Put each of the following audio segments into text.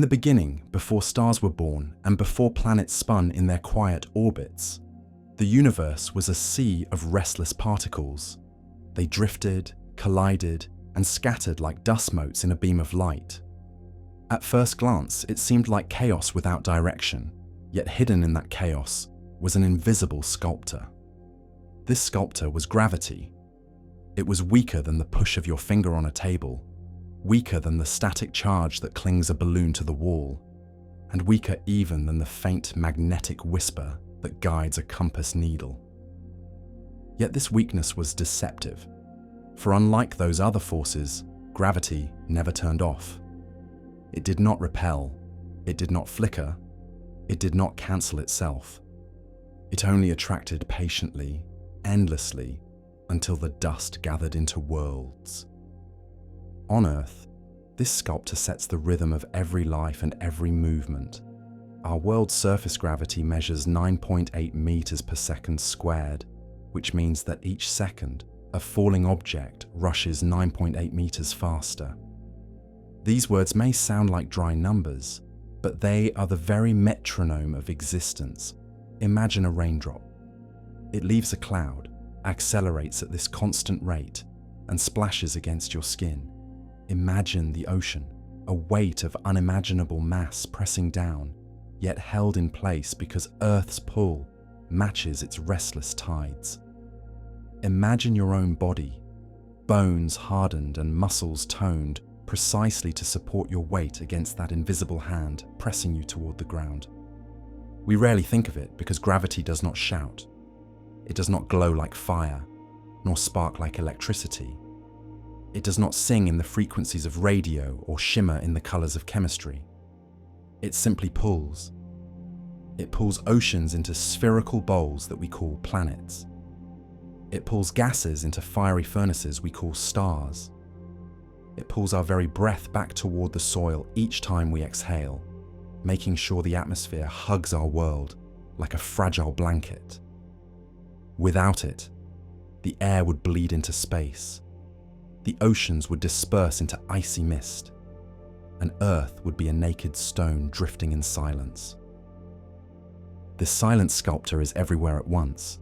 the beginning, before stars were born and before planets spun in their quiet orbits, the universe was a sea of restless particles. They drifted, collided, and scattered like dust motes in a beam of light. At first glance, it seemed like chaos without direction, yet hidden in that chaos was an invisible sculptor. This sculptor was gravity. It was weaker than the push of your finger on a table, weaker than the static charge that clings a balloon to the wall, and weaker even than the faint magnetic whisper that guides a compass needle. Yet this weakness was deceptive, for unlike those other forces, gravity never turned off. It did not repel, it did not flicker, it did not cancel itself. It only attracted patiently, endlessly, until the dust gathered into worlds. On Earth, this sculptor sets the rhythm of every life and every movement. Our world's surface gravity measures 9.8 meters per second squared, which means that each second, a falling object rushes 9.8 meters faster. These words may sound like dry numbers, but they are the very metronome of existence. Imagine a raindrop. It leaves a cloud, accelerates at this constant rate, and splashes against your skin. Imagine the ocean, a weight of unimaginable mass pressing down, yet held in place because Earth's pull matches its restless tides. Imagine your own body, bones hardened and muscles toned precisely to support your weight against that invisible hand pressing you toward the ground. We rarely think of it because gravity does not shout. It does not glow like fire, nor spark like electricity. It does not sing in the frequencies of radio or shimmer in the colors of chemistry. It simply pulls. It pulls oceans into spherical bowls that we call planets. It pulls gases into fiery furnaces we call stars. It pulls our very breath back toward the soil each time we exhale, making sure the atmosphere hugs our world like a fragile blanket. Without it, the air would bleed into space, the oceans would disperse into icy mist, and Earth would be a naked stone drifting in silence. This silent sculptor is everywhere at once.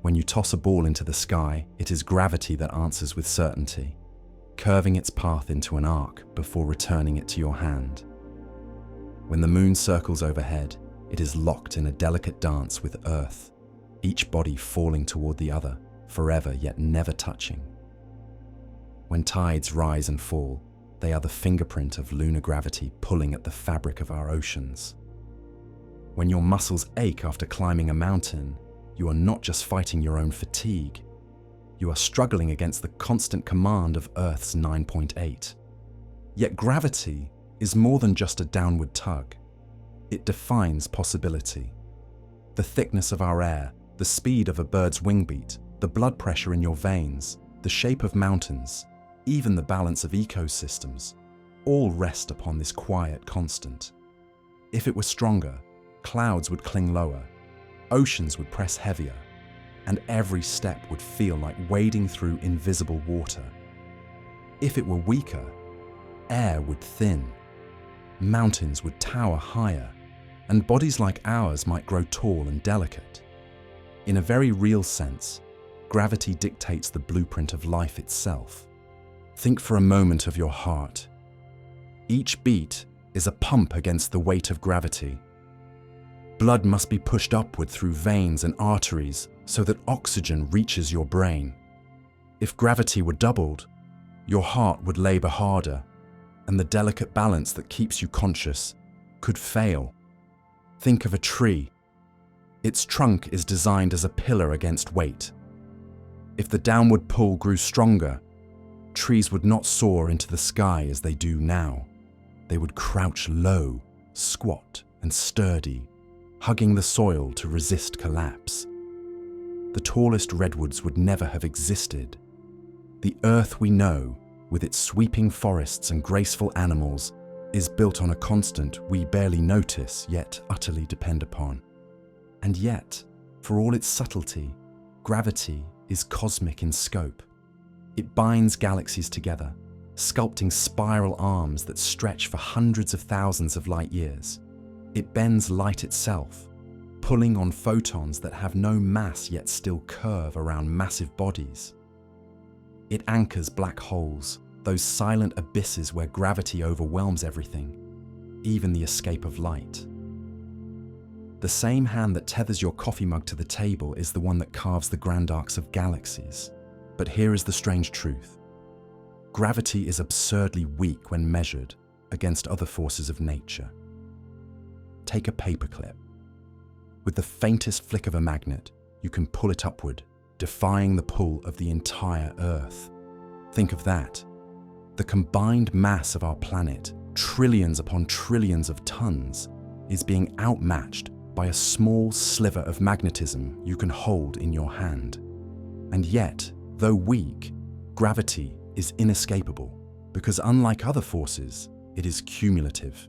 When you toss a ball into the sky, it is gravity that answers with certainty, curving its path into an arc before returning it to your hand. When the moon circles overhead, it is locked in a delicate dance with Earth, each body falling toward the other, forever yet never touching. When tides rise and fall, they are the fingerprint of lunar gravity pulling at the fabric of our oceans. When your muscles ache after climbing a mountain, you are not just fighting your own fatigue. You are struggling against the constant command of Earth's 9.8. Yet gravity is more than just a downward tug. It defines possibility. The thickness of our air, the speed of a bird's wing beat, the blood pressure in your veins, the shape of mountains, even the balance of ecosystems, all rest upon this quiet constant. If it were stronger, clouds would cling lower, oceans would press heavier, and every step would feel like wading through invisible water. If it were weaker, air would thin, mountains would tower higher, and bodies like ours might grow tall and delicate. In a very real sense, gravity dictates the blueprint of life itself. Think for a moment of your heart. Each beat is a pump against the weight of gravity. Blood must be pushed upward through veins and arteries so that oxygen reaches your brain. If gravity were doubled, your heart would labor harder, and the delicate balance that keeps you conscious could fail. Think of a tree. Its trunk is designed as a pillar against weight. If the downward pull grew stronger, trees would not soar into the sky as they do now. They would crouch low, squat and sturdy, hugging the soil to resist collapse. The tallest redwoods would never have existed. The earth we know, with its sweeping forests and graceful animals, is built on a constant we barely notice yet utterly depend upon. And yet, for all its subtlety, gravity is cosmic in scope. It binds galaxies together, sculpting spiral arms that stretch for hundreds of thousands of light years. It bends light itself, pulling on photons that have no mass yet still curve around massive bodies. It anchors black holes, those silent abysses where gravity overwhelms everything, even the escape of light. The same hand that tethers your coffee mug to the table is the one that carves the grand arcs of galaxies. But here is the strange truth. Gravity is absurdly weak when measured against other forces of nature. Take a paperclip. With the faintest flick of a magnet, you can pull it upward, defying the pull of the entire Earth. Think of that. The combined mass of our planet, trillions upon trillions of tons, is being outmatched by a small sliver of magnetism you can hold in your hand. And yet, though weak, gravity is inescapable, because unlike other forces, it is cumulative.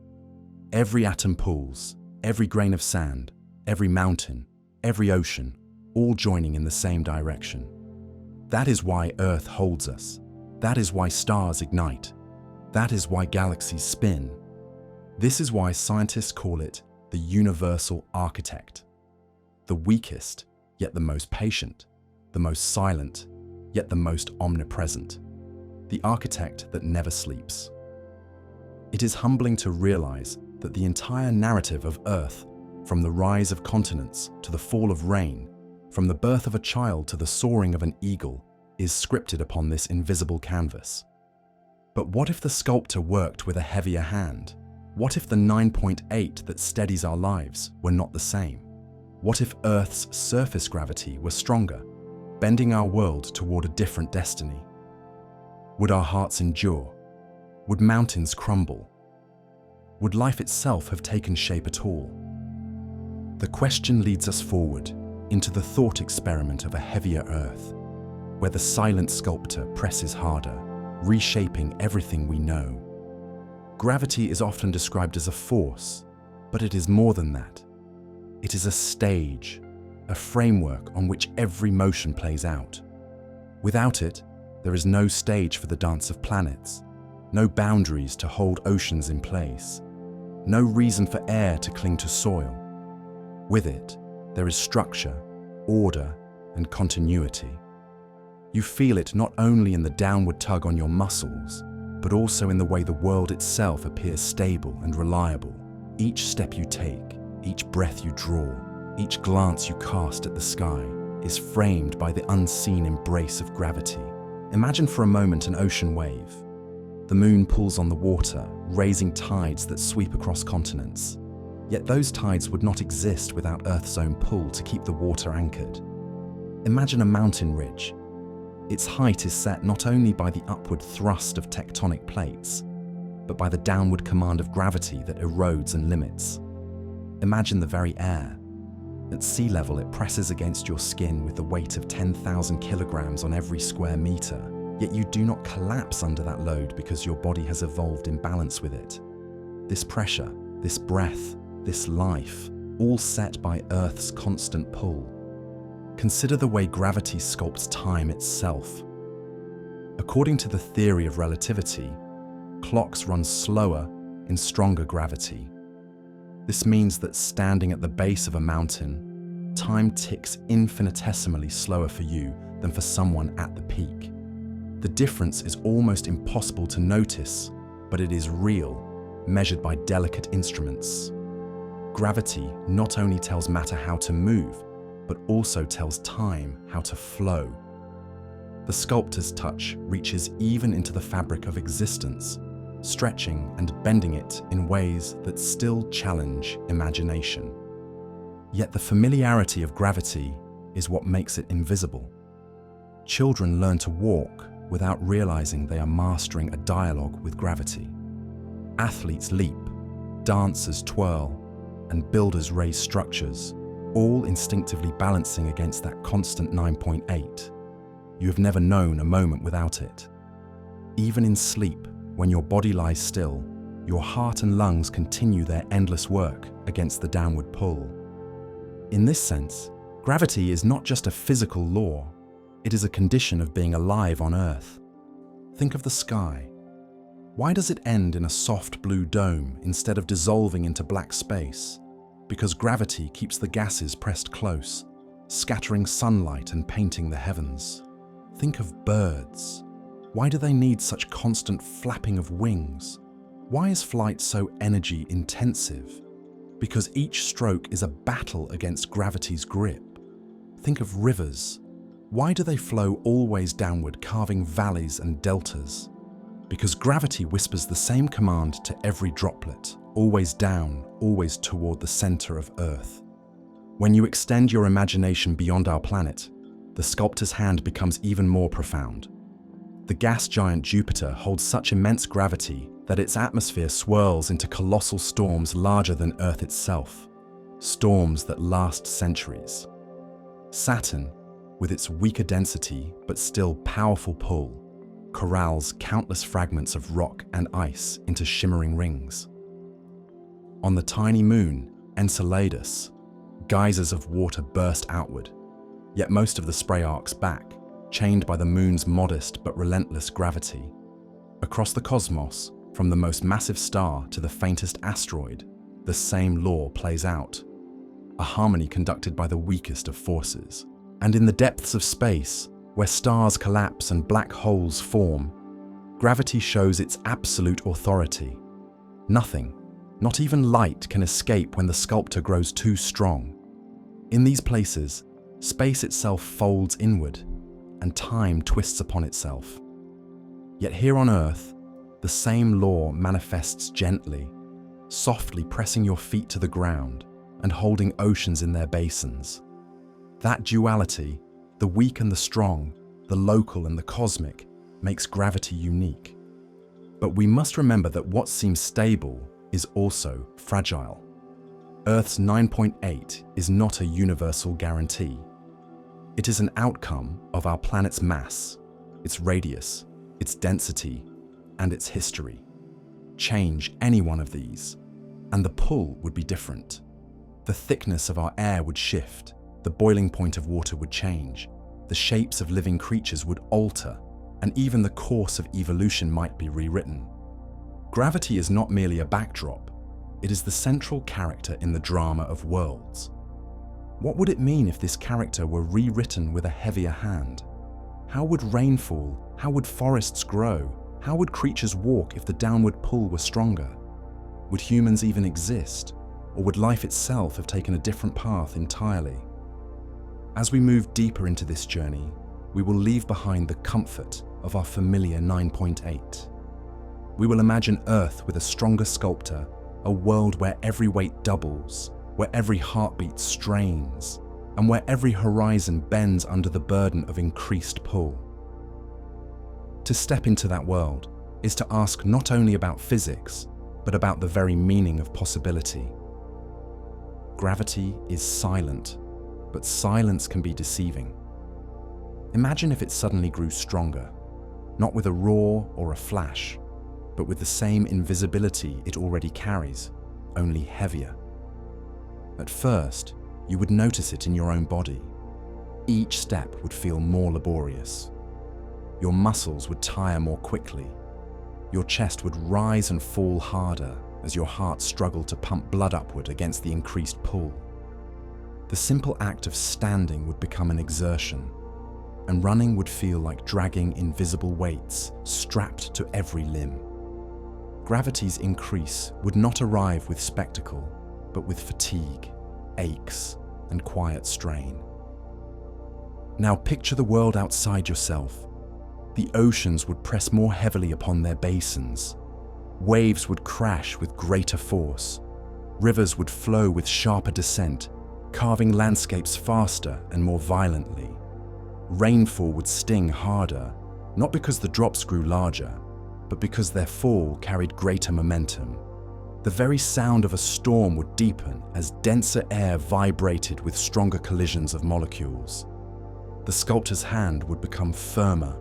Every atom pulls, every grain of sand, every mountain, every ocean, all joining in the same direction. That is why Earth holds us. That is why stars ignite. That is why galaxies spin. This is why scientists call it the universal architect. The weakest, yet the most patient. The most silent, yet the most omnipresent. The architect that never sleeps. It is humbling to realize that the entire narrative of Earth, from the rise of continents to the fall of rain, from the birth of a child to the soaring of an eagle, is scripted upon this invisible canvas. But what if the sculptor worked with a heavier hand? What if the 9.8 that steadies our lives were not the same? What if Earth's surface gravity were stronger, bending our world toward a different destiny? Would our hearts endure? Would mountains crumble? Would life itself have taken shape at all? The question leads us forward into the thought experiment of a heavier Earth, where the silent sculptor presses harder, reshaping everything we know. Gravity is often described as a force, but it is more than that. It is a stage, a framework on which every motion plays out. Without it, there is no stage for the dance of planets, no boundaries to hold oceans in place, no reason for air to cling to soil. With it, there is structure, order, and continuity. You feel it not only in the downward tug on your muscles, but also in the way the world itself appears stable and reliable. Each step you take, each breath you draw, each glance you cast at the sky is framed by the unseen embrace of gravity. Imagine for a moment an ocean wave. The moon pulls on the water, raising tides that sweep across continents. Yet those tides would not exist without Earth's own pull to keep the water anchored. Imagine a mountain ridge. Its height is set not only by the upward thrust of tectonic plates, but by the downward command of gravity that erodes and limits. Imagine the very air. At sea level, it presses against your skin with the weight of 10,000 kilograms on every square meter, yet you do not collapse under that load because your body has evolved in balance with it. This pressure, this breath, this life, all set by Earth's constant pull. Consider the way gravity sculpts time itself. According to the theory of relativity, clocks run slower in stronger gravity. This means that standing at the base of a mountain, time ticks infinitesimally slower for you than for someone at the peak. The difference is almost impossible to notice, but it is real, measured by delicate instruments. Gravity not only tells matter how to move, but also tells time how to flow. The sculptor's touch reaches even into the fabric of existence, stretching and bending it in ways that still challenge imagination. Yet the familiarity of gravity is what makes it invisible. Children learn to walk without realizing they are mastering a dialogue with gravity. Athletes leap, dancers twirl, and builders raise structures, all instinctively balancing against that constant 9.8. You have never known a moment without it. Even in sleep, when your body lies still, your heart and lungs continue their endless work against the downward pull. In this sense, gravity is not just a physical law, it is a condition of being alive on Earth. Think of the sky. Why does it end in a soft blue dome instead of dissolving into black space? Because gravity keeps the gases pressed close, scattering sunlight and painting the heavens. Think of birds. Why do they need such constant flapping of wings? Why is flight so energy intensive? Because each stroke is a battle against gravity's grip. Think of rivers. Why do they flow always downward, carving valleys and deltas? Because gravity whispers the same command to every droplet, always down, always toward the center of Earth. When you extend your imagination beyond our planet, the sculptor's hand becomes even more profound. The gas giant Jupiter holds such immense gravity that its atmosphere swirls into colossal storms larger than Earth itself, storms that last centuries. Saturn, with its weaker density but still powerful pull, corrals countless fragments of rock and ice into shimmering rings. On the tiny moon, Enceladus, geysers of water burst outward, yet most of the spray arcs back, chained by the moon's modest but relentless gravity. Across the cosmos, from the most massive star to the faintest asteroid, the same law plays out, a harmony conducted by the weakest of forces. And in the depths of space, where stars collapse and black holes form, gravity shows its absolute authority. Nothing, not even light, can escape when the sculptor grows too strong. In these places, space itself folds inward, and time twists upon itself. Yet here on Earth, the same law manifests gently, softly pressing your feet to the ground and holding oceans in their basins. That duality, the weak and the strong, the local and the cosmic, makes gravity unique. But we must remember that what seems stable is also fragile. Earth's 9.8 is not a universal guarantee. It is an outcome of our planet's mass, its radius, its density, and its history. Change any one of these, and the pull would be different. The thickness of our air would shift, the boiling point of water would change, the shapes of living creatures would alter, and even the course of evolution might be rewritten. Gravity is not merely a backdrop, it is the central character in the drama of worlds. What would it mean if this character were rewritten with a heavier hand? How would rain fall? How would forests grow? How would creatures walk if the downward pull were stronger? Would humans even exist? Or would life itself have taken a different path entirely? As we move deeper into this journey, we will leave behind the comfort of our familiar 9.8. We will imagine Earth with a stronger sculptor, a world where every weight doubles, where every heartbeat strains, and where every horizon bends under the burden of increased pull. To step into that world is to ask not only about physics, but about the very meaning of possibility. Gravity is silent, but silence can be deceiving. Imagine if it suddenly grew stronger, not with a roar or a flash, but with the same invisibility it already carries, only heavier. At first, you would notice it in your own body. Each step would feel more laborious. Your muscles would tire more quickly. Your chest would rise and fall harder as your heart struggled to pump blood upward against the increased pull. The simple act of standing would become an exertion, and running would feel like dragging invisible weights strapped to every limb. Gravity's increase would not arrive with spectacle, but with fatigue, aches, and quiet strain. Now picture the world outside yourself. The oceans would press more heavily upon their basins. Waves would crash with greater force. Rivers would flow with sharper descent, carving landscapes faster and more violently. Rainfall would sting harder, not because the drops grew larger, but because their fall carried greater momentum. The very sound of a storm would deepen as denser air vibrated with stronger collisions of molecules. The sculptor's hand would become firmer,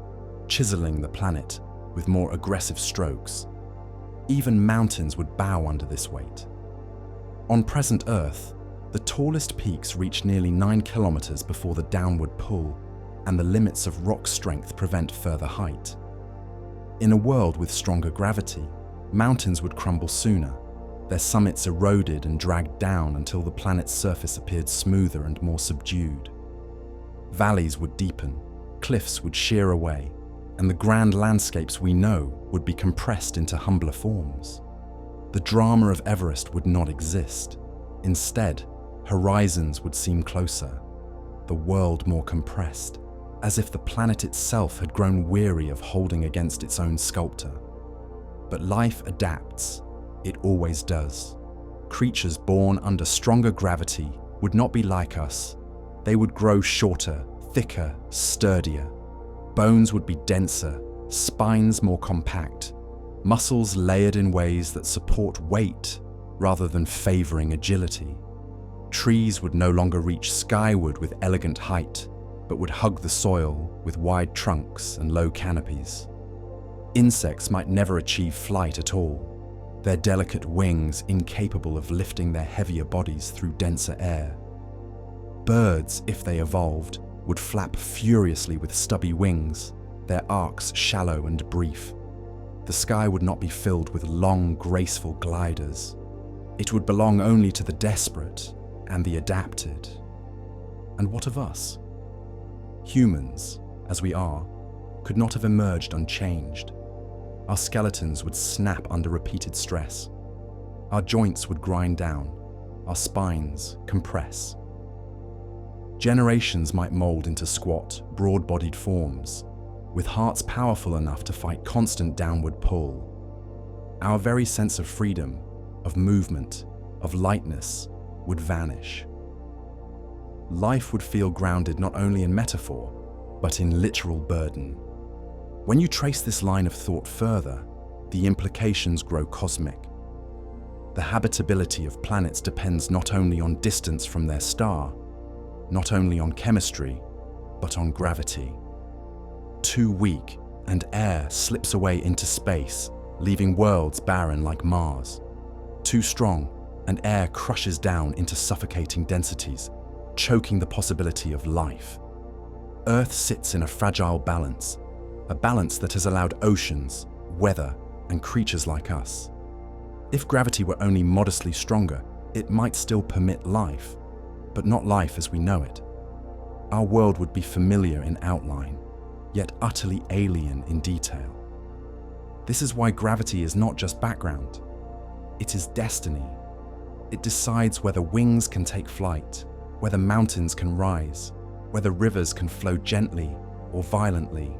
chiseling the planet with more aggressive strokes. Even mountains would bow under this weight. On present Earth, the tallest peaks reach nearly 9 kilometers before the downward pull, and the limits of rock strength prevent further height. In a world with stronger gravity, mountains would crumble sooner, their summits eroded and dragged down until the planet's surface appeared smoother and more subdued. Valleys would deepen, cliffs would shear away, and the grand landscapes we know would be compressed into humbler forms. The drama of Everest would not exist. Instead, horizons would seem closer, the world more compressed, as if the planet itself had grown weary of holding against its own sculptor. But life adapts. It always does. Creatures born under stronger gravity would not be like us. They would grow shorter, thicker, sturdier. Bones would be denser, spines more compact, muscles layered in ways that support weight rather than favoring agility. Trees would no longer reach skyward with elegant height, but would hug the soil with wide trunks and low canopies. Insects might never achieve flight at all, their delicate wings incapable of lifting their heavier bodies through denser air. Birds, if they evolved, would flap furiously with stubby wings, their arcs shallow and brief. The sky would not be filled with long, graceful gliders. It would belong only to the desperate and the adapted. And what of us? Humans, as we are, could not have emerged unchanged. Our skeletons would snap under repeated stress. Our joints would grind down, our spines compress. Generations might mold into squat, broad-bodied forms, with hearts powerful enough to fight constant downward pull. Our very sense of freedom, of movement, of lightness would vanish. Life would feel grounded not only in metaphor, but in literal burden. When you trace this line of thought further, the implications grow cosmic. The habitability of planets depends not only on distance from their star, not only on chemistry, but on gravity. Too weak, and air slips away into space, leaving worlds barren like Mars. Too strong, and air crushes down into suffocating densities, choking the possibility of life. Earth sits in a fragile balance, a balance that has allowed oceans, weather, and creatures like us. If gravity were only modestly stronger, it might still permit life, but not life as we know it. Our world would be familiar in outline, yet utterly alien in detail. This is why gravity is not just background. It is destiny. It decides whether wings can take flight, whether mountains can rise, whether rivers can flow gently or violently,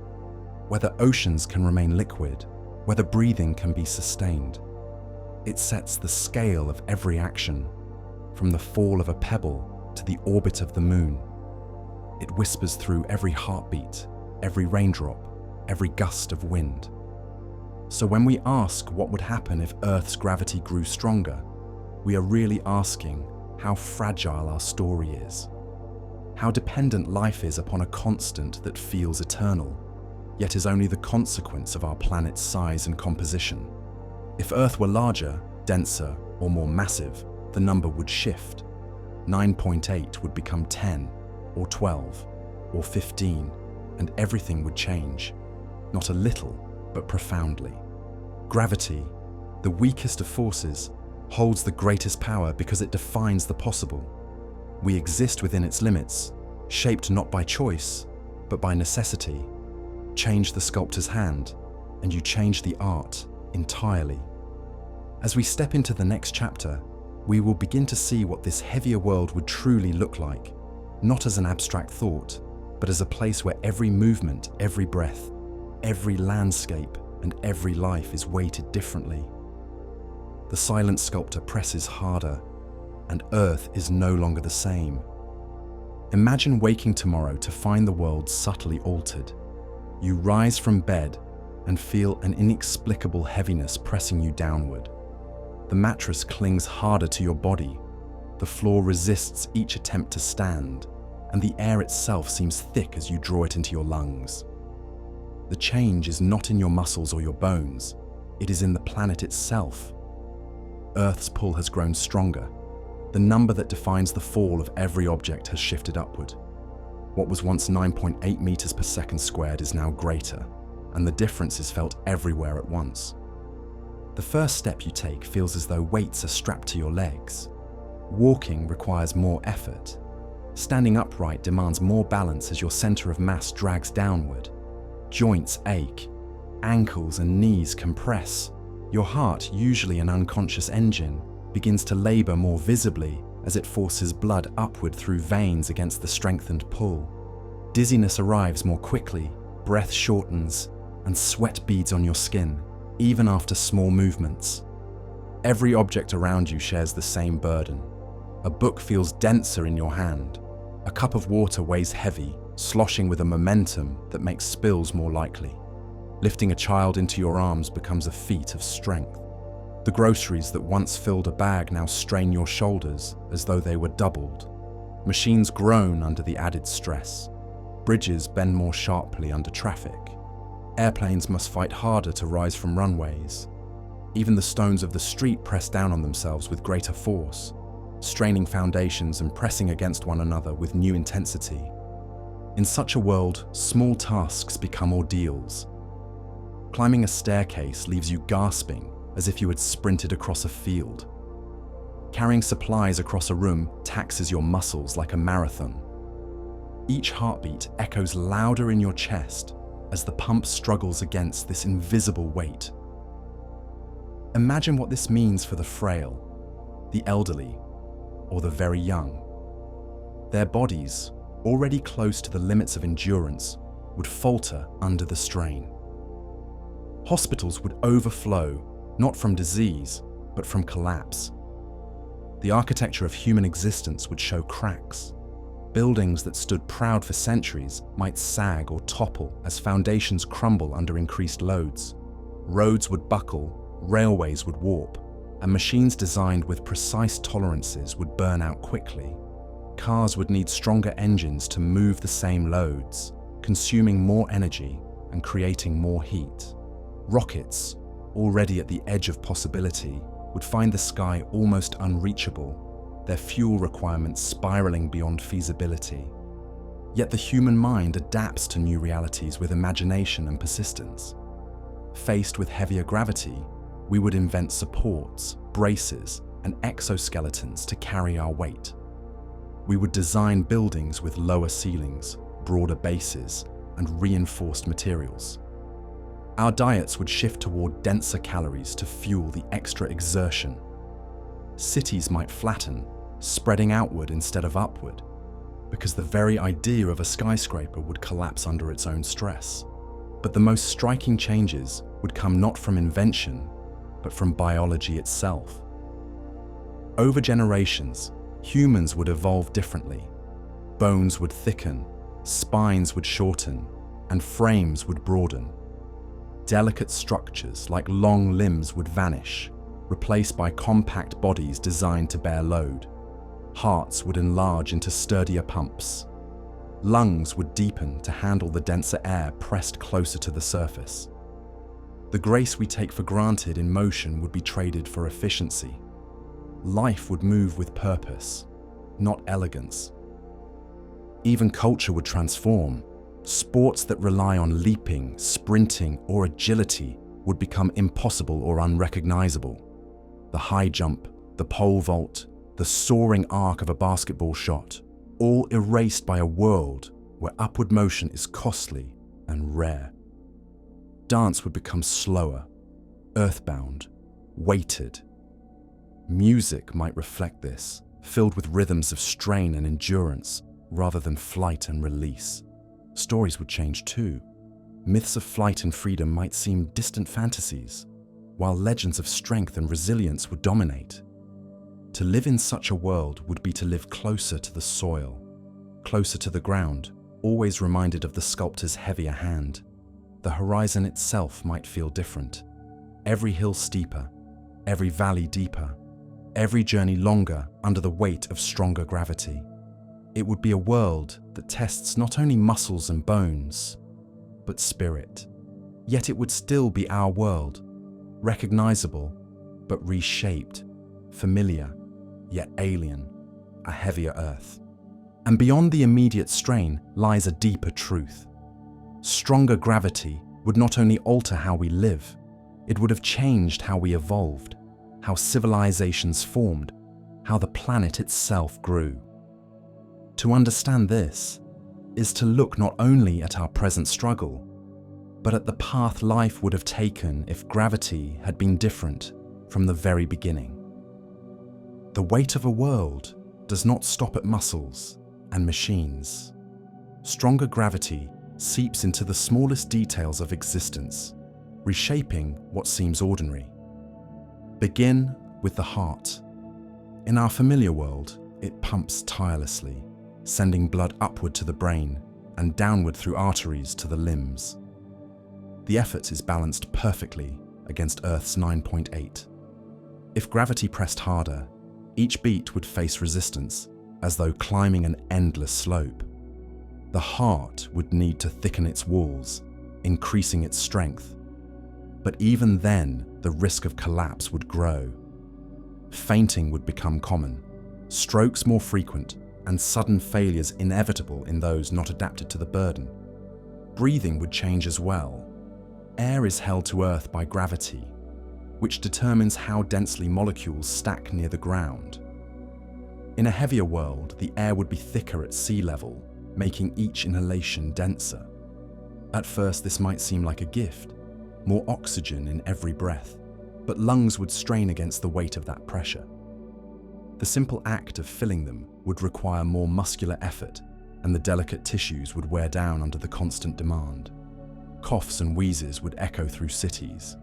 whether oceans can remain liquid, whether breathing can be sustained. It sets the scale of every action, from the fall of a pebble to the orbit of the moon. It whispers through every heartbeat, every raindrop, every gust of wind. So when we ask what would happen if Earth's gravity grew stronger, we are really asking how fragile our story is, how dependent life is upon a constant that feels eternal, yet is only the consequence of our planet's size and composition. If Earth were larger, denser, or more massive, the number would shift. 9.8 would become 10, or 12, or 15, and everything would change. Not a little, but profoundly. Gravity, the weakest of forces, holds the greatest power because it defines the possible. We exist within its limits, shaped not by choice, but by necessity. Change the sculptor's hand, and you change the art entirely. As we step into the next chapter, we will begin to see what this heavier world would truly look like, not as an abstract thought, but as a place where every movement, every breath, every landscape, and every life is weighted differently. The silent sculptor presses harder, and Earth is no longer the same. Imagine waking tomorrow to find the world subtly altered. You rise from bed and feel an inexplicable heaviness pressing you downward. The mattress clings harder to your body, the floor resists each attempt to stand, and the air itself seems thick as you draw it into your lungs. The change is not in your muscles or your bones, it is in the planet itself. Earth's pull has grown stronger. The number that defines the fall of every object has shifted upward. What was once 9.8 meters per second squared is now greater, and the difference is felt everywhere at once. The first step you take feels as though weights are strapped to your legs. Walking requires more effort. Standing upright demands more balance as your center of mass drags downward. Joints ache, ankles and knees compress. Your heart, usually an unconscious engine, begins to labor more visibly as it forces blood upward through veins against the strengthened pull. Dizziness arrives more quickly, breath shortens, and sweat beads on your skin, even after small movements. Every object around you shares the same burden. A book feels denser in your hand. A cup of water weighs heavy, sloshing with a momentum that makes spills more likely. Lifting a child into your arms becomes a feat of strength. The groceries that once filled a bag now strain your shoulders as though they were doubled. Machines groan under the added stress. Bridges bend more sharply under traffic. Airplanes must fight harder to rise from runways. Even the stones of the street press down on themselves with greater force, straining foundations and pressing against one another with new intensity. In such a world, small tasks become ordeals. Climbing a staircase leaves you gasping as if you had sprinted across a field. Carrying supplies across a room taxes your muscles like a marathon. Each heartbeat echoes louder in your chest as the pump struggles against this invisible weight. Imagine what this means for the frail, the elderly, or the very young. Their bodies, already close to the limits of endurance, would falter under the strain. Hospitals would overflow, not from disease, but from collapse. The architecture of human existence would show cracks. Buildings that stood proud for centuries might sag or topple as foundations crumble under increased loads. Roads would buckle, railways would warp, and machines designed with precise tolerances would burn out quickly. Cars would need stronger engines to move the same loads, consuming more energy and creating more heat. Rockets, already at the edge of possibility, would find the sky almost unreachable, their fuel requirements spiraling beyond feasibility. Yet the human mind adapts to new realities with imagination and persistence. Faced with heavier gravity, we would invent supports, braces, and exoskeletons to carry our weight. We would design buildings with lower ceilings, broader bases, and reinforced materials. Our diets would shift toward denser calories to fuel the extra exertion. Cities might flatten, spreading outward instead of upward, because the very idea of a skyscraper would collapse under its own stress. But the most striking changes would come not from invention, but from biology itself. Over generations, humans would evolve differently. Bones would thicken, spines would shorten, and frames would broaden. Delicate structures like long limbs would vanish, replaced by compact bodies designed to bear load. Hearts would enlarge into sturdier pumps. Lungs would deepen to handle the denser air pressed closer to the surface. The grace we take for granted in motion would be traded for efficiency. Life would move with purpose, not elegance. Even culture would transform. Sports that rely on leaping, sprinting, or agility would become impossible or unrecognizable. The high jump, the pole vault, the soaring arc of a basketball shot, all erased by a world where upward motion is costly and rare. Dance would become slower, earthbound, weighted. Music might reflect this, filled with rhythms of strain and endurance rather than flight and release. Stories would change too. Myths of flight and freedom might seem distant fantasies, while legends of strength and resilience would dominate. To live in such a world would be to live closer to the soil, closer to the ground, always reminded of the sculptor's heavier hand. The horizon itself might feel different. Every hill steeper, every valley deeper, every journey longer under the weight of stronger gravity. It would be a world that tests not only muscles and bones, but spirit. Yet it would still be our world, recognizable, but reshaped, familiar, yet alien, a heavier earth. And beyond the immediate strain lies a deeper truth. Stronger gravity would not only alter how we live, it would have changed how we evolved, how civilizations formed, how the planet itself grew. To understand this is to look not only at our present struggle, but at the path life would have taken if gravity had been different from the very beginning. The weight of a world does not stop at muscles and machines. Stronger gravity seeps into the smallest details of existence, reshaping what seems ordinary. Begin with the heart. In our familiar world, it pumps tirelessly, sending blood upward to the brain and downward through arteries to the limbs. The effort is balanced perfectly against Earth's 9.8. If gravity pressed harder, each beat would face resistance, as though climbing an endless slope. The heart would need to thicken its walls, increasing its strength. But even then, the risk of collapse would grow. Fainting would become common, strokes more frequent, and sudden failures inevitable in those not adapted to the burden. Breathing would change as well. Air is held to Earth by gravity, which determines how densely molecules stack near the ground. In a heavier world, the air would be thicker at sea level, making each inhalation denser. At first, this might seem like a gift, more oxygen in every breath, but lungs would strain against the weight of that pressure. The simple act of filling them would require more muscular effort, and the delicate tissues would wear down under the constant demand. Coughs and wheezes would echo through cities.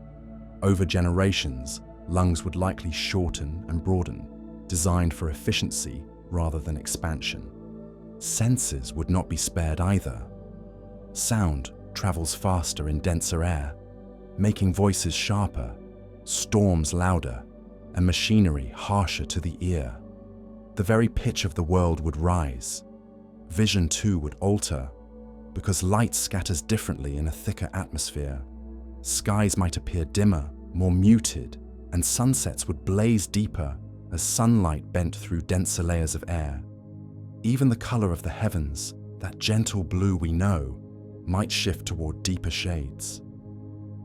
Over generations, lungs would likely shorten and broaden, designed for efficiency rather than expansion. Senses would not be spared either. Sound travels faster in denser air, making voices sharper, storms louder, and machinery harsher to the ear. The very pitch of the world would rise. Vision too would alter, because light scatters differently in a thicker atmosphere. Skies might appear dimmer, more muted, and sunsets would blaze deeper as sunlight bent through denser layers of air. Even the color of the heavens, that gentle blue we know, might shift toward deeper shades.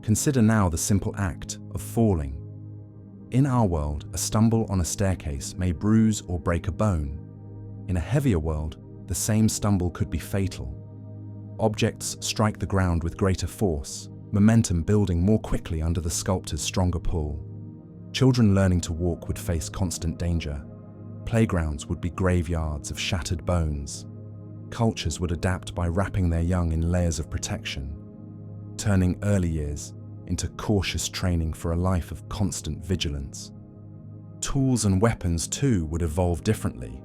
Consider now the simple act of falling. In our world, a stumble on a staircase may bruise or break a bone. In a heavier world, the same stumble could be fatal. Objects strike the ground with greater force, momentum building more quickly under the sculptor's stronger pull. Children learning to walk would face constant danger. Playgrounds would be graveyards of shattered bones. Cultures would adapt by wrapping their young in layers of protection, turning early years into cautious training for a life of constant vigilance. Tools and weapons too would evolve differently.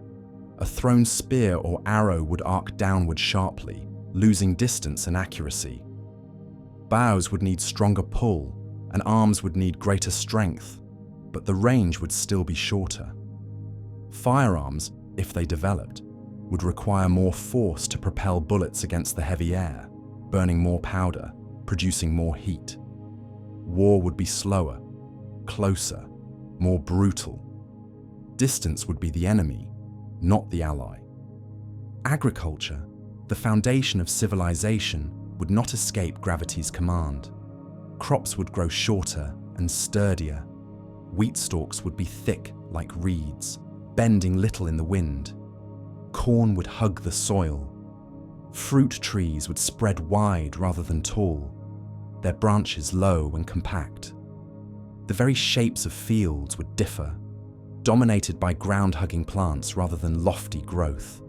A thrown spear or arrow would arc downward sharply, losing distance and accuracy. Bows would need stronger pull, and arms would need greater strength, but the range would still be shorter. Firearms, if they developed, would require more force to propel bullets against the heavy air, burning more powder, producing more heat. War would be slower, closer, more brutal. Distance would be the enemy, not the ally. Agriculture, the foundation of civilization, would not escape gravity's command. Crops would grow shorter and sturdier. Wheat stalks would be thick like reeds, bending little in the wind. Corn would hug the soil. Fruit trees would spread wide rather than tall, their branches low and compact. The very shapes of fields would differ, dominated by ground-hugging plants rather than lofty growth.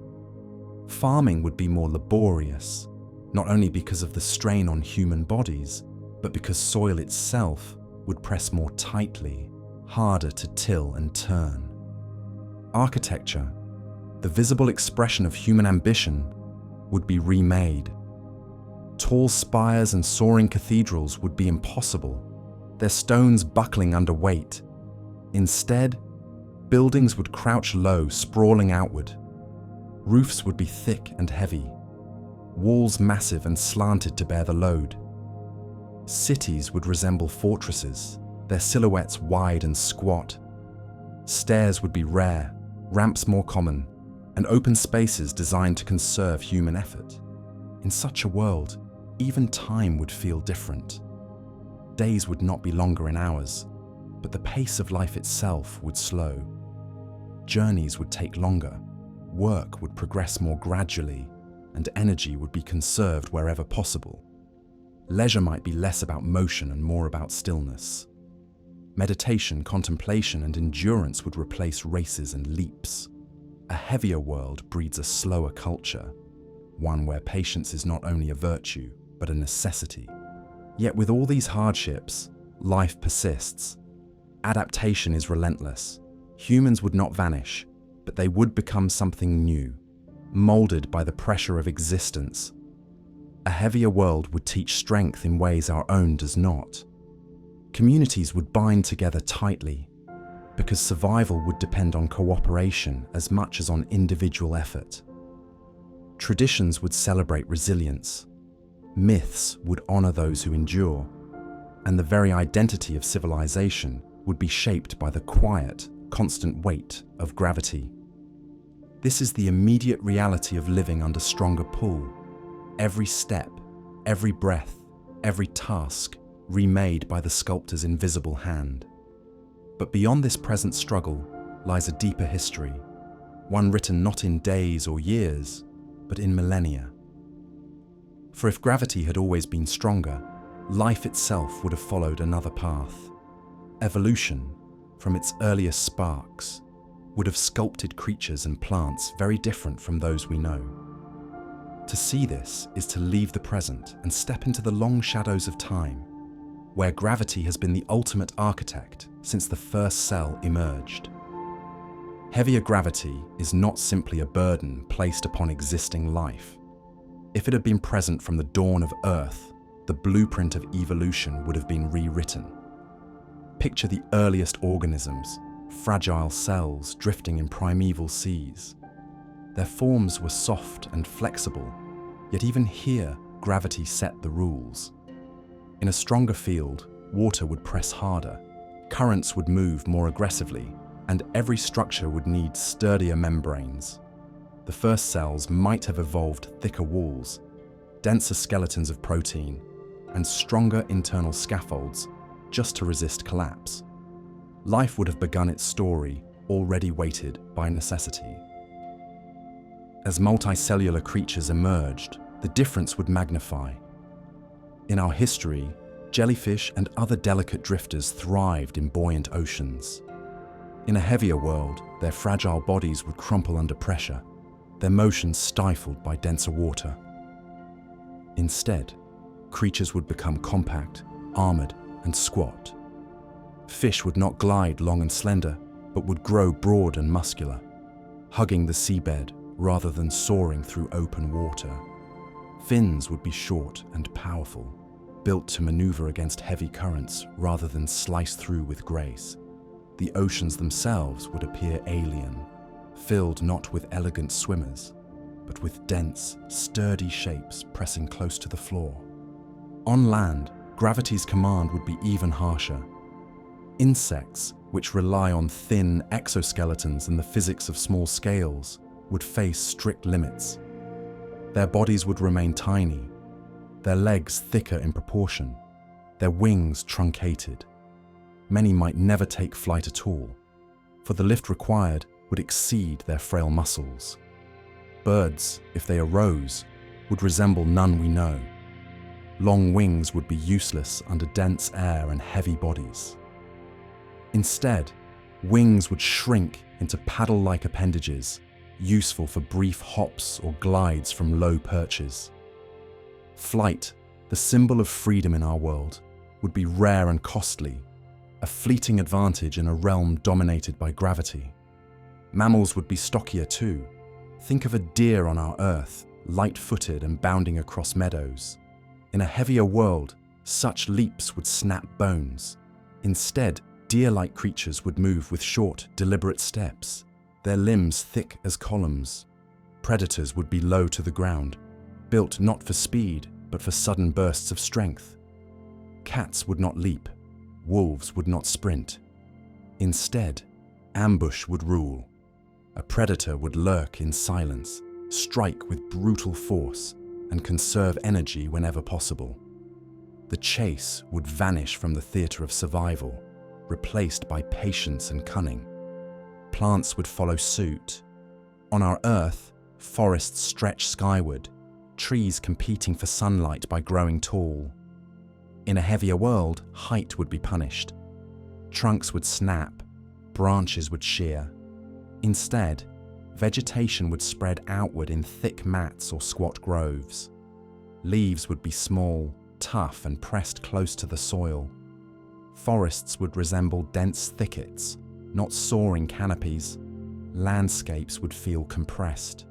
Farming would be more laborious, not only because of the strain on human bodies, but because soil itself would press more tightly, harder to till and turn. Architecture, the visible expression of human ambition, would be remade. Tall spires and soaring cathedrals would be impossible, their stones buckling under weight. Instead, buildings would crouch low, sprawling outward. Roofs would be thick and heavy, walls massive and slanted to bear the load. Cities would resemble fortresses, their silhouettes wide and squat. Stairs would be rare, ramps more common, and open spaces designed to conserve human effort. In such a world, Even time would feel different. Days would not be longer in hours, but the pace of life itself would slow. Journeys would take longer, work would progress more gradually, and energy would be conserved wherever possible. Leisure might be less about motion and more about stillness. Meditation, contemplation, and endurance would replace races and leaps. A heavier world breeds a slower culture, one where patience is not only a virtue, but a necessity. Yet with all these hardships, life persists. Adaptation is relentless. Humans would not vanish, but they would become something new, molded by the pressure of existence. A heavier world would teach strength in ways our own does not. Communities would bind together tightly, because survival would depend on cooperation as much as on individual effort. Traditions would celebrate resilience. Myths would honor those who endure, and the very identity of civilization would be shaped by the quiet, constant weight of gravity. This is the immediate reality of living under stronger pull. Every step, every breath, every task remade by the sculptor's invisible hand. But beyond this present struggle lies a deeper history, one written not in days or years, but in millennia. For if gravity had always been stronger, life itself would have followed another path. Evolution, from its earliest sparks, would have sculpted creatures and plants very different from those we know. To see this is to leave the present and step into the long shadows of time, where gravity has been the ultimate architect since the first cell emerged. Heavier gravity is not simply a burden placed upon existing life. If it had been present from the dawn of Earth, the blueprint of evolution would have been rewritten. Picture the earliest organisms, fragile cells drifting in primeval seas. Their forms were soft and flexible, yet even here, gravity set the rules. In a stronger field, water would press harder, currents would move more aggressively, and every structure would need sturdier membranes. The first cells might have evolved thicker walls, denser skeletons of protein, and stronger internal scaffolds just to resist collapse. Life would have begun its story already weighted by necessity. As multicellular creatures emerged, the difference would magnify. In our history, jellyfish and other delicate drifters thrived in buoyant oceans. In a heavier world, their fragile bodies would crumple under pressure, their motions stifled by denser water. Instead, creatures would become compact, armored, and squat. Fish would not glide long and slender, but would grow broad and muscular, hugging the seabed rather than soaring through open water. Fins would be short and powerful, built to maneuver against heavy currents rather than slice through with grace. The oceans themselves would appear alien, filled not with elegant swimmers, but with dense, sturdy shapes pressing close to the floor. On land, gravity's command would be even harsher. Insects, which rely on thin exoskeletons and the physics of small scales, would face strict limits. Their bodies would remain tiny, their legs thicker in proportion, their wings truncated. Many might never take flight at all, for the lift required would exceed their frail muscles. Birds, if they arose, would resemble none we know. Long wings would be useless under dense air and heavy bodies. Instead, wings would shrink into paddle-like appendages, useful for brief hops or glides from low perches. Flight, the symbol of freedom in our world, would be rare and costly, a fleeting advantage in a realm dominated by gravity. Mammals would be stockier too. Think of a deer on our Earth, light-footed and bounding across meadows. In a heavier world, such leaps would snap bones. Instead, deer-like creatures would move with short, deliberate steps, their limbs thick as columns. Predators would be low to the ground, built not for speed, but for sudden bursts of strength. Cats would not leap, wolves would not sprint. Instead, ambush would rule. A predator would lurk in silence, strike with brutal force, and conserve energy whenever possible. The chase would vanish from the theatre of survival, replaced by patience and cunning. Plants would follow suit. On our Earth, forests stretch skyward, trees competing for sunlight by growing tall. In a heavier world, height would be punished. Trunks would snap, branches would shear. Instead, vegetation would spread outward in thick mats or squat groves. Leaves would be small, tough, and pressed close to the soil. Forests would resemble dense thickets, not soaring canopies. Landscapes would feel compressed,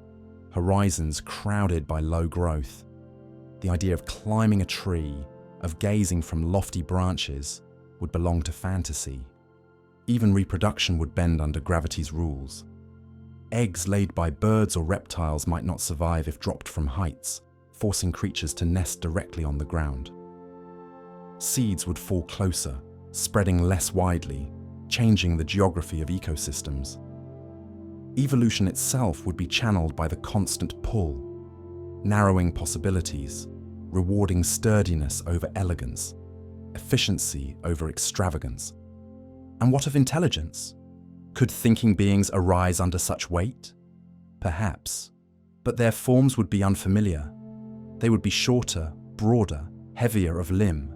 horizons crowded by low growth. The idea of climbing a tree, of gazing from lofty branches, would belong to fantasy. Even reproduction would bend under gravity's rules. Eggs laid by birds or reptiles might not survive if dropped from heights, forcing creatures to nest directly on the ground. Seeds would fall closer, spreading less widely, changing the geography of ecosystems. Evolution itself would be channeled by the constant pull, narrowing possibilities, rewarding sturdiness over elegance, efficiency over extravagance. And what of intelligence? Could thinking beings arise under such weight? Perhaps, but their forms would be unfamiliar. They would be shorter, broader, heavier of limb.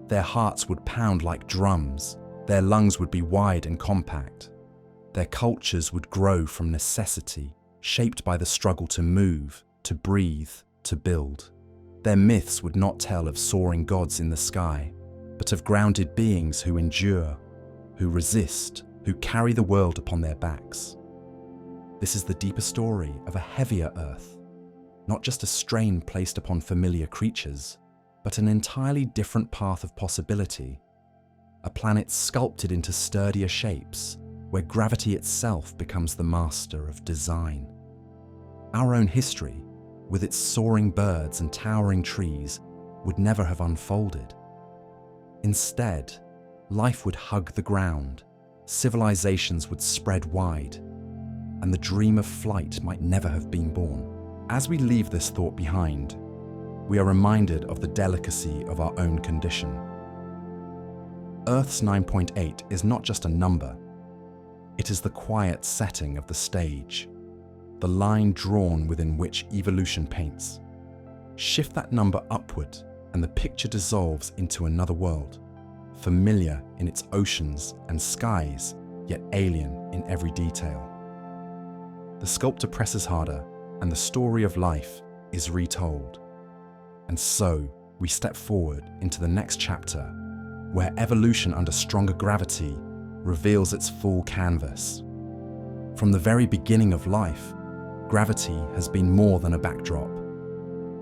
Their hearts would pound like drums. Their lungs would be wide and compact. Their cultures would grow from necessity, shaped by the struggle to move, to breathe, to build. Their myths would not tell of soaring gods in the sky, but of grounded beings who endure, who resist, who carry the world upon their backs. This is the deeper story of a heavier Earth, not just a strain placed upon familiar creatures, but an entirely different path of possibility, a planet sculpted into sturdier shapes, where gravity itself becomes the master of design. Our own history, with its soaring birds and towering trees, would never have unfolded. Instead, life would hug the ground, civilizations would spread wide, and the dream of flight might never have been born. As we leave this thought behind, we are reminded of the delicacy of our own condition. Earth's 9.8 is not just a number. It is the quiet setting of the stage, the line drawn within which evolution paints. Shift that number upward, and the picture dissolves into another world, familiar in its oceans and skies, yet alien in every detail. The sculptor presses harder, and the story of life is retold. And so, we step forward into the next chapter, where evolution under stronger gravity reveals its full canvas. From the very beginning of life, gravity has been more than a backdrop.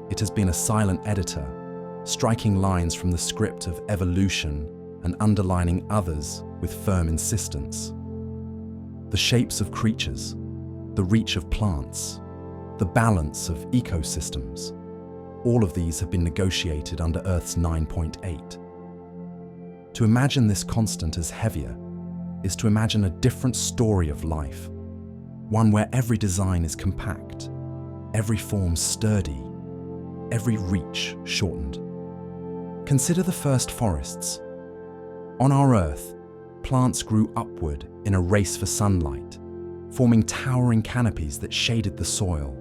It has been a silent editor, striking lines from the script of evolution and underlining others with firm insistence. The shapes of creatures, the reach of plants, the balance of ecosystems, all of these have been negotiated under Earth's 9.8. To imagine this constant as heavier is to imagine a different story of life, one where every design is compact, every form sturdy, every reach shortened. Consider the first forests. On our Earth, plants grew upward in a race for sunlight, forming towering canopies that shaded the soil.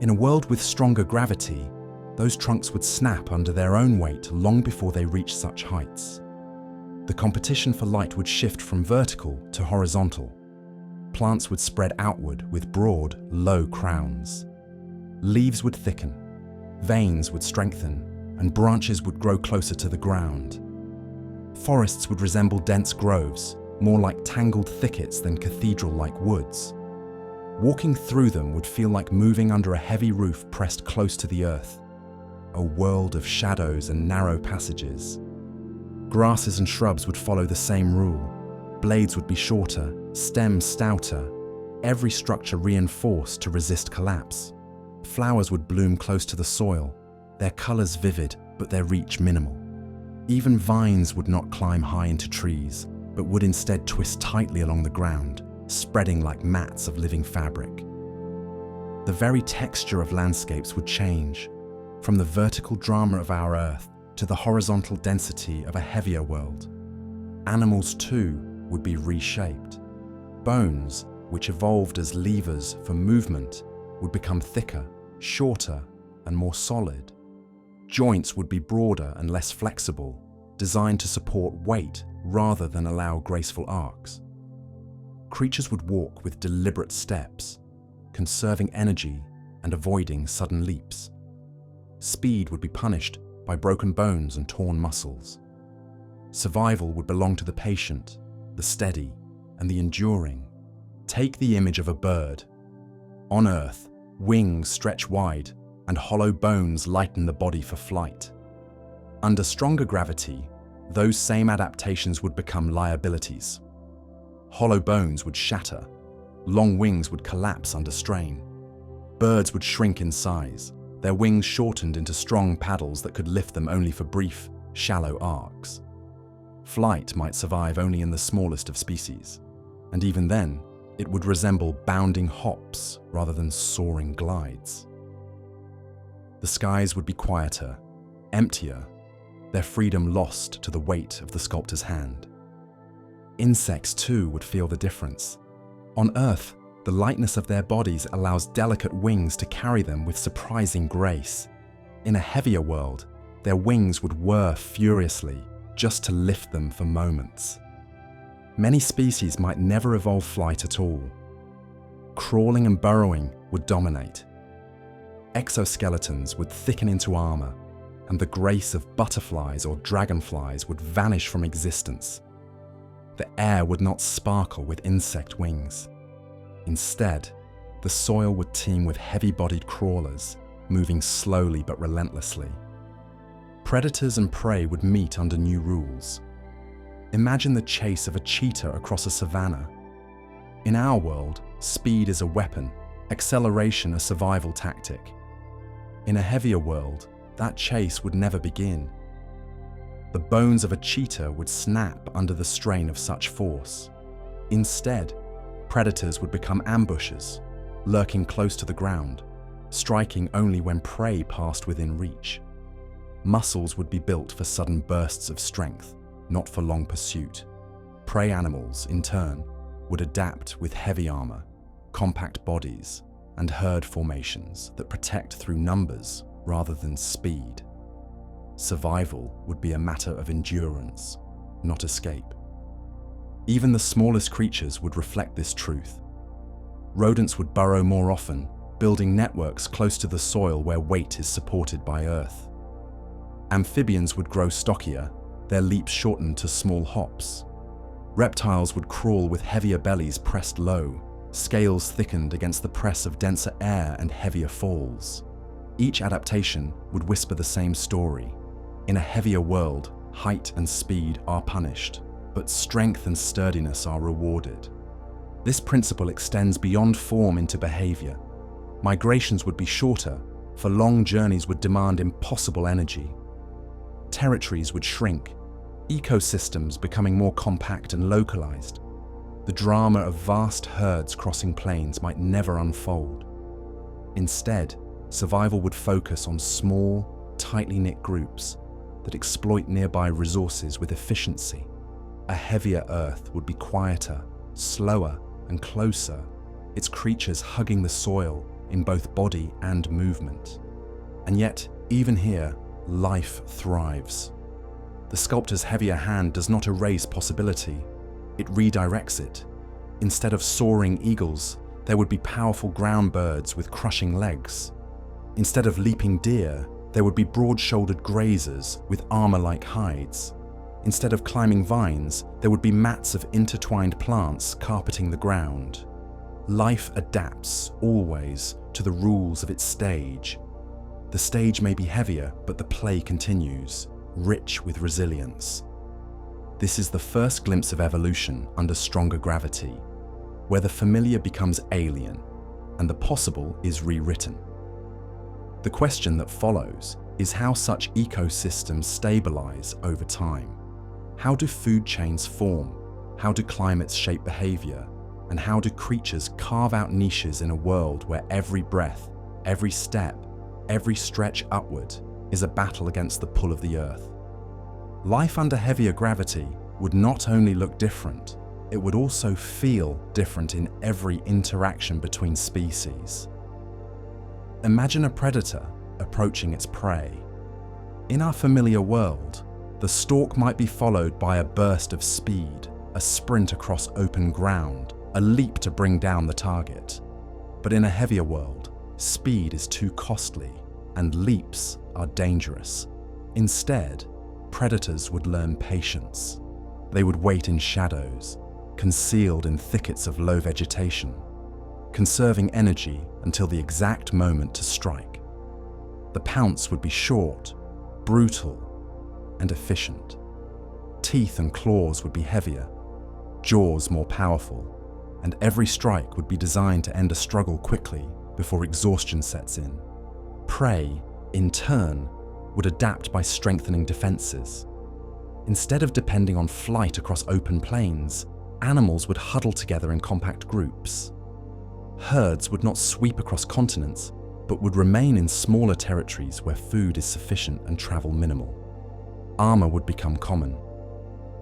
In a world with stronger gravity, those trunks would snap under their own weight long before they reached such heights. The competition for light would shift from vertical to horizontal. Plants would spread outward with broad, low crowns. Leaves would thicken, veins would strengthen, and branches would grow closer to the ground. Forests would resemble dense groves, more like tangled thickets than cathedral-like woods. Walking through them would feel like moving under a heavy roof pressed close to the earth, a world of shadows and narrow passages. Grasses and shrubs would follow the same rule. Blades would be shorter, stems stouter, every structure reinforced to resist collapse. Flowers would bloom close to the soil, their colors vivid but their reach minimal. Even vines would not climb high into trees, but would instead twist tightly along the ground, spreading like mats of living fabric. The very texture of landscapes would change, From the vertical drama of our Earth to the horizontal density of a heavier world, animals too would be reshaped. Bones, which evolved as levers for movement, would become thicker, shorter, and more solid. Joints would be broader and less flexible, designed to support weight rather than allow graceful arcs. Creatures would walk with deliberate steps, conserving energy and avoiding sudden leaps. Speed would be punished by broken bones and torn muscles. Survival would belong to the patient, the steady, and the enduring. Take the image of a bird. On Earth, wings stretch wide and hollow bones lighten the body for flight. Under stronger gravity, those same adaptations would become liabilities. Hollow bones would shatter, long wings would collapse under strain. Birds would shrink in size, their wings shortened into strong paddles that could lift them only for brief, shallow arcs. Flight might survive only in the smallest of species, and even then, it would resemble bounding hops rather than soaring glides. The skies would be quieter, emptier, their freedom lost to the weight of the sculptor's hand. Insects too would feel the difference. On Earth, the lightness of their bodies allows delicate wings to carry them with surprising grace. In a heavier world, their wings would whir furiously just to lift them for moments. Many species might never evolve flight at all. Crawling and burrowing would dominate. Exoskeletons would thicken into armor, and the grace of butterflies or dragonflies would vanish from existence. The air would not sparkle with insect wings. Instead, the soil would teem with heavy-bodied crawlers, moving slowly but relentlessly. Predators and prey would meet under new rules. Imagine the chase of a cheetah across a savanna. In our world, speed is a weapon, acceleration a survival tactic. In a heavier world, that chase would never begin. The bones of a cheetah would snap under the strain of such force. Instead, predators would become ambushers, lurking close to the ground, striking only when prey passed within reach. Muscles would be built for sudden bursts of strength, not for long pursuit. Prey animals, in turn, would adapt with heavy armor, compact bodies, and herd formations that protect through numbers rather than speed. Survival would be a matter of endurance, not escape. Even the smallest creatures would reflect this truth. Rodents would burrow more often, building networks close to the soil where weight is supported by earth. Amphibians would grow stockier, their leaps shortened to small hops. Reptiles would crawl with heavier bellies pressed low, scales thickened against the press of denser air and heavier falls. Each adaptation would whisper the same story. In a heavier world, height and speed are punished, but strength and sturdiness are rewarded. This principle extends beyond form into behavior. Migrations would be shorter, for long journeys would demand impossible energy. Territories would shrink, ecosystems becoming more compact and localized. The drama of vast herds crossing plains might never unfold. Instead, survival would focus on small, tightly knit groups that exploit nearby resources with efficiency. A heavier Earth would be quieter, slower, and closer, its creatures hugging the soil in both body and movement. And yet, even here, life thrives. The sculptor's heavier hand does not erase possibility, it redirects it. Instead of soaring eagles, there would be powerful ground birds with crushing legs. Instead of leaping deer, there would be broad-shouldered grazers with armor-like hides. Instead of climbing vines, there would be mats of intertwined plants carpeting the ground. Life adapts, always, to the rules of its stage. The stage may be heavier, but the play continues, rich with resilience. This is the first glimpse of evolution under stronger gravity, where the familiar becomes alien, and the possible is rewritten. The question that follows is how such ecosystems stabilize over time. How do food chains form? How do climates shape behavior? And how do creatures carve out niches in a world where every breath, every step, Every stretch upward is a battle against the pull of the Earth. Life under heavier gravity would not only look different, it would also feel different in every interaction between species. Imagine a predator approaching its prey. In our familiar world, the stalk might be followed by a burst of speed, a sprint across open ground, a leap to bring down the target. But in a heavier world, speed is too costly, and leaps are dangerous. Instead, predators would learn patience. They would wait in shadows, concealed in thickets of low vegetation, conserving energy until the exact moment to strike. The pounce would be short, brutal, and efficient. Teeth and claws would be heavier, jaws more powerful, and every strike would be designed to end a struggle quickly before exhaustion sets in. Prey, in turn, would adapt by strengthening defenses. Instead of depending on flight across open plains, animals would huddle together in compact groups. Herds would not sweep across continents, but would remain in smaller territories where food is sufficient and travel minimal. Armor would become common.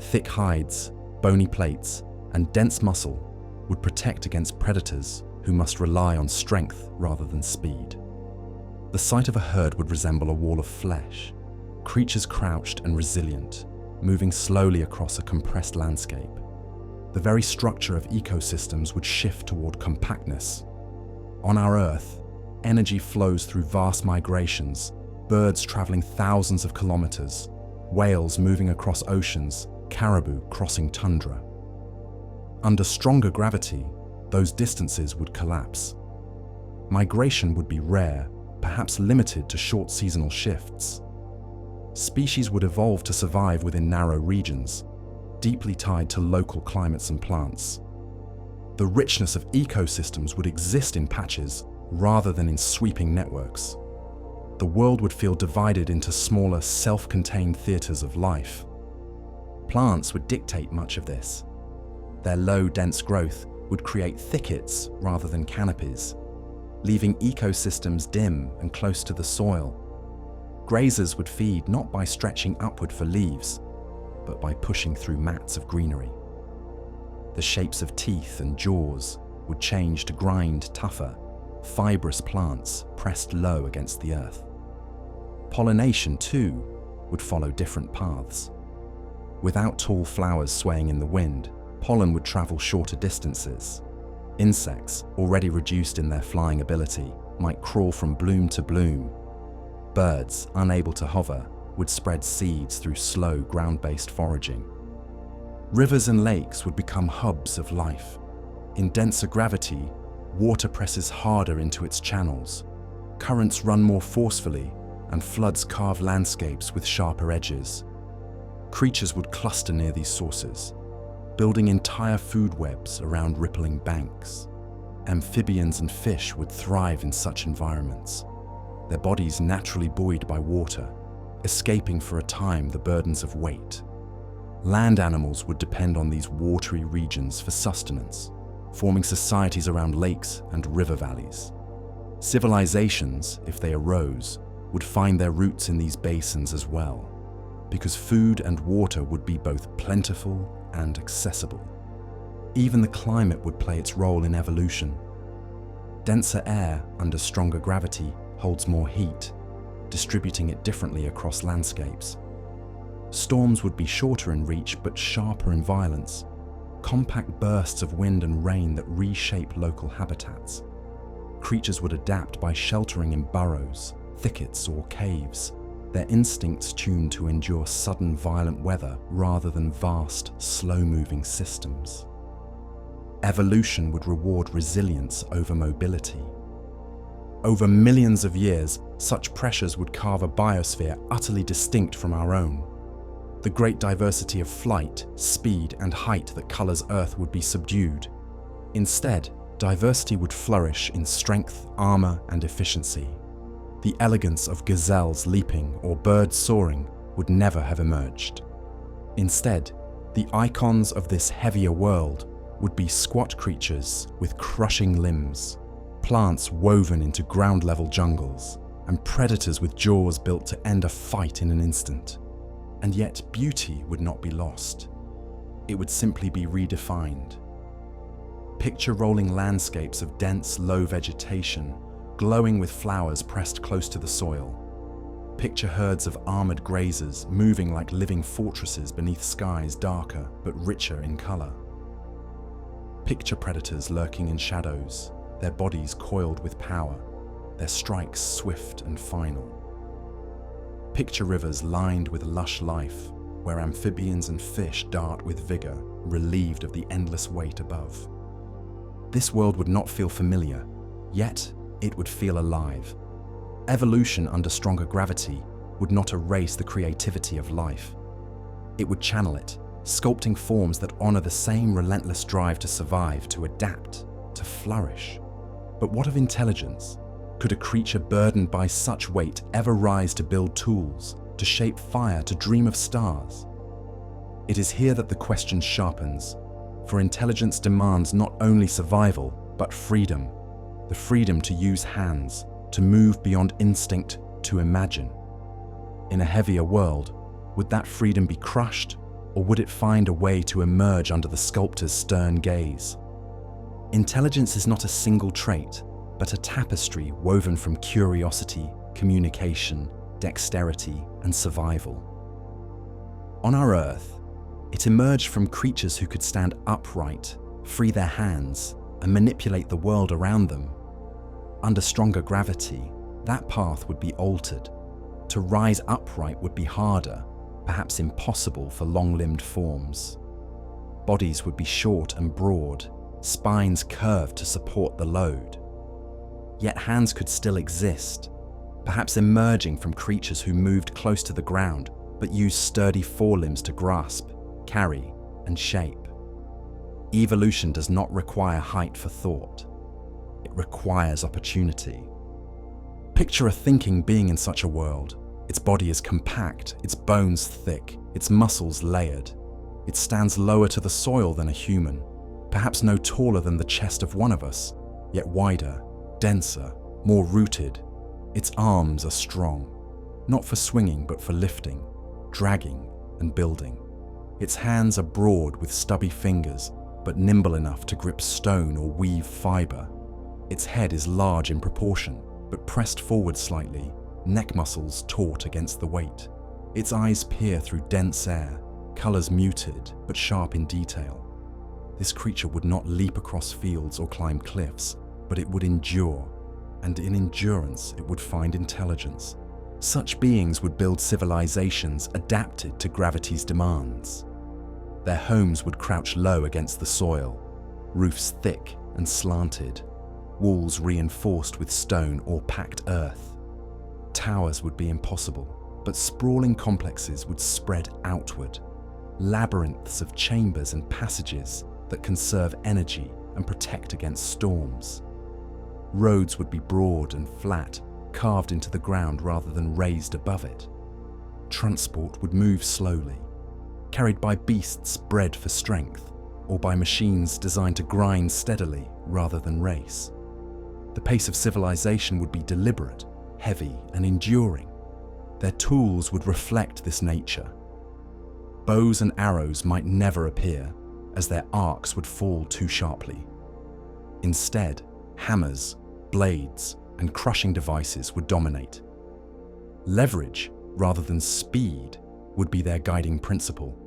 Thick hides, bony plates, and dense muscle would protect against predators who must rely on strength rather than speed. The sight of a herd would resemble a wall of flesh, creatures crouched and resilient, moving slowly across a compressed landscape. The very structure of ecosystems would shift toward compactness. On our Earth, energy flows through vast migrations, birds traveling thousands of kilometers, whales moving across oceans, caribou crossing tundra. Under stronger gravity, those distances would collapse. Migration would be rare, perhaps limited to short seasonal shifts. Species would evolve to survive within narrow regions, deeply tied to local climates and plants. The richness of ecosystems would exist in patches rather than in sweeping networks. The world would feel divided into smaller, self-contained theaters of life. Plants would dictate much of this. Their low, dense growth would create thickets rather than canopies, leaving ecosystems dim and close to the soil. Grazers would feed not by stretching upward for leaves, but by pushing through mats of greenery. The shapes of teeth and jaws would change to grind tougher, fibrous plants pressed low against the earth. Pollination, too, would follow different paths. Without tall flowers swaying in the wind, pollen would travel shorter distances. Insects, already reduced in their flying ability, might crawl from bloom to bloom. Birds, unable to hover, would spread seeds through slow ground-based foraging. Rivers and lakes would become hubs of life. In denser gravity, water presses harder into its channels. Currents run more forcefully, and floods carve landscapes with sharper edges. Creatures would cluster near these sources, building entire food webs around rippling banks. Amphibians and fish would thrive in such environments, their bodies naturally buoyed by water, escaping for a time the burdens of weight. Land animals would depend on these watery regions for sustenance, forming societies around lakes and river valleys. Civilizations, if they arose, would find their roots in these basins as well, because food and water would be both plentiful and accessible. Even the climate would play its role in evolution. Denser air under stronger gravity holds more heat, distributing it differently across landscapes. Storms would be shorter in reach but sharper in violence, compact bursts of wind and rain that reshape local habitats. Creatures would adapt by sheltering in burrows, thickets, or caves, their instincts tuned to endure sudden violent weather rather than vast, slow-moving systems. Evolution would reward resilience over mobility. Over millions of years, such pressures would carve a biosphere utterly distinct from our own. The great diversity of flight, speed, and height that colors Earth would be subdued. Instead, diversity would flourish in strength, armor, and efficiency. The elegance of gazelles leaping or birds soaring would never have emerged. Instead, the icons of this heavier world would be squat creatures with crushing limbs, plants woven into ground-level jungles, and predators with jaws built to end a fight in an instant. And yet beauty would not be lost. It would simply be redefined. Picture rolling landscapes of dense, low vegetation, glowing with flowers pressed close to the soil. Picture herds of armored grazers moving like living fortresses beneath skies darker but richer in color. Picture predators lurking in shadows, their bodies coiled with power, their strikes swift and final. Picture rivers lined with lush life, where amphibians and fish dart with vigor, relieved of the endless weight above. This world would not feel familiar, yet it would feel alive. Evolution under stronger gravity would not erase the creativity of life. It would channel it, sculpting forms that honor the same relentless drive to survive, to adapt, to flourish. But what of intelligence? Could a creature burdened by such weight ever rise to build tools, to shape fire, to dream of stars? It is here that the question sharpens, for intelligence demands not only survival, but freedom. The freedom to use hands, to move beyond instinct, to imagine. In a heavier world, would that freedom be crushed, or would it find a way to emerge under the sculptor's stern gaze? Intelligence is not a single trait, but a tapestry woven from curiosity, communication, dexterity, and survival. On our Earth, it emerged from creatures who could stand upright, free their hands, and manipulate the world around them. Under stronger gravity, that path would be altered. To rise upright would be harder, perhaps impossible for long-limbed forms. Bodies would be short and broad, spines curved to support the load. Yet hands could still exist, perhaps emerging from creatures who moved close to the ground but used sturdy forelimbs to grasp, carry, and shape. Evolution does not require height for thought. It requires opportunity. Picture a thinking being in such a world. Its body is compact, its bones thick, its muscles layered. It stands lower to the soil than a human, perhaps no taller than the chest of one of us, yet wider, denser, more rooted. Its arms are strong, not for swinging but for lifting, dragging, and building. Its hands are broad with stubby fingers, but nimble enough to grip stone or weave fiber. Its head is large in proportion, but pressed forward slightly, neck muscles taut against the weight. Its eyes peer through dense air, colors muted but sharp in detail. This creature would not leap across fields or climb cliffs, but it would endure, and in endurance it would find intelligence. Such beings would build civilizations adapted to gravity's demands. Their homes would crouch low against the soil, roofs thick and slanted, walls reinforced with stone or packed earth. Towers would be impossible, but sprawling complexes would spread outward, labyrinths of chambers and passages that conserve energy and protect against storms. Roads would be broad and flat, carved into the ground rather than raised above it. Transport would move slowly, carried by beasts bred for strength, or by machines designed to grind steadily rather than race. The pace of civilization would be deliberate, heavy, and enduring. Their tools would reflect this nature. Bows and arrows might never appear, as their arcs would fall too sharply. Instead, hammers, blades, and crushing devices would dominate. Leverage, rather than speed, would be their guiding principle.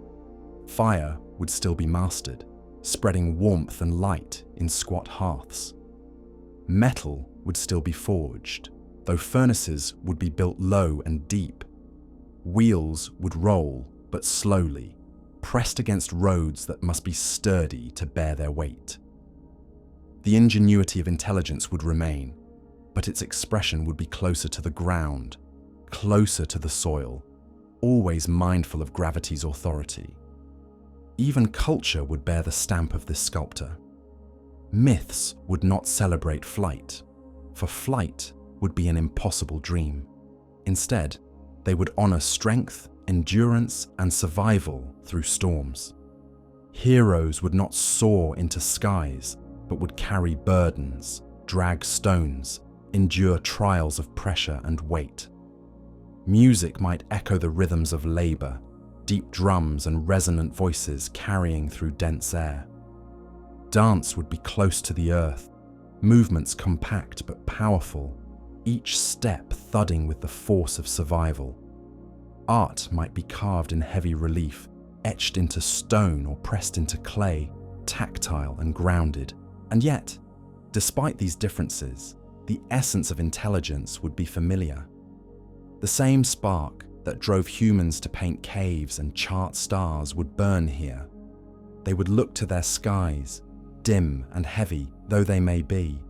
Fire would still be mastered, spreading warmth and light in squat hearths. Metal would still be forged, though furnaces would be built low and deep. Wheels would roll, but slowly, pressed against roads that must be sturdy to bear their weight. The ingenuity of intelligence would remain, but its expression would be closer to the ground, closer to the soil, always mindful of gravity's authority. Even culture would bear the stamp of this sculptor. Myths would not celebrate flight, for flight would be an impossible dream. Instead, they would honor strength, endurance, and survival through storms. Heroes would not soar into skies, but would carry burdens, drag stones, endure trials of pressure and weight. Music might echo the rhythms of labor, deep drums and resonant voices carrying through dense air. Dance would be close to the earth, movements compact but powerful, each step thudding with the force of survival. Art might be carved in heavy relief, etched into stone or pressed into clay, tactile and grounded. And yet, despite these differences, the essence of intelligence would be familiar. The same spark that drove humans to paint caves and chart stars would burn here. They would look to their skies, dim and heavy though they may be,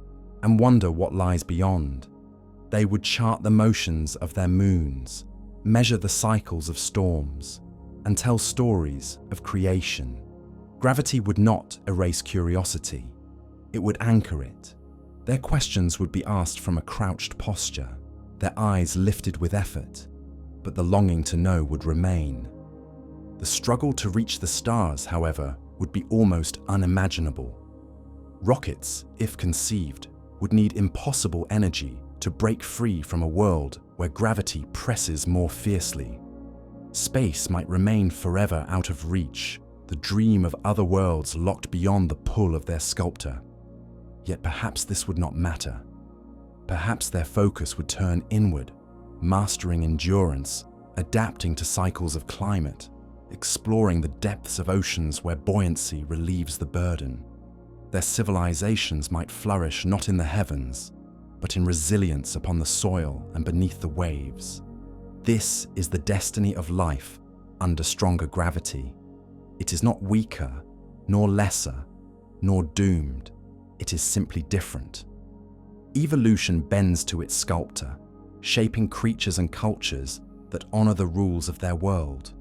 and wonder what lies beyond. They would chart the motions of their moons, measure the cycles of storms, and tell stories of creation. Gravity would not erase curiosity. It would anchor it. Their questions would be asked from a crouched posture, their eyes lifted with effort, but the longing to know would remain. The struggle to reach the stars, however, would be almost unimaginable. Rockets, if conceived, would need impossible energy to break free from a world where gravity presses more fiercely. Space might remain forever out of reach, the dream of other worlds locked beyond the pull of their sculptor. Yet perhaps this would not matter. Perhaps their focus would turn inward, mastering endurance, adapting to cycles of climate, exploring the depths of oceans where buoyancy relieves the burden. Their civilizations might flourish not in the heavens, but in resilience upon the soil and beneath the waves. This is the destiny of life under stronger gravity. It is not weaker, nor lesser, nor doomed. It is simply different. Evolution bends to its sculptor, shaping creatures and cultures that honor the rules of their world.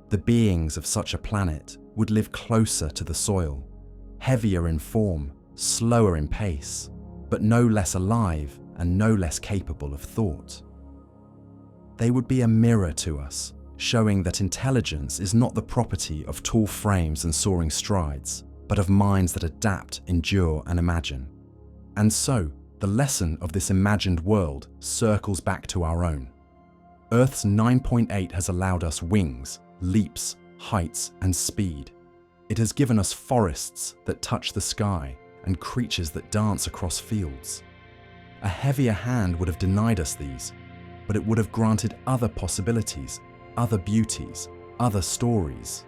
The beings of such a planet would live closer to the soil, heavier in form, slower in pace, but no less alive and no less capable of thought. They would be a mirror to us, showing that intelligence is not the property of tall frames and soaring strides, but of minds that adapt, endure, and imagine. And so, the lesson of this imagined world circles back to our own. Earth's 9.8 has allowed us wings, leaps, heights, and speed. It has given us forests that touch the sky and creatures that dance across fields. A heavier hand would have denied us these, but it would have granted other possibilities, other beauties, other stories.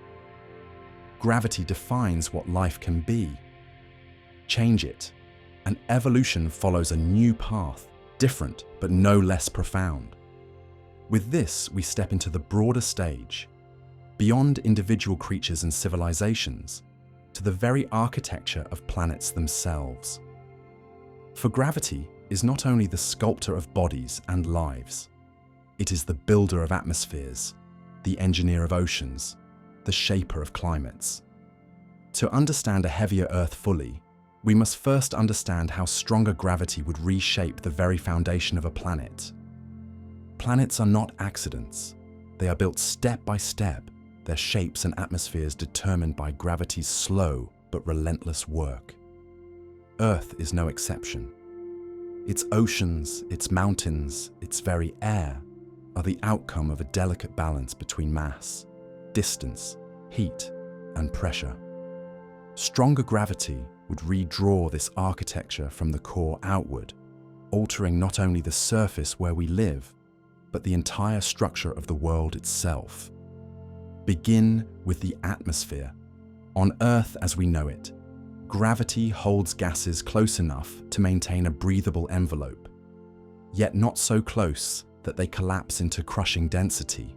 Gravity defines what life can be. Change it, and evolution follows a new path, different but no less profound. With this, we step into the broader stage, beyond individual creatures and civilizations, to the very architecture of planets themselves. For gravity is not only the sculptor of bodies and lives, it is the builder of atmospheres, the engineer of oceans, the shaper of climates. To understand a heavier Earth fully, we must first understand how stronger gravity would reshape the very foundation of a planet. Planets are not accidents. They are built step by step, their shapes and atmospheres determined by gravity's slow but relentless work. Earth is no exception. Its oceans, its mountains, its very air are the outcome of a delicate balance between mass, distance, heat, and pressure. Stronger gravity would redraw this architecture from the core outward, altering not only the surface where we live, but the entire structure of the world itself. Begin with the atmosphere. On Earth as we know it, gravity holds gases close enough to maintain a breathable envelope, yet not so close that they collapse into crushing density.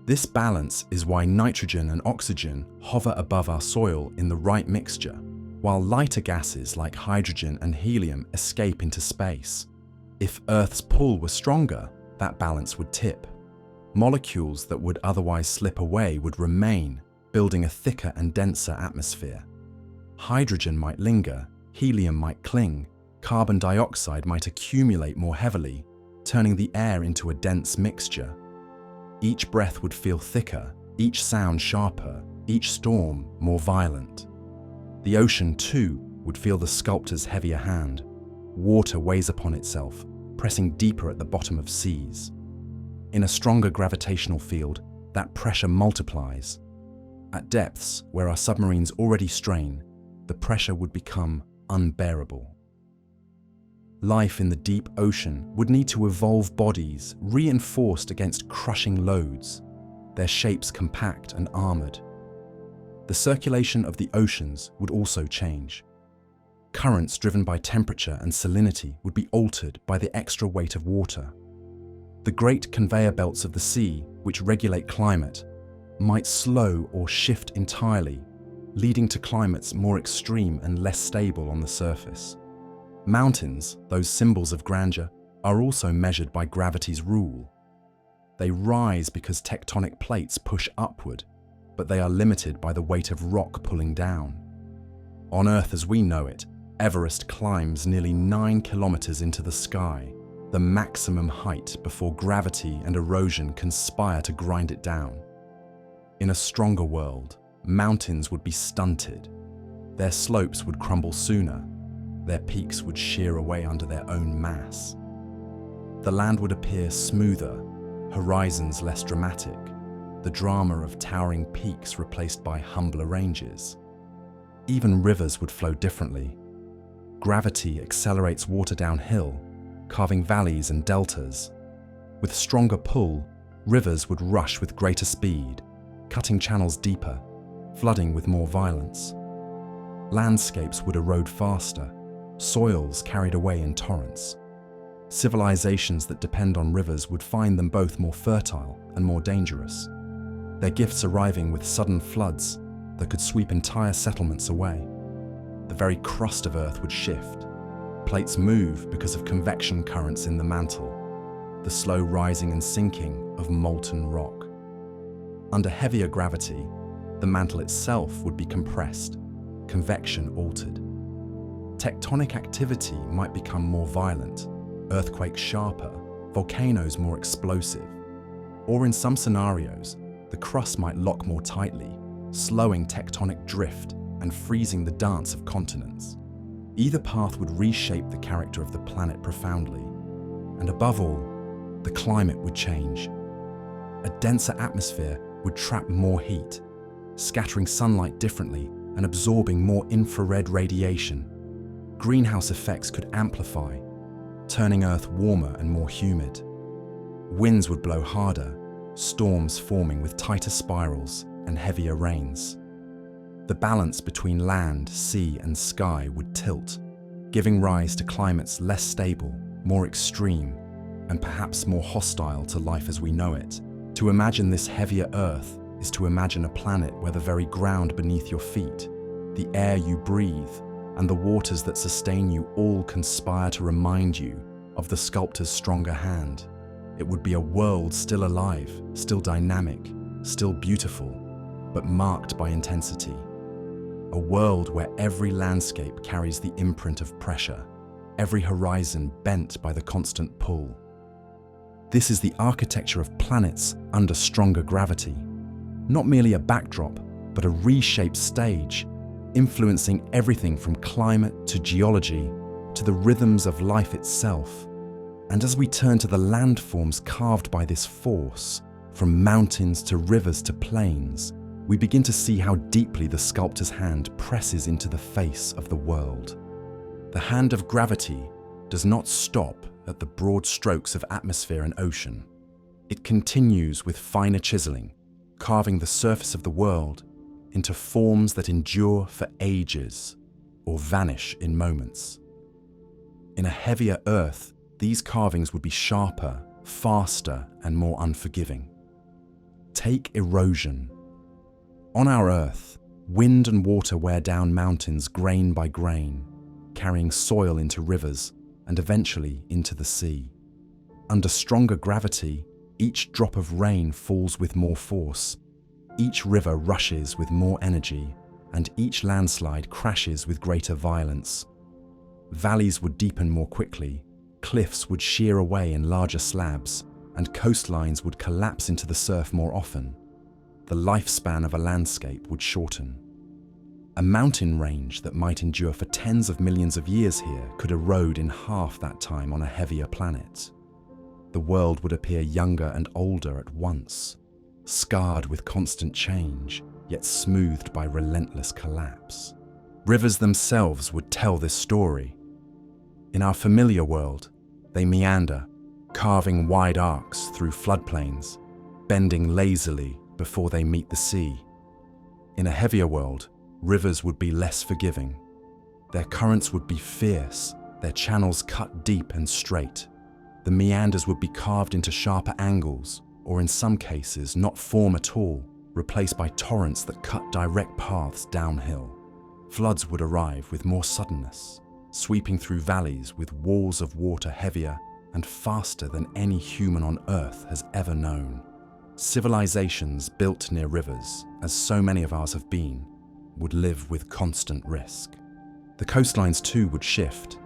This balance is why nitrogen and oxygen hover above our soil in the right mixture, while lighter gases like hydrogen and helium escape into space. If Earth's pull were stronger, that balance would tip. Molecules that would otherwise slip away would remain, building a thicker and denser atmosphere. Hydrogen might linger, helium might cling, carbon dioxide might accumulate more heavily, turning the air into a dense mixture. Each breath would feel thicker, each sound sharper, each storm more violent. The ocean, too, would feel the sculptor's heavier hand. water weighs upon itself, pressing deeper at the bottom of seas. In a stronger gravitational field, that pressure multiplies. At depths where our submarines already strain, the pressure would become unbearable. Life in the deep ocean would need to evolve bodies reinforced against crushing loads, their shapes compact and armored. The circulation of the oceans would also change. Currents driven by temperature and salinity would be altered by the extra weight of water. The great conveyor belts of the sea, which regulate climate, might slow or shift entirely, leading to climates more extreme and less stable on the surface. Mountains, those symbols of grandeur, are also measured by gravity's rule. They rise because tectonic plates push upward, but they are limited by the weight of rock pulling down. On Earth as we know it, Everest climbs nearly 9 kilometers into the sky, the maximum height before gravity and erosion conspire to grind it down. In a stronger world, mountains would be stunted. Their slopes would crumble sooner. Their peaks would shear away under their own mass. The land would appear smoother, horizons less dramatic, the drama of towering peaks replaced by humbler ranges. Even rivers would flow differently. Gravity accelerates water downhill, carving valleys and deltas. With stronger pull, rivers would rush with greater speed, cutting channels deeper, flooding with more violence. Landscapes would erode faster, soils carried away in torrents. Civilizations that depend on rivers would find them both more fertile and more dangerous, their gifts arriving with sudden floods that could sweep entire settlements away. The very crust of Earth would shift. Plates move because of convection currents in the mantle, the slow rising and sinking of molten rock. Under heavier gravity, the mantle itself would be compressed, convection altered. Tectonic activity might become more violent, earthquakes sharper, volcanoes more explosive. Or in some scenarios, the crust might lock more tightly, slowing tectonic drift and freezing the dance of continents. Either path would reshape the character of the planet profoundly. And above all, the climate would change. A denser atmosphere would trap more heat, scattering sunlight differently and absorbing more infrared radiation. Greenhouse effects could amplify, turning Earth warmer and more humid. Winds would blow harder, storms forming with tighter spirals and heavier rains. The balance between land, sea, and sky would tilt, giving rise to climates less stable, more extreme, and perhaps more hostile to life as we know it. To imagine this heavier Earth is to imagine a planet where the very ground beneath your feet, the air you breathe, and the waters that sustain you all conspire to remind you of the sculptor's stronger hand. It would be a world still alive, still dynamic, still beautiful, but marked by intensity. A world where every landscape carries the imprint of pressure, every horizon bent by the constant pull. This is the architecture of planets under stronger gravity. Not merely a backdrop, but a reshaped stage, influencing everything from climate to geology to the rhythms of life itself. And as we turn to the landforms carved by this force, from mountains to rivers to plains, we begin to see how deeply the sculptor's hand presses into the face of the world. The hand of gravity does not stop at the broad strokes of atmosphere and ocean. It continues with finer chiseling, carving the surface of the world into forms that endure for ages or vanish in moments. In a heavier Earth, these carvings would be sharper, faster, and more unforgiving. Take erosion. On our Earth, wind and water wear down mountains grain by grain, carrying soil into rivers and eventually into the sea. Under stronger gravity, each drop of rain falls with more force, each river rushes with more energy, and each landslide crashes with greater violence. Valleys would deepen more quickly, cliffs would shear away in larger slabs, and coastlines would collapse into the surf more often. The lifespan of a landscape would shorten. A mountain range that might endure for tens of millions of years here could erode in half that time on a heavier planet. The world would appear younger and older at once, scarred with constant change, yet smoothed by relentless collapse. Rivers themselves would tell this story. In our familiar world, they meander, carving wide arcs through floodplains, bending lazily before they meet the sea. In a heavier world, rivers would be less forgiving. Their currents would be fierce, their channels cut deep and straight. The meanders would be carved into sharper angles, or in some cases not form at all, replaced by torrents that cut direct paths downhill. Floods would arrive with more suddenness, sweeping through valleys with walls of water heavier and faster than any human on Earth has ever known. Civilizations built near rivers, as so many of ours have been, would live with constant risk. The coastlines too would shift.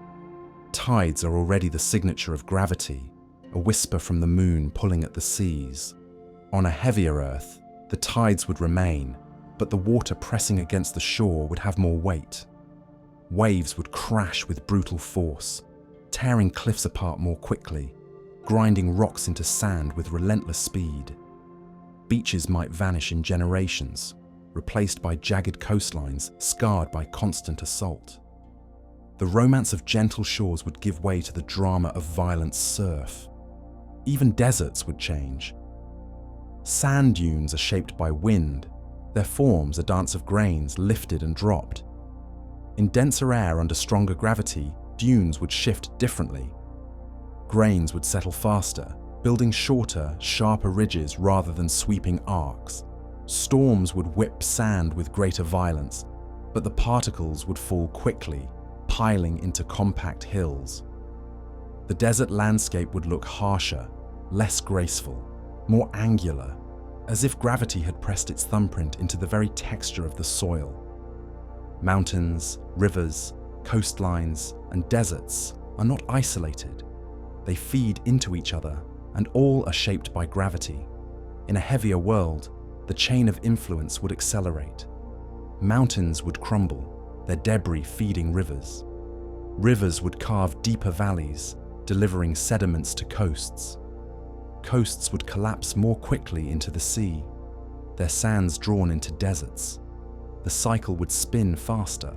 Tides are already the signature of gravity, a whisper from the moon pulling at the seas. On a heavier Earth, the tides would remain, but the water pressing against the shore would have more weight. Waves would crash with brutal force, tearing cliffs apart more quickly, grinding rocks into sand with relentless speed. Beaches might vanish in generations, replaced by jagged coastlines scarred by constant assault. The romance of gentle shores would give way to the drama of violent surf. Even deserts would change. Sand dunes are shaped by wind, their forms a dance of grains lifted and dropped. In denser air under stronger gravity, dunes would shift differently. Grains would settle faster, building shorter, sharper ridges rather than sweeping arcs. Storms would whip sand with greater violence, but the particles would fall quickly, piling into compact hills. The desert landscape would look harsher, less graceful, more angular, as if gravity had pressed its thumbprint into the very texture of the soil. Mountains, rivers, coastlines, and deserts are not isolated. They feed into each other, and all are shaped by gravity. In a heavier world, the chain of influence would accelerate. Mountains would crumble, their debris feeding rivers. Rivers would carve deeper valleys, delivering sediments to coasts. Coasts would collapse more quickly into the sea, their sands drawn into deserts. The cycle would spin faster,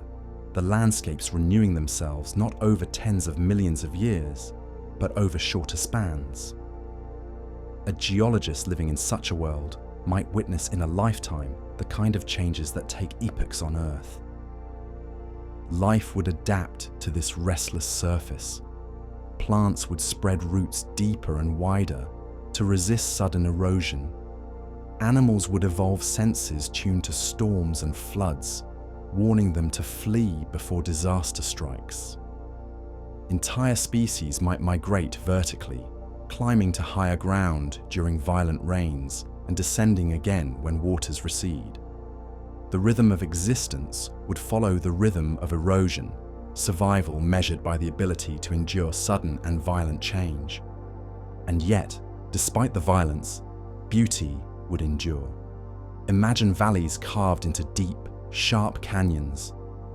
the landscapes renewing themselves not over tens of millions of years, but over shorter spans. A geologist living in such a world might witness in a lifetime the kind of changes that take epochs on Earth. Life would adapt to this restless surface. Plants would spread roots deeper and wider to resist sudden erosion. Animals would evolve senses tuned to storms and floods, warning them to flee before disaster strikes. Entire species might migrate vertically, climbing to higher ground during violent rains and descending again when waters recede. The rhythm of existence would follow the rhythm of erosion, survival measured by the ability to endure sudden and violent change. And yet, despite the violence, beauty would endure. Imagine valleys carved into deep, sharp canyons,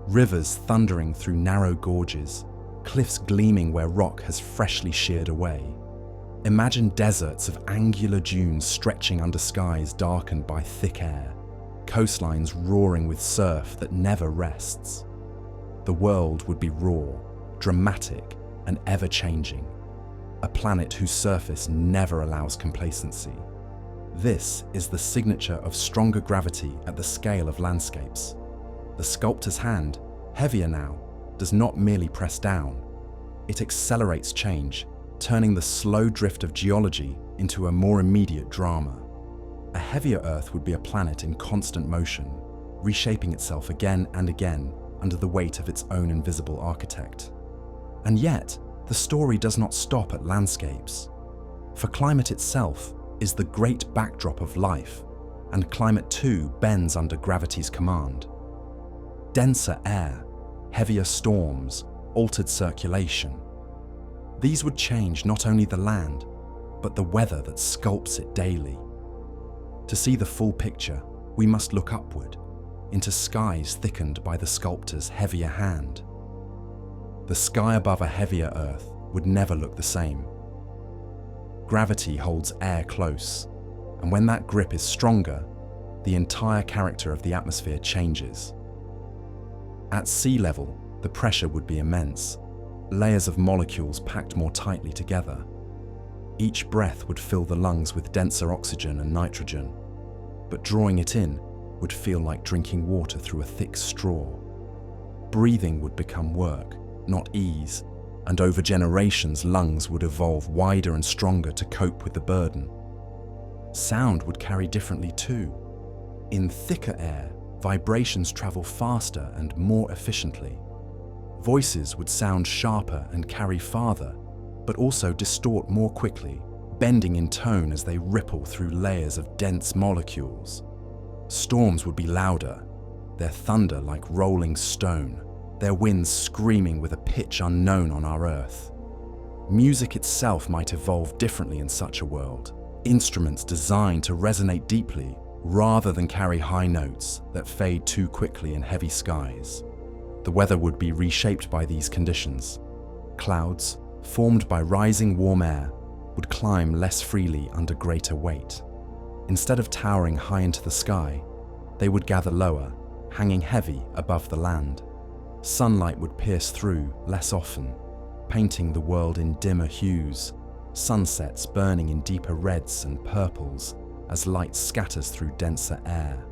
rivers thundering through narrow gorges, cliffs gleaming where rock has freshly sheared away. Imagine deserts of angular dunes stretching under skies darkened by thick air, coastlines roaring with surf that never rests. The world would be raw, dramatic, and ever-changing, a planet whose surface never allows complacency. This is the signature of stronger gravity at the scale of landscapes. The sculptor's hand, heavier now, does not merely press down. It accelerates change, turning the slow drift of geology into a more immediate drama. A heavier Earth would be a planet in constant motion, reshaping itself again and again under the weight of its own invisible architect. And yet, the story does not stop at landscapes. For climate itself is the great backdrop of life, and climate too bends under gravity's command. Denser air, heavier storms, altered circulation. These would change not only the land, but the weather that sculpts it daily. To see the full picture, we must look upward, into skies thickened by the sculptor's heavier hand. The sky above a heavier Earth would never look the same. Gravity holds air close, and when that grip is stronger, the entire character of the atmosphere changes. At sea level, the pressure would be immense, layers of molecules packed more tightly together. Each breath would fill the lungs with denser oxygen and nitrogen, but drawing it in would feel like drinking water through a thick straw. Breathing would become work, not ease, and over generations lungs would evolve wider and stronger to cope with the burden. Sound would carry differently too. In thicker air, vibrations travel faster and more efficiently. Voices would sound sharper and carry farther, but also distort more quickly, bending in tone as they ripple through layers of dense molecules. Storms would be louder, their thunder like rolling stone, their winds screaming with a pitch unknown on our Earth. Music itself might evolve differently in such a world, instruments designed to resonate deeply rather than carry high notes that fade too quickly in heavy skies. The weather would be reshaped by these conditions. Clouds, formed by rising warm air, would climb less freely under greater weight. Instead of towering high into the sky, they would gather lower, hanging heavy above the land. Sunlight would pierce through less often, painting the world in dimmer hues, sunsets burning in deeper reds and purples as light scatters through denser air.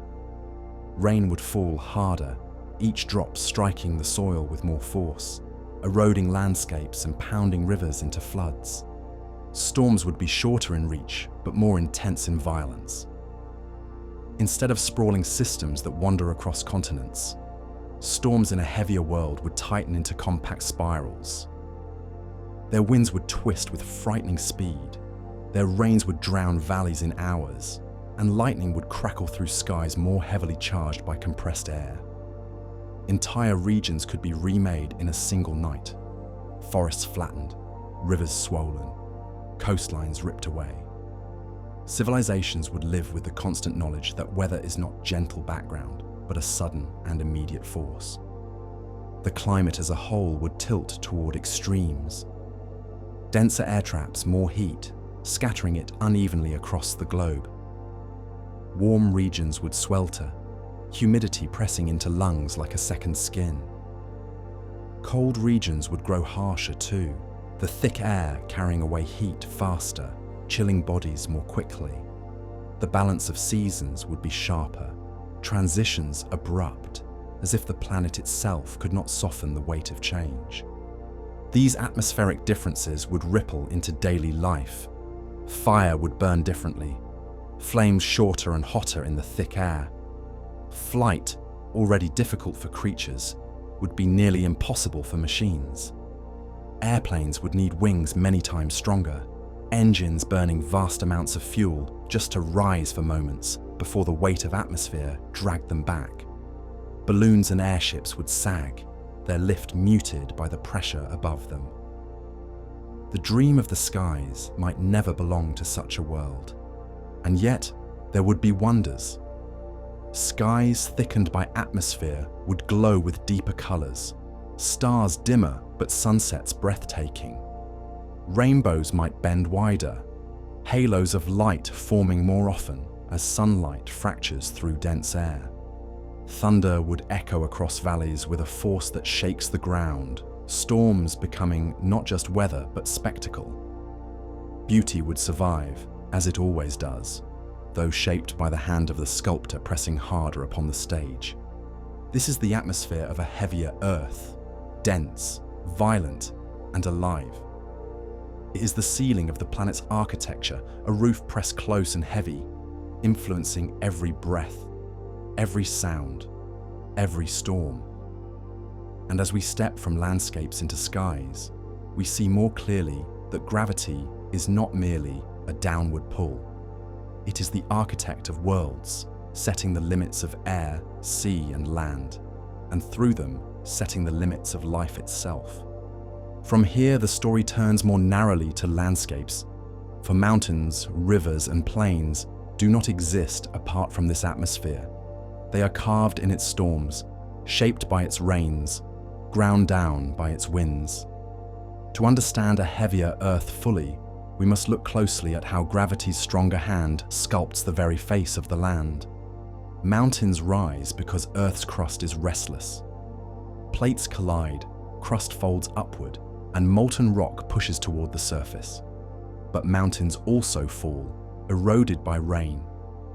Rain would fall harder, each drop striking the soil with more force, eroding landscapes and pounding rivers into floods. Storms would be shorter in reach, but more intense in violence. Instead of sprawling systems that wander across continents, storms in a heavier world would tighten into compact spirals. Their winds would twist with frightening speed, their rains would drown valleys in hours, and lightning would crackle through skies more heavily charged by compressed air. Entire regions could be remade in a single night. Forests flattened, rivers swollen, coastlines ripped away. Civilizations would live with the constant knowledge that weather is not gentle background, but a sudden and immediate force. The climate as a whole would tilt toward extremes. Denser air traps more heat, scattering it unevenly across the globe. Warm regions would swelter, humidity pressing into lungs like a second skin. Cold regions would grow harsher too, the thick air carrying away heat faster, chilling bodies more quickly. The balance of seasons would be sharper, transitions abrupt, as if the planet itself could not soften the weight of change. These atmospheric differences would ripple into daily life. Fire would burn differently, flames shorter and hotter in the thick air. Flight, already difficult for creatures, would be nearly impossible for machines. Airplanes would need wings many times stronger, engines burning vast amounts of fuel just to rise for moments before the weight of atmosphere dragged them back. Balloons and airships would sag, their lift muted by the pressure above them. The dream of the skies might never belong to such a world, and yet there would be wonders. Skies thickened by atmosphere would glow with deeper colors, stars dimmer but sunsets breathtaking. Rainbows might bend wider, halos of light forming more often as sunlight fractures through dense air. Thunder would echo across valleys with a force that shakes the ground, storms becoming not just weather but spectacle. Beauty would survive, as it always does, though shaped by the hand of the sculptor pressing harder upon the stage. This is the atmosphere of a heavier Earth, dense, violent, and alive. It is the ceiling of the planet's architecture, a roof pressed close and heavy, influencing every breath, every sound, every storm. And as we step from landscapes into skies, we see more clearly that gravity is not merely a downward pull. It is the architect of worlds, setting the limits of air, sea, and land, and through them, setting the limits of life itself. From here, the story turns more narrowly to landscapes, for mountains, rivers, and plains do not exist apart from this atmosphere. They are carved in its storms, shaped by its rains, ground down by its winds. To understand a heavier Earth fully, we must look closely at how gravity's stronger hand sculpts the very face of the land. Mountains rise because Earth's crust is restless. Plates collide, crust folds upward, and molten rock pushes toward the surface. But mountains also fall, eroded by rain,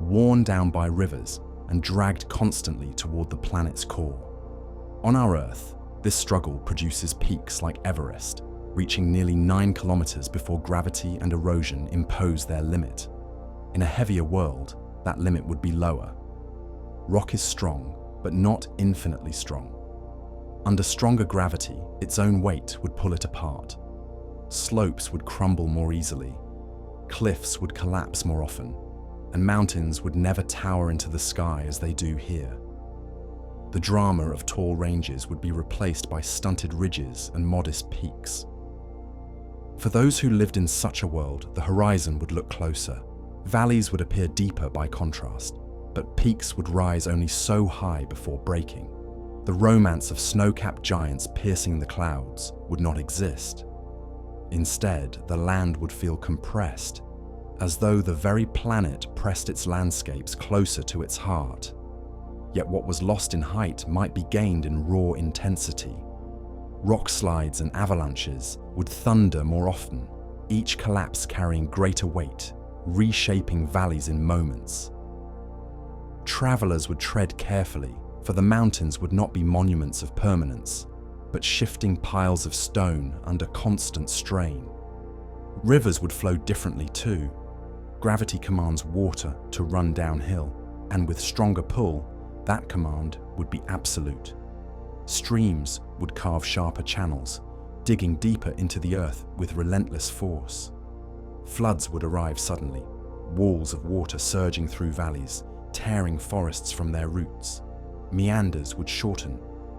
worn down by rivers, and dragged constantly toward the planet's core. On our Earth, this struggle produces peaks like Everest, reaching nearly 9 kilometers before gravity and erosion impose their limit. In a heavier world, that limit would be lower. Rock is strong, but not infinitely strong. Under stronger gravity, its own weight would pull it apart. Slopes would crumble more easily. Cliffs would collapse more often, and mountains would never tower into the sky as they do here. The drama of tall ranges would be replaced by stunted ridges and modest peaks. For those who lived in such a world, the horizon would look closer. Valleys would appear deeper by contrast, but peaks would rise only so high before breaking. The romance of snow-capped giants piercing the clouds would not exist. Instead, the land would feel compressed, as though the very planet pressed its landscapes closer to its heart. Yet what was lost in height might be gained in raw intensity. Rock slides and avalanches would thunder more often, each collapse carrying greater weight, reshaping valleys in moments. Travelers would tread carefully, for the mountains would not be monuments of permanence, but shifting piles of stone under constant strain. Rivers would flow differently too. Gravity commands water to run downhill, and with stronger pull, that command would be absolute. Streams would carve sharper channels, digging deeper into the earth with relentless force. Floods would arrive suddenly, walls of water surging through valleys, tearing forests from their roots. Meanders would shorten,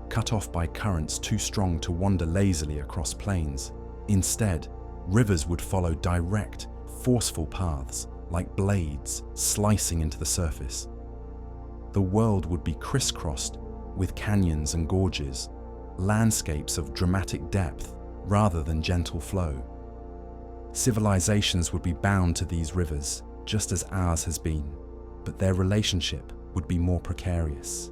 cut off by currents too strong to wander lazily across plains. Instead, rivers would follow direct, forceful paths, like blades slicing into the surface. The world would be crisscrossed with canyons and gorges, landscapes of dramatic depth rather than gentle flow. Civilizations would be bound to these rivers, just as ours has been, but their relationship would be more precarious.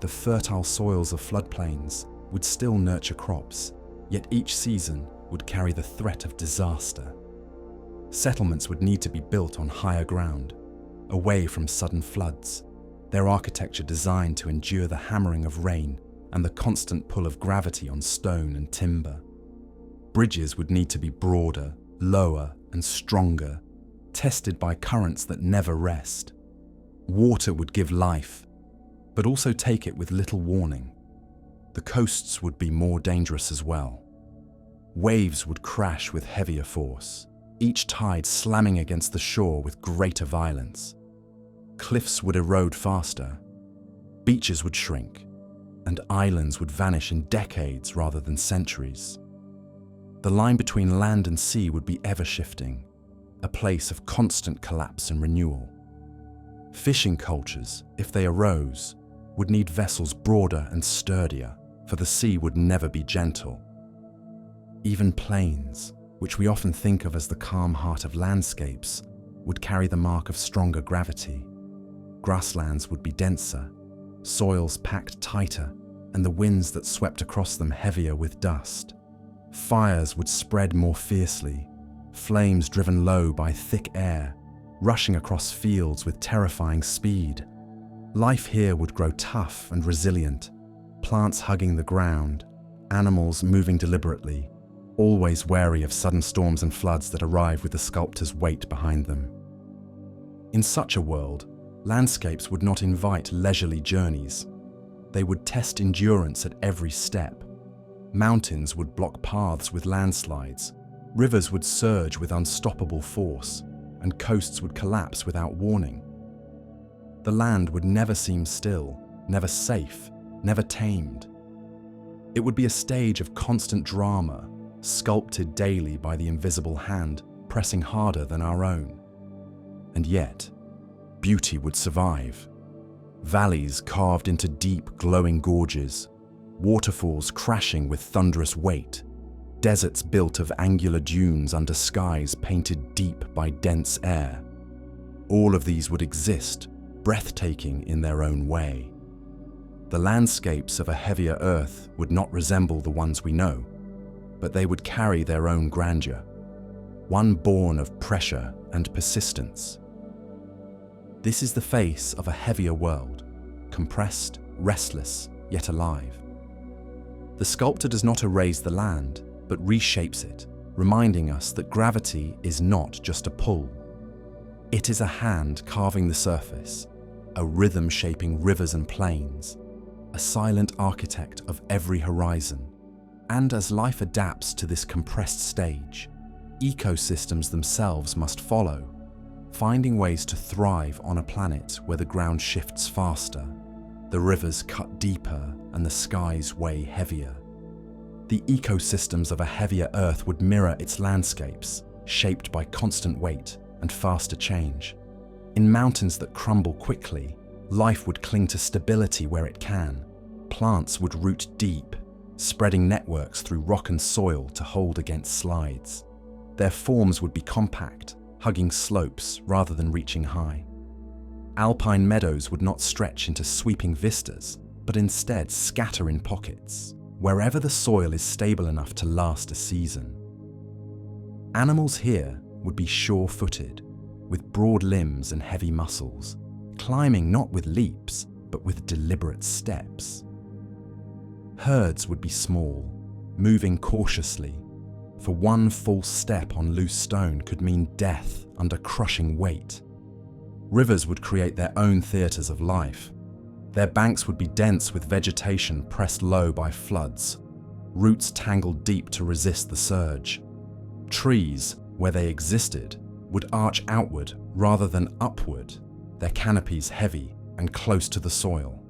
The fertile soils of floodplains would still nurture crops, yet each season would carry the threat of disaster. Settlements would need to be built on higher ground, away from sudden floods, their architecture designed to endure the hammering of rain and the constant pull of gravity on stone and timber. Bridges would need to be broader, lower, and stronger, tested by currents that never rest. Water would give life, but also take it with little warning. The coasts would be more dangerous as well. Waves would crash with heavier force, each tide slamming against the shore with greater violence. Cliffs would erode faster, beaches would shrink, and islands would vanish in decades rather than centuries. The line between land and sea would be ever-shifting, a place of constant collapse and renewal. Fishing cultures, if they arose, would need vessels broader and sturdier, for the sea would never be gentle. Even plains, which we often think of as the calm heart of landscapes, would carry the mark of stronger gravity. Grasslands would be denser, soils packed tighter, and the winds that swept across them heavier with dust. Fires would spread more fiercely, flames driven low by thick air, rushing across fields with terrifying speed. Life here would grow tough and resilient, plants hugging the ground, animals moving deliberately, always wary of sudden storms and floods that arrive with the sculptor's weight behind them. In such a world, landscapes would not invite leisurely journeys. They would test endurance at every step. Mountains would block paths with landslides, rivers would surge with unstoppable force, and coasts would collapse without warning. The land would never seem still, never safe, never tamed. It would be a stage of constant drama, sculpted daily by the invisible hand, pressing harder than our own. And yet, beauty would survive. valleys carved into deep, glowing gorges, waterfalls crashing with thunderous weight, deserts built of angular dunes under skies painted deep by dense air. All of these would exist, breathtaking in their own way. The landscapes of a heavier Earth would not resemble the ones we know, but they would carry their own grandeur, one born of pressure and persistence. This is the face of a heavier world, compressed, restless, yet alive. The sculptor does not erase the land, but reshapes it, reminding us that gravity is not just a pull. It is a hand carving the surface, a rhythm shaping rivers and plains, a silent architect of every horizon. And as life adapts to this compressed stage, ecosystems themselves must follow, finding ways to thrive on a planet where the ground shifts faster, the rivers cut deeper, and the skies weigh heavier. The ecosystems of a heavier Earth would mirror its landscapes, shaped by constant weight and faster change. In mountains that crumble quickly, life would cling to stability where it can. Plants would root deep, spreading networks through rock and soil to hold against slides. Their forms would be compact, hugging slopes rather than reaching high. Alpine meadows would not stretch into sweeping vistas, but instead scatter in pockets, wherever the soil is stable enough to last a season. Animals here would be sure-footed, with broad limbs and heavy muscles, climbing not with leaps, but with deliberate steps. Herds would be small, moving cautiously, for one false step on loose stone could mean death under crushing weight. Rivers would create their own theatres of life. Their banks would be dense with vegetation pressed low by floods, roots tangled deep to resist the surge. Trees, where they existed, would arch outward rather than upward, their canopies heavy and close to the soil.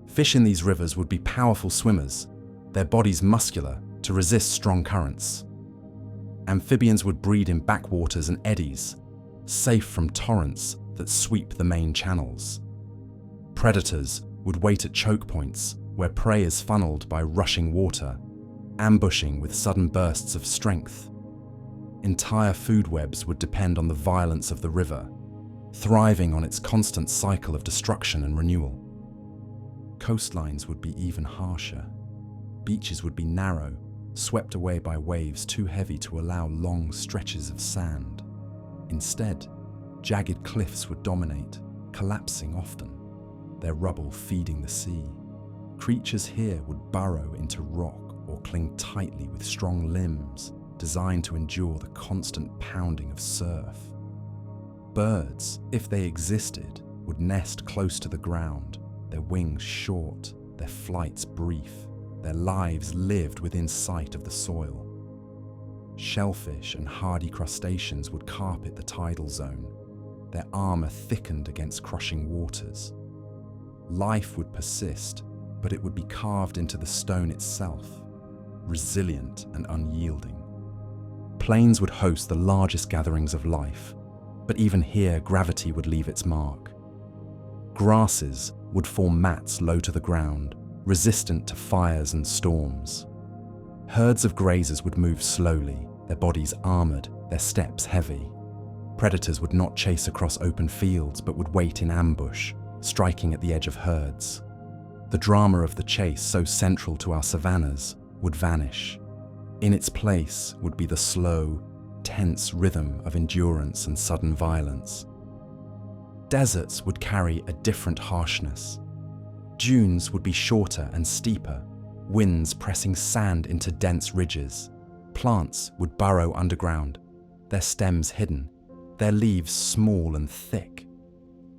Fish in these rivers would be powerful swimmers, their bodies muscular to resist strong currents. Amphibians would breed in backwaters and eddies, safe from torrents that sweep the main channels. Predators would wait at choke points where prey is funneled by rushing water, ambushing with sudden bursts of strength. Entire food webs would depend on the violence of the river, thriving on its constant cycle of destruction and renewal. Coastlines would be even harsher. Beaches would be narrow, swept away by waves too heavy to allow long stretches of sand. Instead, jagged cliffs would dominate, collapsing often, their rubble feeding the sea. Creatures here would burrow into rock or cling tightly with strong limbs, designed to endure the constant pounding of surf. Birds, if they existed, would nest close to the ground, their wings short, their flights brief, their lives lived within sight of the soil. Shellfish and hardy crustaceans would carpet the tidal zone, their armor thickened against crushing waters. Life would persist, but it would be carved into the stone itself, resilient and unyielding. Plains would host the largest gatherings of life, but even here gravity would leave its mark. Grasses would form mats low to the ground, resistant to fires and storms. Herds of grazers would move slowly, their bodies armored, their steps heavy. Predators would not chase across open fields, but would wait in ambush, striking at the edge of herds. The drama of the chase, so central to our savannas, would vanish. In its place would be the slow, tense rhythm of endurance and sudden violence. Deserts would carry a different harshness. Dunes would be shorter and steeper, winds pressing sand into dense ridges. Plants would burrow underground, their stems hidden, their leaves small and thick.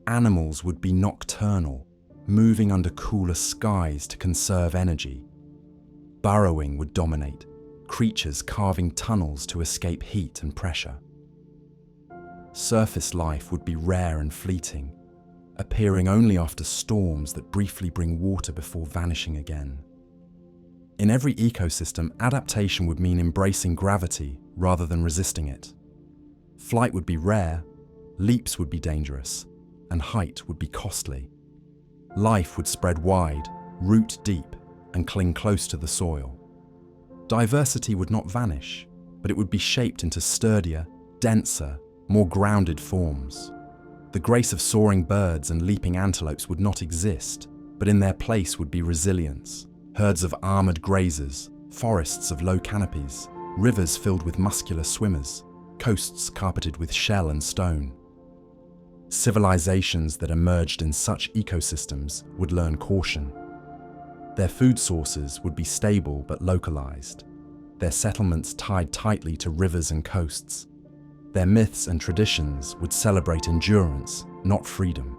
Animals would be nocturnal, moving under cooler skies to conserve energy. Burrowing would dominate, creatures carving tunnels to escape heat and pressure. Surface life would be rare and fleeting, appearing only after storms that briefly bring water before vanishing again. In every ecosystem, adaptation would mean embracing gravity rather than resisting it. Flight would be rare, leaps would be dangerous, and height would be costly. Life would spread wide, root deep, and cling close to the soil. Diversity would not vanish, but it would be shaped into sturdier, denser, more grounded forms. The grace of soaring birds and leaping antelopes would not exist, but in their place would be resilience, herds of armored grazers, forests of low canopies, rivers filled with muscular swimmers, coasts carpeted with shell and stone. Civilizations that emerged in such ecosystems would learn caution. Their food sources would be stable but localized, their settlements tied tightly to rivers and coasts. Their myths and traditions would celebrate endurance, not freedom.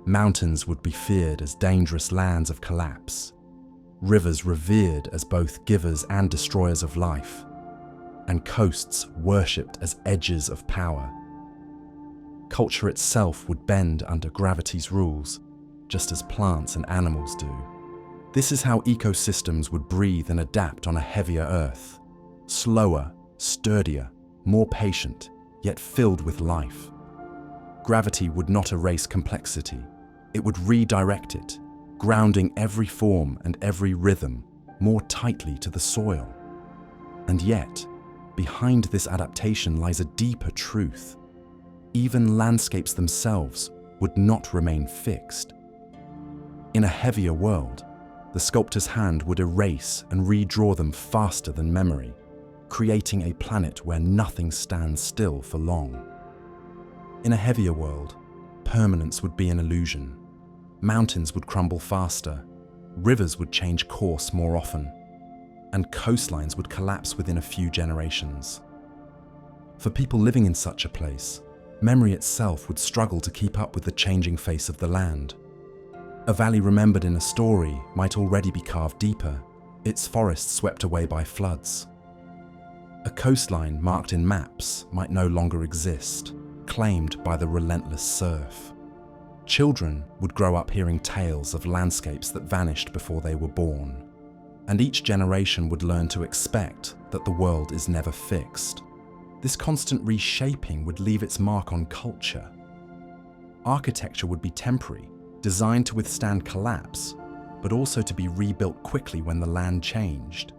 Mountains would be feared as dangerous lands of collapse, rivers revered as both givers and destroyers of life, and coasts worshipped as edges of power. Culture itself would bend under gravity's rules, just as plants and animals do. This is how ecosystems would breathe and adapt on a heavier Earth, slower, sturdier, more patient, yet filled with life. Gravity would not erase complexity, it would redirect it, grounding every form and every rhythm more tightly to the soil. And yet, behind this adaptation lies a deeper truth. Even landscapes themselves would not remain fixed. In a heavier world, the sculptor's hand would erase and redraw them faster than memory, creating a planet where nothing stands still for long. In a heavier world, permanence would be an illusion. Mountains would crumble faster, rivers would change course more often, and coastlines would collapse within a few generations. For people living in such a place, memory itself would struggle to keep up with the changing face of the land. A valley remembered in a story might already be carved deeper, its forests swept away by floods. A coastline marked in maps might no longer exist, claimed by the relentless surf. Children would grow up hearing tales of landscapes that vanished before they were born, and each generation would learn to expect that the world is never fixed. This constant reshaping would leave its mark on culture. Architecture would be temporary, designed to withstand collapse, but also to be rebuilt quickly when the land changed.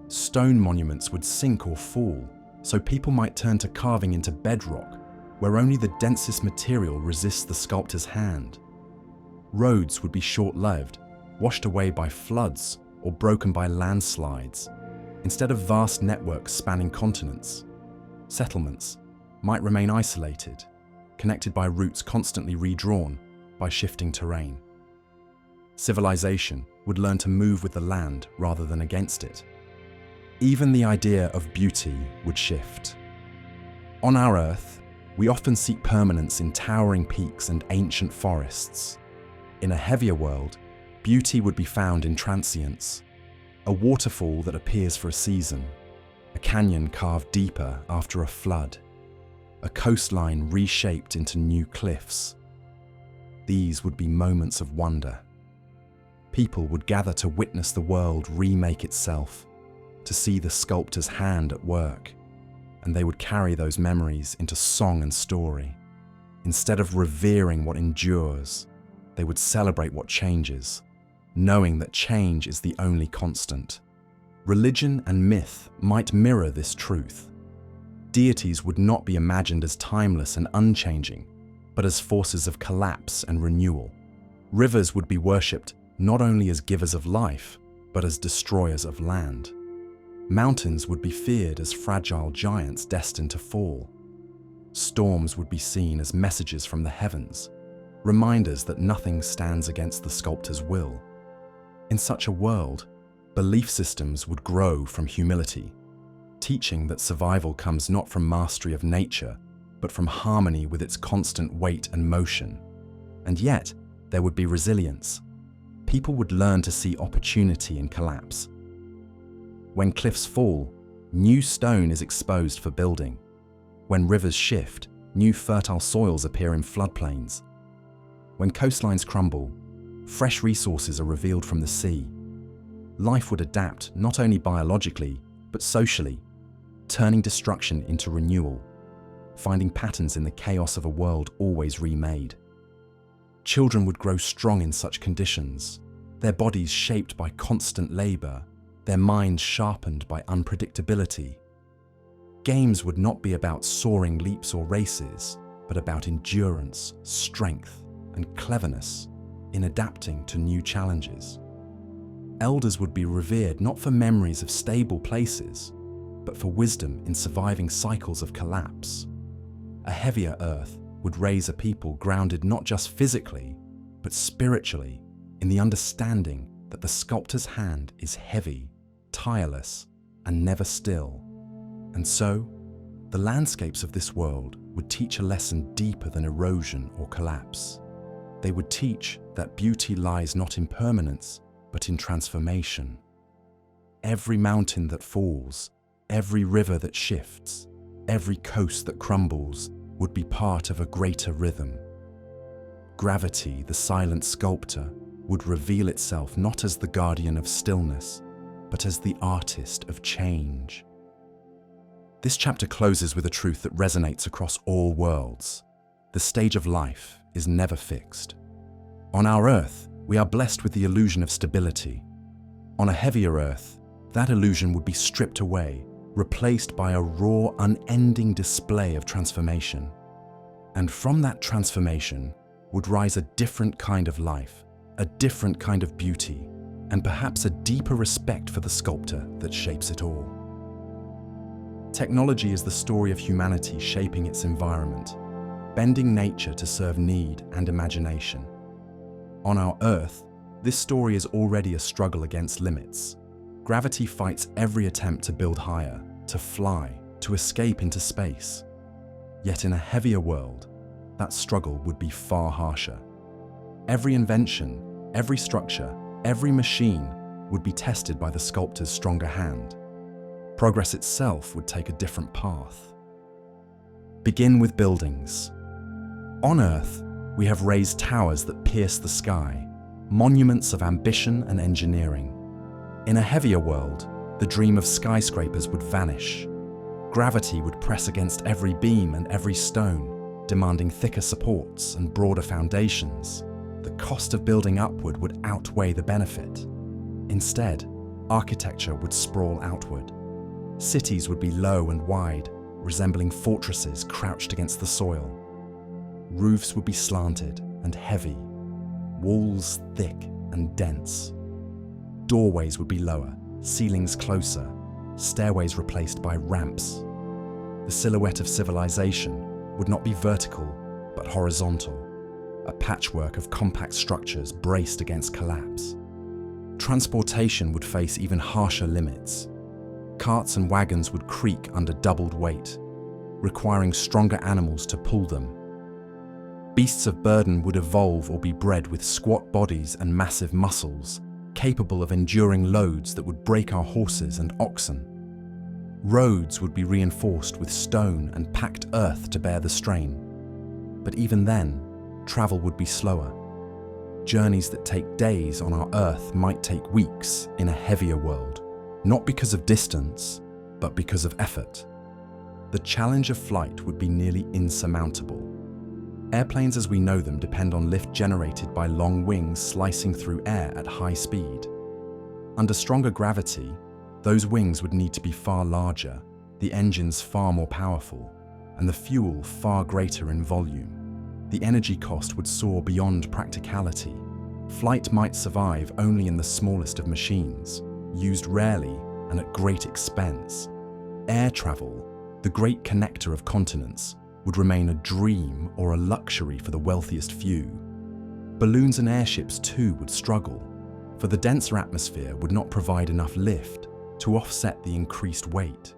Stone monuments would sink or fall, so people might turn to carving into bedrock, where only the densest material resists the sculptor's hand. Roads would be short-lived, washed away by floods or broken by landslides, instead of vast networks spanning continents. Settlements might remain isolated, connected by routes constantly redrawn by shifting terrain. Civilization would learn to move with the land rather than against it. Even the idea of beauty would shift. On our Earth, we often seek permanence in towering peaks and ancient forests. In a heavier world, beauty would be found in transience. A waterfall that appears for a season, a canyon carved deeper after a flood, a coastline reshaped into new cliffs. These would be moments of wonder. People would gather to witness the world remake itself, to see the sculptor's hand at work, and they would carry those memories into song and story. Instead of revering what endures, they would celebrate what changes, knowing that change is the only constant. Religion and myth might mirror this truth. Deities would not be imagined as timeless and unchanging, but as forces of collapse and renewal. Rivers would be worshipped not only as givers of life, but as destroyers of land. Mountains would be feared as fragile giants destined to fall. Storms would be seen as messages from the heavens, reminders that nothing stands against the sculptor's will. In such a world, belief systems would grow from humility, teaching that survival comes not from mastery of nature, but from harmony with its constant weight and motion. And yet, there would be resilience. People would learn to see opportunity in collapse. When cliffs fall, new stone is exposed for building. When rivers shift, new fertile soils appear in floodplains. When coastlines crumble, fresh resources are revealed from the sea. Life would adapt not only biologically, but socially, turning destruction into renewal, finding patterns in the chaos of a world always remade. Children would grow strong in such conditions, their bodies shaped by constant labor, their minds sharpened by unpredictability. Games would not be about soaring leaps or races, but about endurance, strength, and cleverness in adapting to new challenges. Elders would be revered not for memories of stable places, but for wisdom in surviving cycles of collapse. A heavier earth would raise a people grounded not just physically, but spiritually in the understanding that the sculptor's hand is heavy, tireless, and never still. And so, the landscapes of this world would teach a lesson deeper than erosion or collapse. They would teach that beauty lies not in permanence, but in transformation. Every mountain that falls, every river that shifts, every coast that crumbles would be part of a greater rhythm. Gravity, the silent sculptor, would reveal itself not as the guardian of stillness, but as the artist of change. This chapter closes with a truth that resonates across all worlds. The stage of life is never fixed. On our Earth, we are blessed with the illusion of stability. On a heavier Earth, that illusion would be stripped away, replaced by a raw, unending display of transformation. And from that transformation would rise a different kind of life, a different kind of beauty, and perhaps a deeper respect for the sculptor that shapes it all. Technology is the story of humanity shaping its environment, bending nature to serve need and imagination. On our Earth, this story is already a struggle against limits. Gravity fights every attempt to build higher, to fly, to escape into space. Yet in a heavier world, that struggle would be far harsher. Every invention, every structure, every machine would be tested by the sculptor's stronger hand. Progress itself would take a different path. Begin with buildings. On Earth, we have raised towers that pierce the sky, monuments of ambition and engineering. In a heavier world, the dream of skyscrapers would vanish. Gravity would press against every beam and every stone, demanding thicker supports and broader foundations. The cost of building upward would outweigh the benefit. Instead, architecture would sprawl outward. Cities would be low and wide, resembling fortresses crouched against the soil. Roofs would be slanted and heavy, walls thick and dense. Doorways would be lower, ceilings closer, stairways replaced by ramps. The silhouette of civilization would not be vertical, but horizontal, a patchwork of compact structures braced against collapse. Transportation would face even harsher limits. Carts and wagons would creak under doubled weight, requiring stronger animals to pull them. Beasts of burden would evolve or be bred with squat bodies and massive muscles, capable of enduring loads that would break our horses and oxen. Roads would be reinforced with stone and packed earth to bear the strain. But even then, travel would be slower. Journeys that take days on our Earth might take weeks in a heavier world, not because of distance, but because of effort. The challenge of flight would be nearly insurmountable. Airplanes as we know them depend on lift generated by long wings slicing through air at high speed. Under stronger gravity, those wings would need to be far larger, the engines far more powerful, and the fuel far greater in volume. The energy cost would soar beyond practicality. Flight might survive only in the smallest of machines, used rarely and at great expense. Air travel, the great connector of continents, would remain a dream or a luxury for the wealthiest few. Balloons and airships too would struggle, for the denser atmosphere would not provide enough lift to offset the increased weight.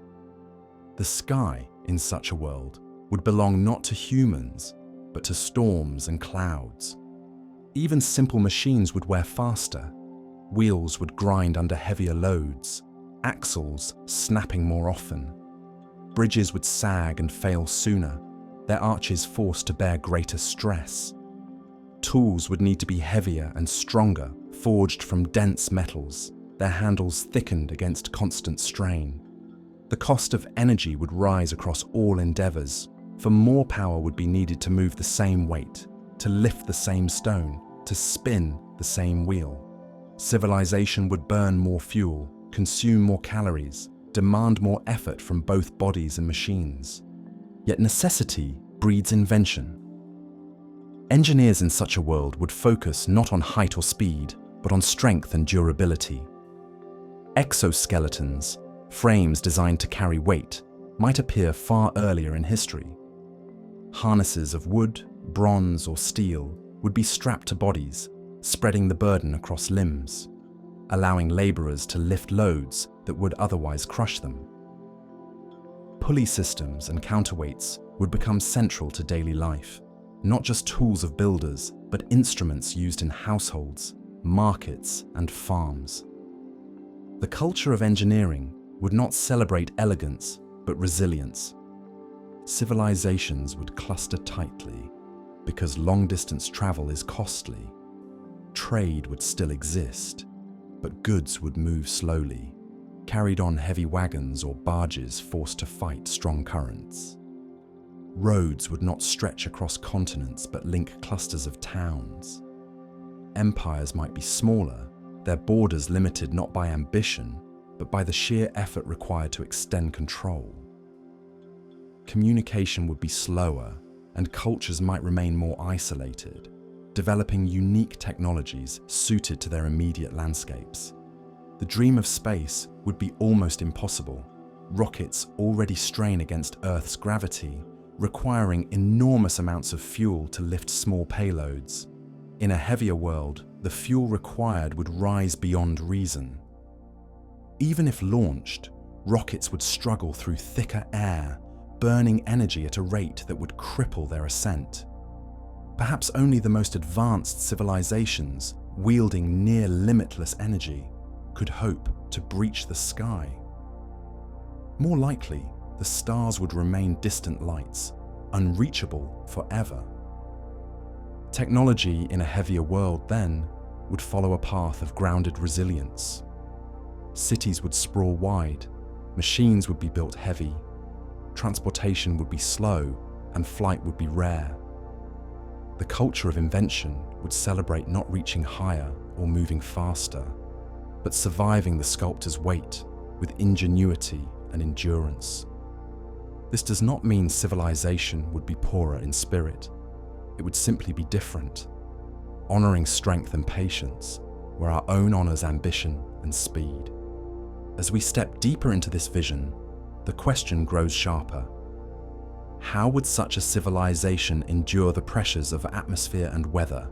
The sky, in such a world, would belong not to humans, but to storms and clouds. Even simple machines would wear faster. Wheels would grind under heavier loads, axles snapping more often. Bridges would sag and fail sooner, their arches forced to bear greater stress. Tools would need to be heavier and stronger, forged from dense metals, their handles thickened against constant strain. The cost of energy would rise across all endeavors, for more power would be needed to move the same weight, to lift the same stone, to spin the same wheel. Civilization would burn more fuel, consume more calories, demand more effort from both bodies and machines. Yet necessity breeds invention. Engineers in such a world would focus not on height or speed, but on strength and durability. Exoskeletons, frames designed to carry weight, might appear far earlier in history. Harnesses of wood, bronze, or steel would be strapped to bodies, spreading the burden across limbs, allowing laborers to lift loads that would otherwise crush them. Pulley systems and counterweights would become central to daily life, not just tools of builders, but instruments used in households, markets, and farms. The culture of engineering would not celebrate elegance, but resilience. Civilizations would cluster tightly, because long-distance travel is costly. Trade would still exist, but goods would move slowly, carried on heavy wagons or barges forced to fight strong currents. Roads would not stretch across continents but link clusters of towns. Empires might be smaller, their borders limited not by ambition, but by the sheer effort required to extend control. Communication would be slower, and cultures might remain more isolated, developing unique technologies suited to their immediate landscapes. The dream of space would be almost impossible. Rockets already strain against Earth's gravity, requiring enormous amounts of fuel to lift small payloads. In a heavier world, the fuel required would rise beyond reason. Even if launched, rockets would struggle through thicker air, burning energy at a rate that would cripple their ascent. Perhaps only the most advanced civilizations, wielding near limitless energy, could hope to breach the sky. More likely, the stars would remain distant lights, unreachable forever. Technology in a heavier world then would follow a path of grounded resilience. Cities would sprawl wide, machines would be built heavy, transportation would be slow, and flight would be rare. The culture of invention would celebrate not reaching higher or moving faster, but surviving the sculptor's weight with ingenuity and endurance. This does not mean civilization would be poorer in spirit. It would simply be different, honoring strength and patience, where our own honors ambition and speed. As we step deeper into this vision, the question grows sharper. How would such a civilization endure the pressures of atmosphere and weather,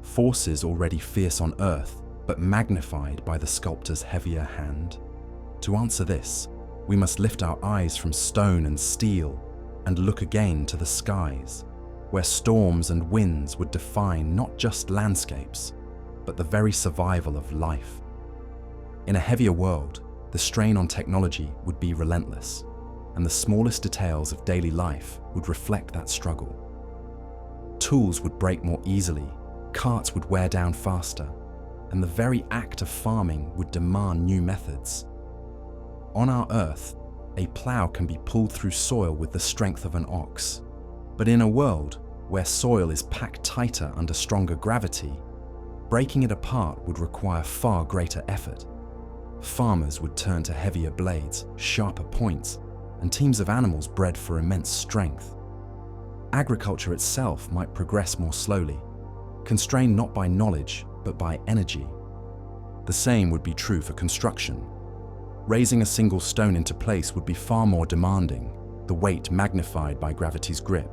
forces already fierce on Earth, but magnified by the sculptor's heavier hand? To answer this, we must lift our eyes from stone and steel and look again to the skies, where storms and winds would define not just landscapes, but the very survival of life. In a heavier world, the strain on technology would be relentless, and the smallest details of daily life would reflect that struggle. Tools would break more easily, carts would wear down faster, and the very act of farming would demand new methods. On our Earth, a plow can be pulled through soil with the strength of an ox. But in a world where soil is packed tighter under stronger gravity, breaking it apart would require far greater effort. Farmers would turn to heavier blades, sharper points, and teams of animals bred for immense strength. Agriculture itself might progress more slowly, constrained not by knowledge, but by energy. The same would be true for construction. Raising a single stone into place would be far more demanding, the weight magnified by gravity's grip.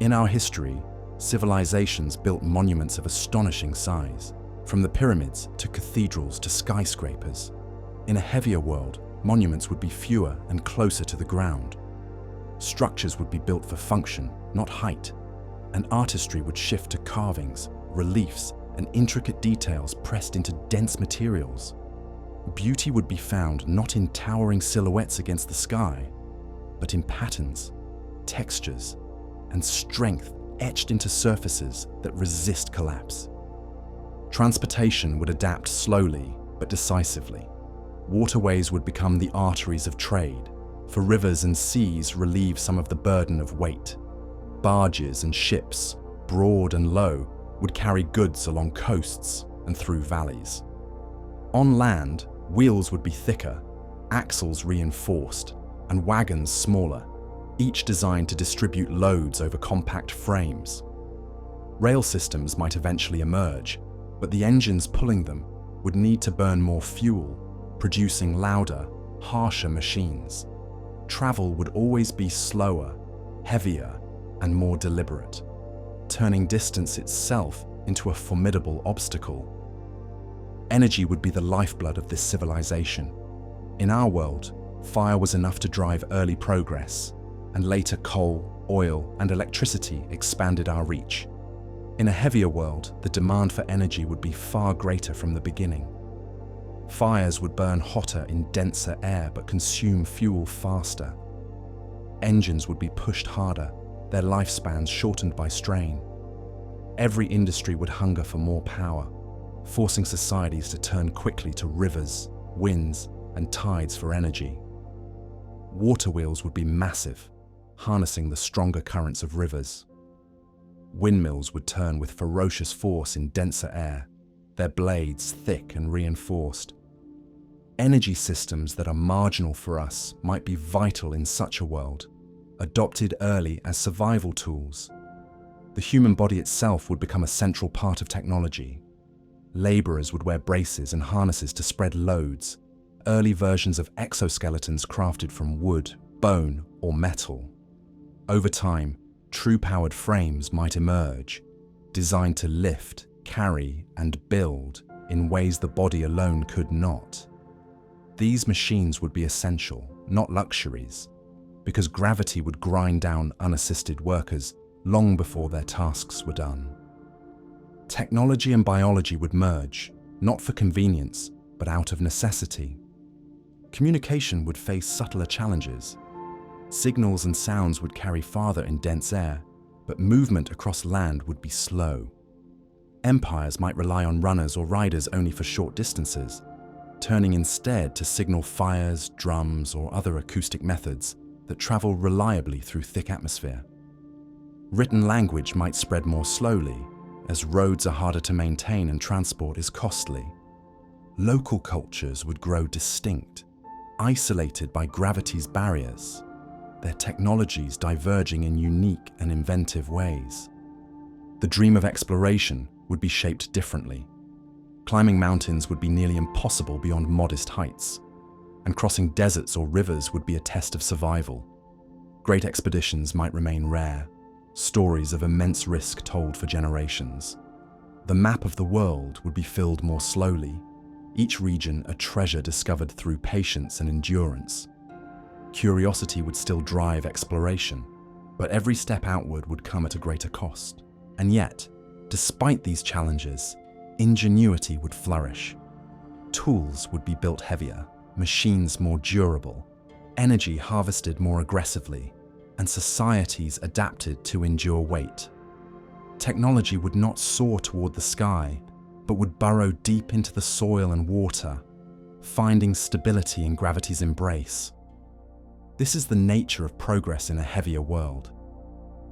In our history, civilizations built monuments of astonishing size, from the pyramids to cathedrals to skyscrapers. In a heavier world, monuments would be fewer and closer to the ground. Structures would be built for function, not height, and artistry would shift to carvings, reliefs, and intricate details pressed into dense materials. Beauty would be found not in towering silhouettes against the sky, but in patterns, textures, and strength etched into surfaces that resist collapse. Transportation would adapt slowly but decisively. Waterways would become the arteries of trade, for rivers and seas relieve some of the burden of weight. Barges and ships, broad and low, would carry goods along coasts and through valleys. On land, wheels would be thicker, axles reinforced, and wagons smaller, each designed to distribute loads over compact frames. Rail systems might eventually emerge, but the engines pulling them would need to burn more fuel, producing louder, harsher machines. Travel would always be slower, heavier, and more deliberate, turning distance itself into a formidable obstacle. Energy would be the lifeblood of this civilization. In our world, fire was enough to drive early progress, and later coal, oil, and electricity expanded our reach. In a heavier world, the demand for energy would be far greater from the beginning. Fires would burn hotter in denser air but consume fuel faster. Engines would be pushed harder, their lifespans shortened by strain. Every industry would hunger for more power, forcing societies to turn quickly to rivers, winds, and tides for energy. Water wheels would be massive, harnessing the stronger currents of rivers. Windmills would turn with ferocious force in denser air, their blades thick and reinforced. Energy systems that are marginal for us might be vital in such a world, adopted early as survival tools. The human body itself would become a central part of technology. Laborers would wear braces and harnesses to spread loads, early versions of exoskeletons crafted from wood, bone, or metal. Over time, true powered frames might emerge, designed to lift, carry, and build in ways the body alone could not. These machines would be essential, not luxuries, because gravity would grind down unassisted workers long before their tasks were done. Technology and biology would merge, not for convenience, but out of necessity. Communication would face subtler challenges. Signals and sounds would carry farther in dense air, but movement across land would be slow. Empires might rely on runners or riders only for short distances, turning instead to signal fires, drums, or other acoustic methods that travel reliably through thick atmosphere. Written language might spread more slowly, as roads are harder to maintain and transport is costly. Local cultures would grow distinct, isolated by gravity's barriers, their technologies diverging in unique and inventive ways. The dream of exploration would be shaped differently. Climbing mountains would be nearly impossible beyond modest heights, and crossing deserts or rivers would be a test of survival. Great expeditions might remain rare, stories of immense risk told for generations. The map of the world would be filled more slowly, each region a treasure discovered through patience and endurance. Curiosity would still drive exploration, but every step outward would come at a greater cost. And yet, despite these challenges, ingenuity would flourish. Tools would be built heavier, machines more durable, energy harvested more aggressively, and societies adapted to endure weight. Technology would not soar toward the sky, but would burrow deep into the soil and water, finding stability in gravity's embrace. This is the nature of progress in a heavier world.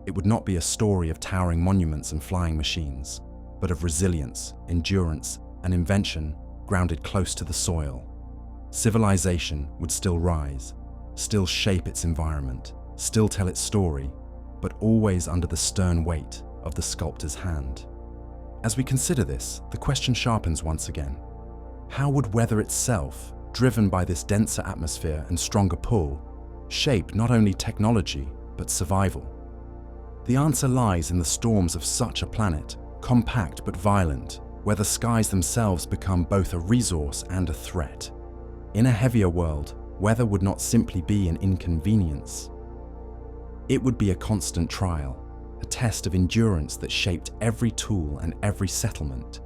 It would not be a story of towering monuments and flying machines, but of resilience, endurance, and invention grounded close to the soil. Civilization would still rise, still shape its environment, still tell its story, but always under the stern weight of the sculptor's hand. As we consider this, the question sharpens once again. How would weather itself, driven by this denser atmosphere and stronger pull, shape not only technology, but survival? The answer lies in the storms of such a planet, compact but violent, where the skies themselves become both a resource and a threat. In a heavier world, weather would not simply be an inconvenience. It would be a constant trial, a test of endurance that shaped every tool and every settlement.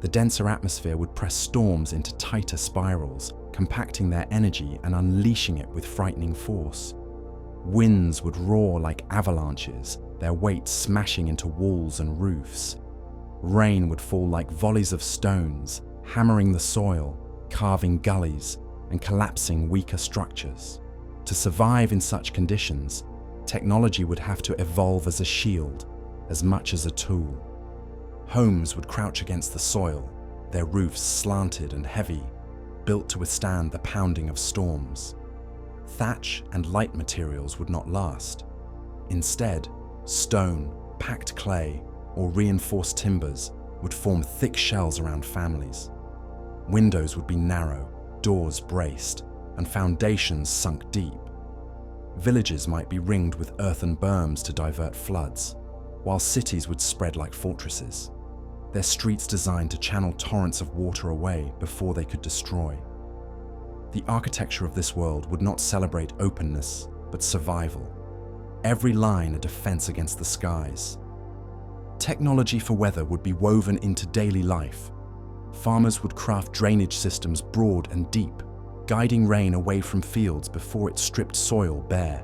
The denser atmosphere would press storms into tighter spirals, compacting their energy and unleashing it with frightening force. Winds would roar like avalanches, their weight smashing into walls and roofs. Rain would fall like volleys of stones, hammering the soil, carving gullies, and collapsing weaker structures. To survive in such conditions, technology would have to evolve as a shield, as much as a tool. Homes would crouch against the soil, their roofs slanted and heavy, built to withstand the pounding of storms. Thatch and light materials would not last. Instead, stone, packed clay, or reinforced timbers would form thick shells around families. Windows would be narrow, doors braced, and foundations sunk deep. Villages might be ringed with earthen berms to divert floods, while cities would spread like fortresses, their streets designed to channel torrents of water away before they could destroy. The architecture of this world would not celebrate openness, but survival. Every line a defense against the skies. Technology for weather would be woven into daily life. Farmers would craft drainage systems broad and deep, guiding rain away from fields before it stripped soil bare.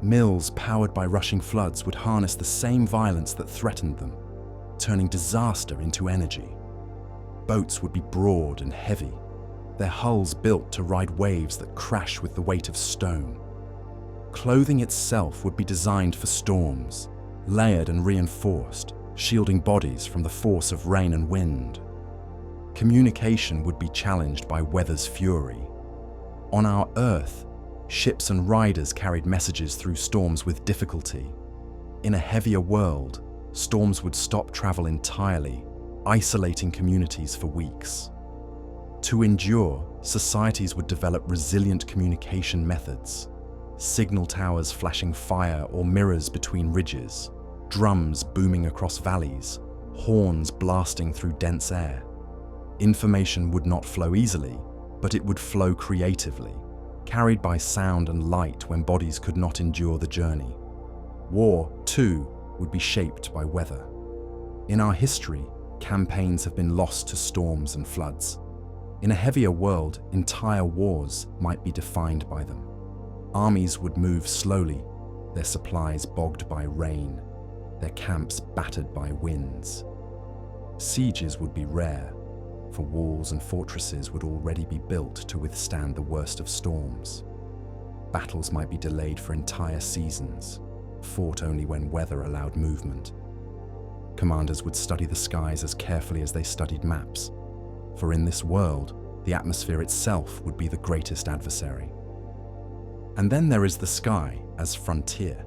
Mills powered by rushing floods would harness the same violence that threatened them, turning disaster into energy. Boats would be broad and heavy, their hulls built to ride waves that crash with the weight of stone. Clothing itself would be designed for storms, layered and reinforced, shielding bodies from the force of rain and wind. Communication would be challenged by weather's fury. On our Earth, ships and riders carried messages through storms with difficulty. In a heavier world, storms would stop travel entirely, isolating communities for weeks. To endure, societies would develop resilient communication methods. Signal towers flashing fire or mirrors between ridges, drums booming across valleys, horns blasting through dense air. Information would not flow easily, but it would flow creatively, carried by sound and light when bodies could not endure the journey. War, too, would be shaped by weather. In our history, campaigns have been lost to storms and floods. In a heavier world, entire wars might be defined by them. Armies would move slowly, their supplies bogged by rain, their camps battered by winds. Sieges would be rare, for walls and fortresses would already be built to withstand the worst of storms. Battles might be delayed for entire seasons, fought only when weather allowed movement. Commanders would study the skies as carefully as they studied maps, for in this world, the atmosphere itself would be the greatest adversary. And then there is the sky as frontier.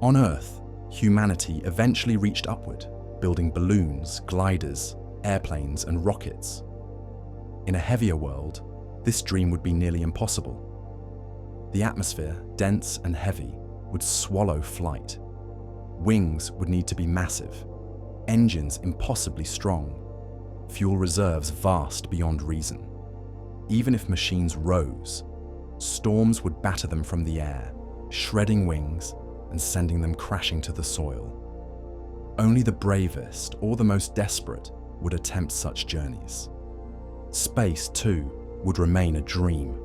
On Earth, humanity eventually reached upward, building balloons, gliders, airplanes, and rockets. In a heavier world, this dream would be nearly impossible. The atmosphere, dense and heavy, would swallow flight. Wings would need to be massive, engines impossibly strong, fuel reserves vast beyond reason. Even if machines rose, storms would batter them from the air, shredding wings and sending them crashing to the soil. Only the bravest or the most desperate would attempt such journeys. Space, too, would remain a dream.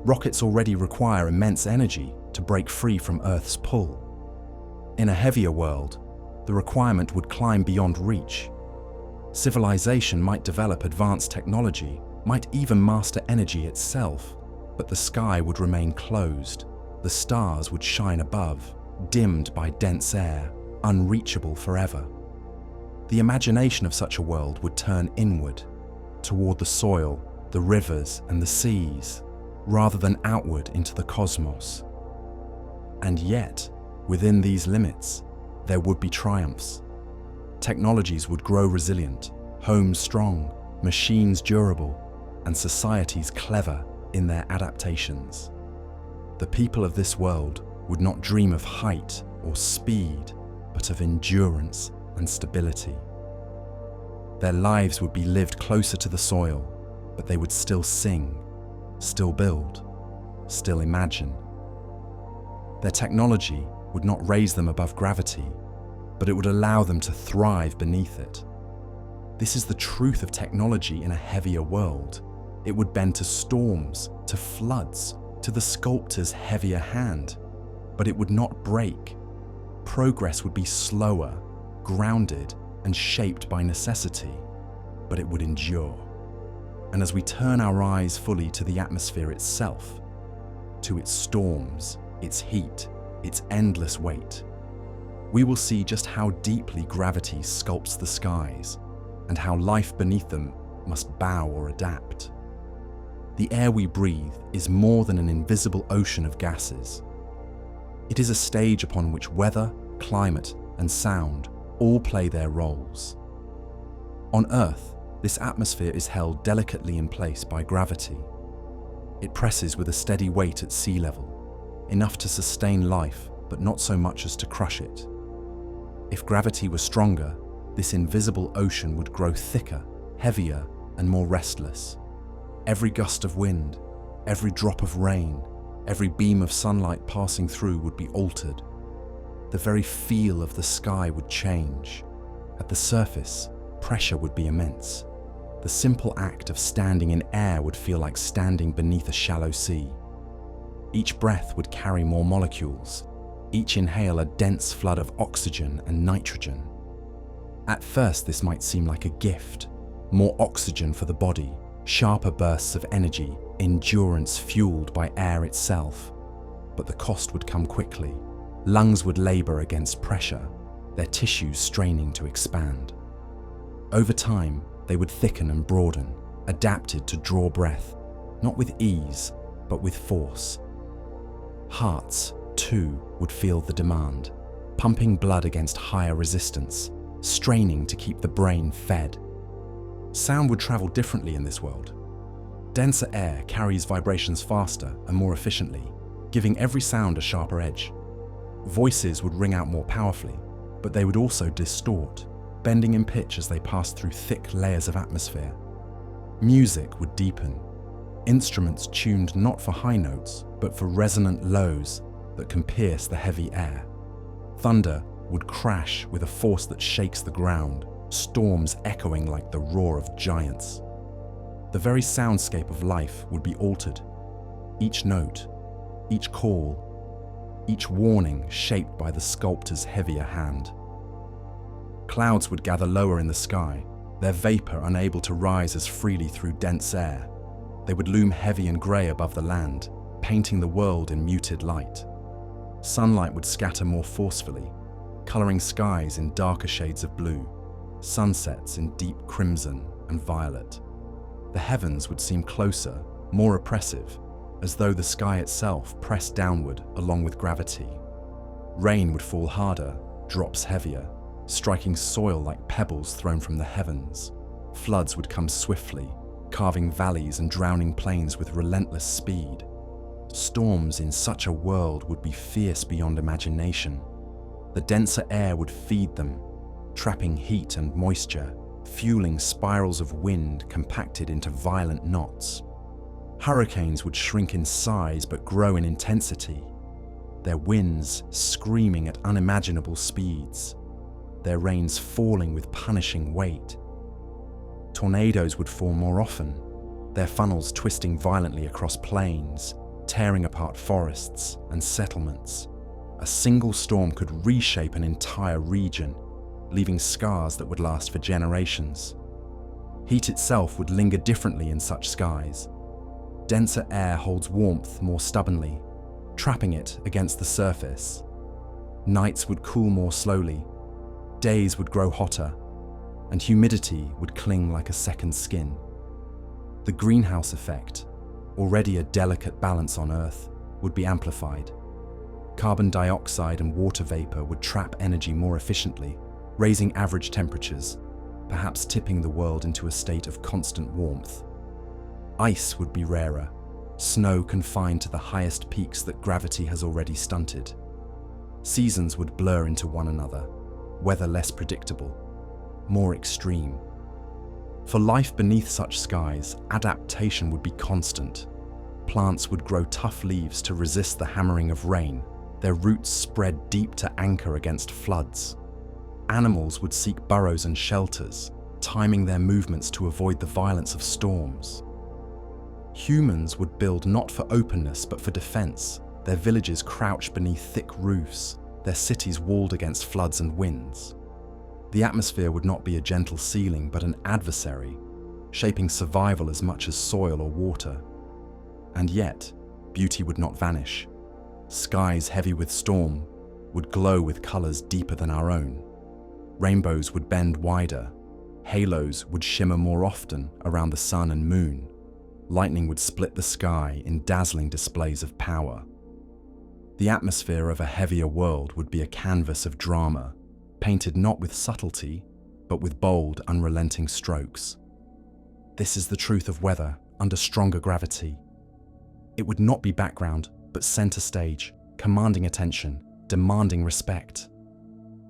Rockets already require immense energy to break free from Earth's pull. In a heavier world, the requirement would climb beyond reach. Civilization might develop advanced technology, might even master energy itself, but the sky would remain closed. The stars would shine above, dimmed by dense air, unreachable forever. The imagination of such a world would turn inward, toward the soil, the rivers, and the seas, rather than outward into the cosmos. And yet, within these limits, there would be triumphs. Technologies would grow resilient, homes strong, machines durable, and societies clever in their adaptations. The people of this world would not dream of height or speed, but of endurance and stability. Their lives would be lived closer to the soil, but they would still sing, still build, still imagine. Their technology would not raise them above gravity, but it would allow them to thrive beneath it. This is the truth of technology in a heavier world. It would bend to storms, to floods, to the sculptor's heavier hand, but it would not break. Progress would be slower, grounded, and shaped by necessity, but it would endure. And as we turn our eyes fully to the atmosphere itself, to its storms, its heat, its endless weight, we will see just how deeply gravity sculpts the skies and how life beneath them must bow or adapt. The air we breathe is more than an invisible ocean of gases. It is a stage upon which weather, climate, and sound all play their roles. On Earth, this atmosphere is held delicately in place by gravity. It presses with a steady weight at sea level, enough to sustain life, but not so much as to crush it. If gravity were stronger, this invisible ocean would grow thicker, heavier, and more restless. Every gust of wind, every drop of rain, every beam of sunlight passing through would be altered. The very feel of the sky would change. At the surface, pressure would be immense. The simple act of standing in air would feel like standing beneath a shallow sea. Each breath would carry more molecules, each inhale a dense flood of oxygen and nitrogen. At first, this might seem like a gift. More oxygen for the body, sharper bursts of energy, endurance fueled by air itself. But the cost would come quickly. Lungs would labor against pressure, their tissues straining to expand. Over time, they would thicken and broaden, adapted to draw breath, not with ease, but with force. Hearts, too, would feel the demand, pumping blood against higher resistance, straining to keep the brain fed. Sound would travel differently in this world. Denser air carries vibrations faster and more efficiently, giving every sound a sharper edge. Voices would ring out more powerfully, but they would also distort, bending in pitch as they passed through thick layers of atmosphere. Music would deepen, instruments tuned not for high notes, but for resonant lows that can pierce the heavy air. Thunder would crash with a force that shakes the ground, storms echoing like the roar of giants. The very soundscape of life would be altered. Each note, each call, each warning shaped by the sculptor's heavier hand. Clouds would gather lower in the sky, their vapor unable to rise as freely through dense air. They would loom heavy and grey above the land, painting the world in muted light. Sunlight would scatter more forcefully, colouring skies in darker shades of blue, sunsets in deep crimson and violet. The heavens would seem closer, more oppressive, as though the sky itself pressed downward along with gravity. Rain would fall harder, drops heavier, striking soil like pebbles thrown from the heavens. Floods would come swiftly, carving valleys and drowning plains with relentless speed. Storms in such a world would be fierce beyond imagination. The denser air would feed them, trapping heat and moisture, fueling spirals of wind compacted into violent knots. Hurricanes would shrink in size but grow in intensity, their winds screaming at unimaginable speeds, their rains falling with punishing weight. Tornadoes would form more often, their funnels twisting violently across plains, tearing apart forests and settlements. A single storm could reshape an entire region, leaving scars that would last for generations. Heat itself would linger differently in such skies. Denser air holds warmth more stubbornly, trapping it against the surface. Nights would cool more slowly, days would grow hotter, and humidity would cling like a second skin. The greenhouse effect, already a delicate balance on Earth, would be amplified. Carbon dioxide and water vapor would trap energy more efficiently, raising average temperatures, perhaps tipping the world into a state of constant warmth. Ice would be rarer, snow confined to the highest peaks that gravity has already stunted. Seasons would blur into one another, weather less predictable, more extreme. For life beneath such skies, adaptation would be constant. Plants would grow tough leaves to resist the hammering of rain, their roots spread deep to anchor against floods. Animals would seek burrows and shelters, timing their movements to avoid the violence of storms. Humans would build not for openness but for defense, their villages crouched beneath thick roofs, their cities walled against floods and winds. The atmosphere would not be a gentle ceiling but an adversary, shaping survival as much as soil or water. And yet, beauty would not vanish. Skies heavy with storm would glow with colors deeper than our own. Rainbows would bend wider. Halos would shimmer more often around the sun and moon. Lightning would split the sky in dazzling displays of power. The atmosphere of a heavier world would be a canvas of drama, painted not with subtlety, but with bold, unrelenting strokes. This is the truth of weather under stronger gravity. It would not be background, but center stage, commanding attention, demanding respect.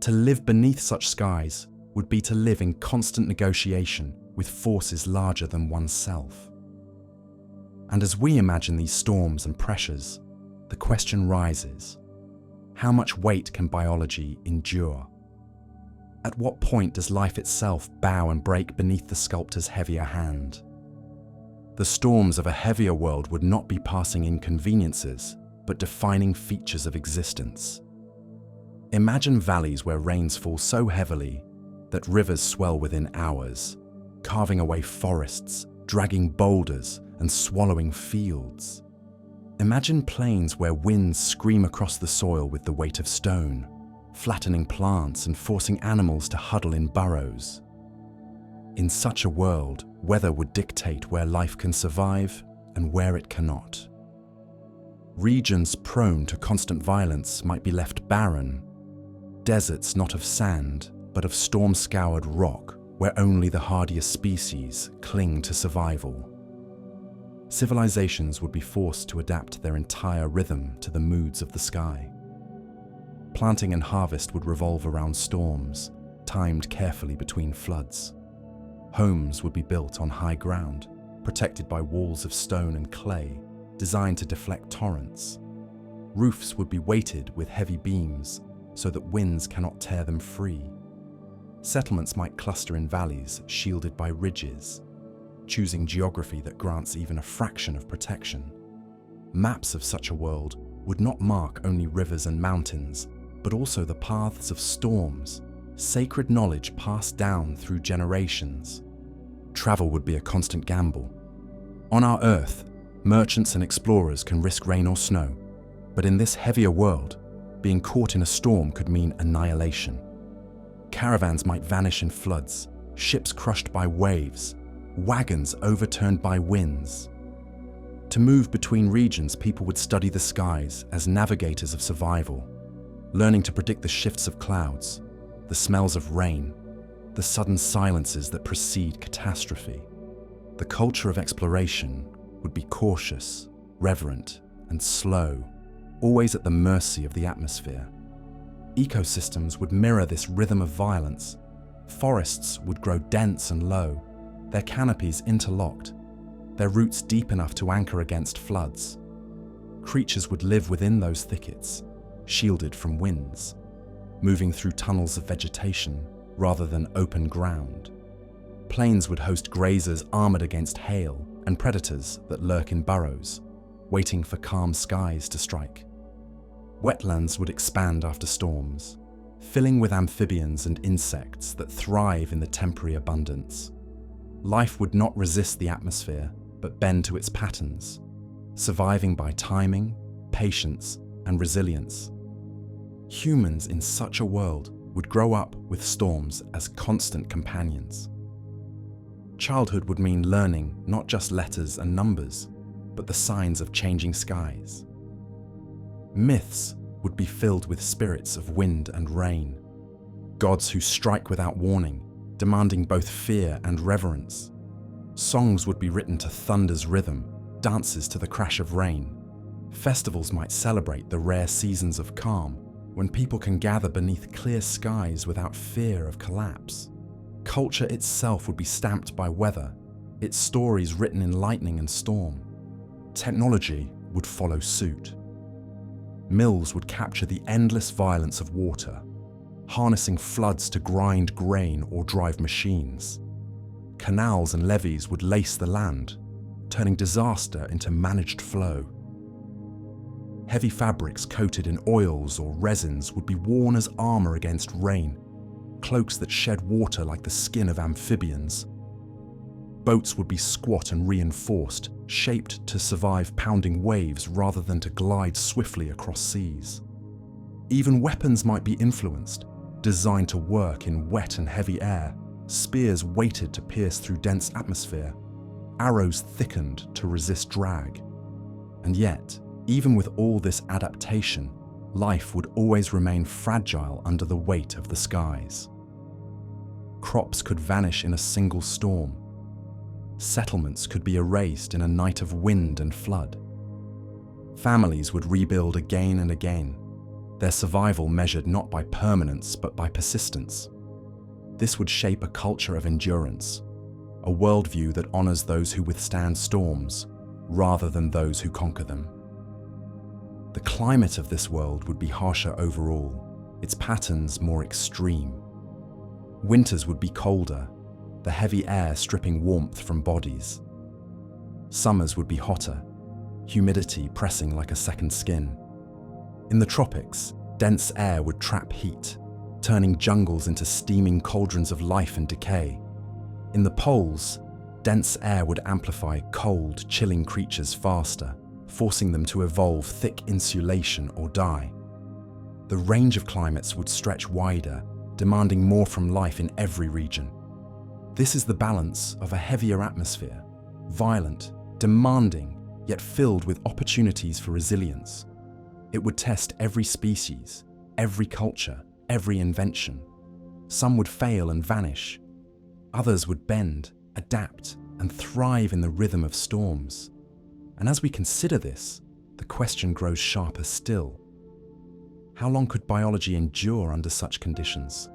To live beneath such skies would be to live in constant negotiation with forces larger than oneself. And as we imagine these storms and pressures, the question rises: how much weight can biology endure? At what point does life itself bow and break beneath the sculptor's heavier hand? The storms of a heavier world would not be passing inconveniences, but defining features of existence. Imagine valleys where rains fall so heavily that rivers swell within hours, carving away forests, dragging boulders, and swallowing fields. Imagine plains where winds scream across the soil with the weight of stone, flattening plants and forcing animals to huddle in burrows. In such a world, weather would dictate where life can survive and where it cannot. Regions prone to constant violence might be left barren, deserts not of sand, but of storm-scoured rock, where only the hardiest species cling to survival. Civilizations would be forced to adapt their entire rhythm to the moods of the sky. Planting and harvest would revolve around storms, timed carefully between floods. Homes would be built on high ground, protected by walls of stone and clay, designed to deflect torrents. Roofs would be weighted with heavy beams so that winds cannot tear them free. Settlements might cluster in valleys shielded by ridges, choosing geography that grants even a fraction of protection. Maps of such a world would not mark only rivers and mountains, but also the paths of storms, sacred knowledge passed down through generations. Travel would be a constant gamble. On our Earth, merchants and explorers can risk rain or snow, but in this heavier world, being caught in a storm could mean annihilation. Caravans might vanish in floods, ships crushed by waves, wagons overturned by winds. To move between regions, people would study the skies as navigators of survival, learning to predict the shifts of clouds, the smells of rain, the sudden silences that precede catastrophe. The culture of exploration would be cautious, reverent, and slow, always at the mercy of the atmosphere. Ecosystems would mirror this rhythm of violence. Forests would grow dense and low, their canopies interlocked, their roots deep enough to anchor against floods. Creatures would live within those thickets, shielded from winds, moving through tunnels of vegetation rather than open ground. Plains would host grazers armored against hail and predators that lurk in burrows, waiting for calm skies to strike. Wetlands would expand after storms, filling with amphibians and insects that thrive in the temporary abundance. Life would not resist the atmosphere, but bend to its patterns, surviving by timing, patience, and resilience. Humans in such a world would grow up with storms as constant companions. Childhood would mean learning not just letters and numbers, but the signs of changing skies. Myths would be filled with spirits of wind and rain, gods who strike without warning, demanding both fear and reverence. Songs would be written to thunder's rhythm, dances to the crash of rain. Festivals might celebrate the rare seasons of calm, when people can gather beneath clear skies without fear of collapse. Culture itself would be stamped by weather, its stories written in lightning and storm. Technology would follow suit. Mills would capture the endless violence of water, harnessing floods to grind grain or drive machines. Canals and levees would lace the land, turning disaster into managed flow. Heavy fabrics coated in oils or resins would be worn as armor against rain, cloaks that shed water like the skin of amphibians. Boats would be squat and reinforced, shaped to survive pounding waves rather than to glide swiftly across seas. Even weapons might be influenced, designed to work in wet and heavy air. Spears weighted to pierce through dense atmosphere, arrows thickened to resist drag. And yet, even with all this adaptation, life would always remain fragile under the weight of the skies. Crops could vanish in a single storm. Settlements could be erased in a night of wind and flood. Families would rebuild again and again, their survival measured not by permanence but by persistence. This would shape a culture of endurance, a worldview that honors those who withstand storms rather than those who conquer them. The climate of this world would be harsher overall, its patterns more extreme. Winters would be colder, the heavy air stripping warmth from bodies. Summers would be hotter, humidity pressing like a second skin. In the tropics, dense air would trap heat, turning jungles into steaming cauldrons of life and decay. In the poles, dense air would amplify cold, chilling creatures faster, forcing them to evolve thick insulation or die. The range of climates would stretch wider, demanding more from life in every region. This is the balance of a heavier atmosphere, violent, demanding, yet filled with opportunities for resilience. It would test every species, every culture, every invention. Some would fail and vanish. Others would bend, adapt, and thrive in the rhythm of storms. And as we consider this, the question grows sharper still. How long could biology endure under such conditions?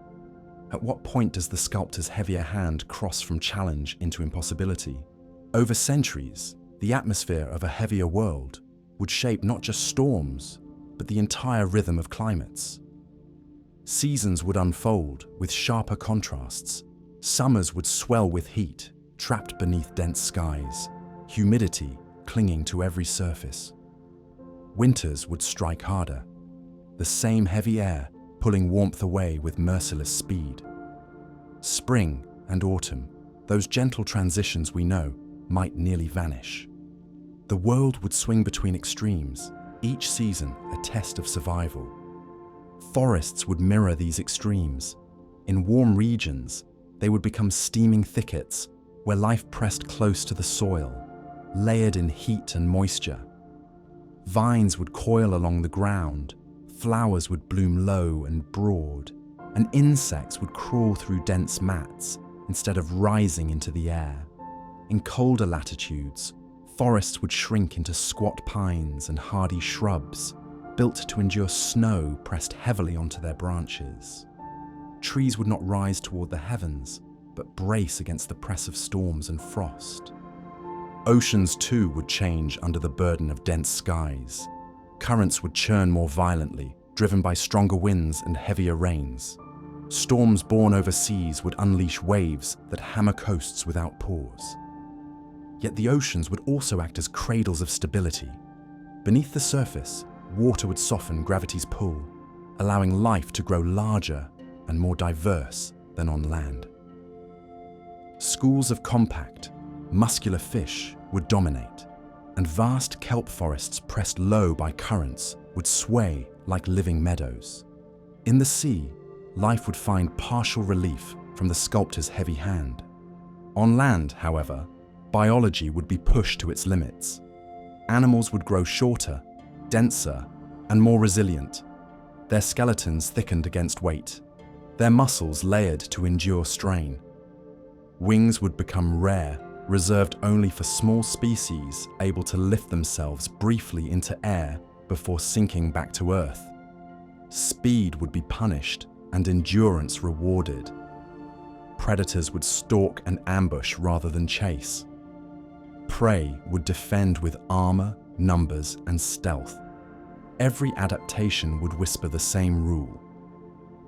At what point does the sculptor's heavier hand cross from challenge into impossibility? Over centuries, the atmosphere of a heavier world would shape not just storms, but the entire rhythm of climates. Seasons would unfold with sharper contrasts. Summers would swell with heat, trapped beneath dense skies, humidity clinging to every surface. Winters would strike harder, the same heavy air pulling warmth away with merciless speed. Spring and autumn, those gentle transitions we know, might nearly vanish. The world would swing between extremes, each season a test of survival. Forests would mirror these extremes. In warm regions, they would become steaming thickets where life pressed close to the soil, layered in heat and moisture. Vines would coil along the ground, flowers would bloom low and broad, and insects would crawl through dense mats instead of rising into the air. In colder latitudes, forests would shrink into squat pines and hardy shrubs, built to endure snow pressed heavily onto their branches. Trees would not rise toward the heavens, but brace against the press of storms and frost. Oceans too would change under the burden of dense skies. Currents would churn more violently, driven by stronger winds and heavier rains. Storms born over seas would unleash waves that hammer coasts without pause. Yet the oceans would also act as cradles of stability. Beneath the surface, water would soften gravity's pull, allowing life to grow larger and more diverse than on land. Schools of compact, muscular fish would dominate, and vast kelp forests pressed low by currents would sway like living meadows. In the sea, life would find partial relief from the sculptor's heavy hand. On land, however, biology would be pushed to its limits. Animals would grow shorter, denser, and more resilient, their skeletons thickened against weight, their muscles layered to endure strain. Wings would become rare, reserved only for small species able to lift themselves briefly into air before sinking back to Earth. Speed would be punished and endurance rewarded. Predators would stalk and ambush rather than chase. Prey would defend with armor, numbers, and stealth. Every adaptation would whisper the same rule.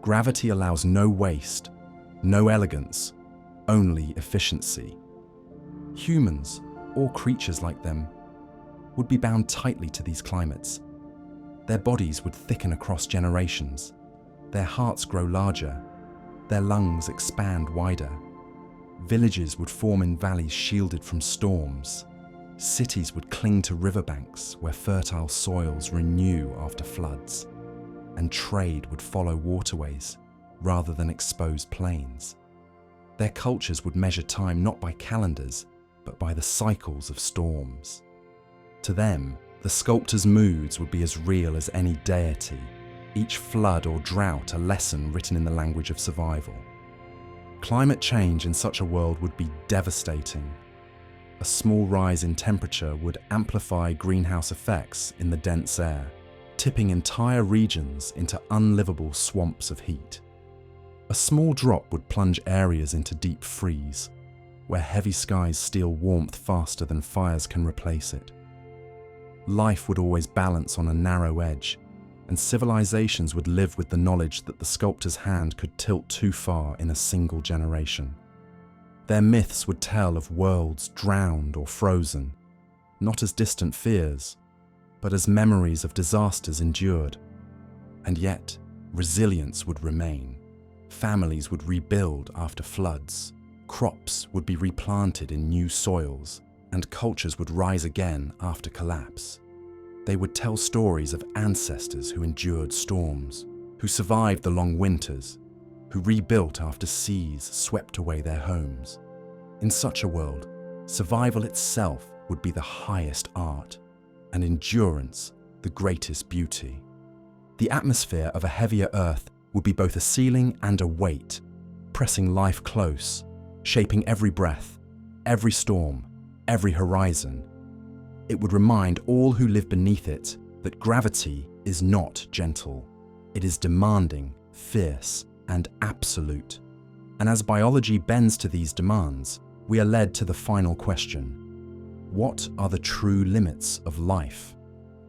Gravity allows no waste, no elegance, only efficiency. Humans, or creatures like them, would be bound tightly to these climates. Their bodies would thicken across generations. Their hearts grow larger. Their lungs expand wider. Villages would form in valleys shielded from storms. Cities would cling to riverbanks where fertile soils renew after floods. and trade would follow waterways rather than exposed plains. Their cultures would measure time not by calendars, but by the cycles of storms. To them, the sculptor's moods would be as real as any deity, each flood or drought a lesson written in the language of survival. Climate change in such a world would be devastating. A small rise in temperature would amplify greenhouse effects in the dense air, tipping entire regions into unlivable swamps of heat. A small drop would plunge areas into deep freeze, where heavy skies steal warmth faster than fires can replace it. Life would always balance on a narrow edge, and civilizations would live with the knowledge that the sculptor's hand could tilt too far in a single generation. Their myths would tell of worlds drowned or frozen, not as distant fears, but as memories of disasters endured. And yet, resilience would remain. Families would rebuild after floods, crops would be replanted in new soils, and cultures would rise again after collapse. They would tell stories of ancestors who endured storms, who survived the long winters, who rebuilt after seas swept away their homes. In such a world, survival itself would be the highest art, and endurance the greatest beauty. The atmosphere of a heavier Earth would be both a ceiling and a weight, pressing life close, shaping every breath, every storm, every horizon. It would remind all who live beneath it that gravity is not gentle. It is demanding, fierce, and absolute. And as biology bends to these demands, we are led to the final question: what are the true limits of life?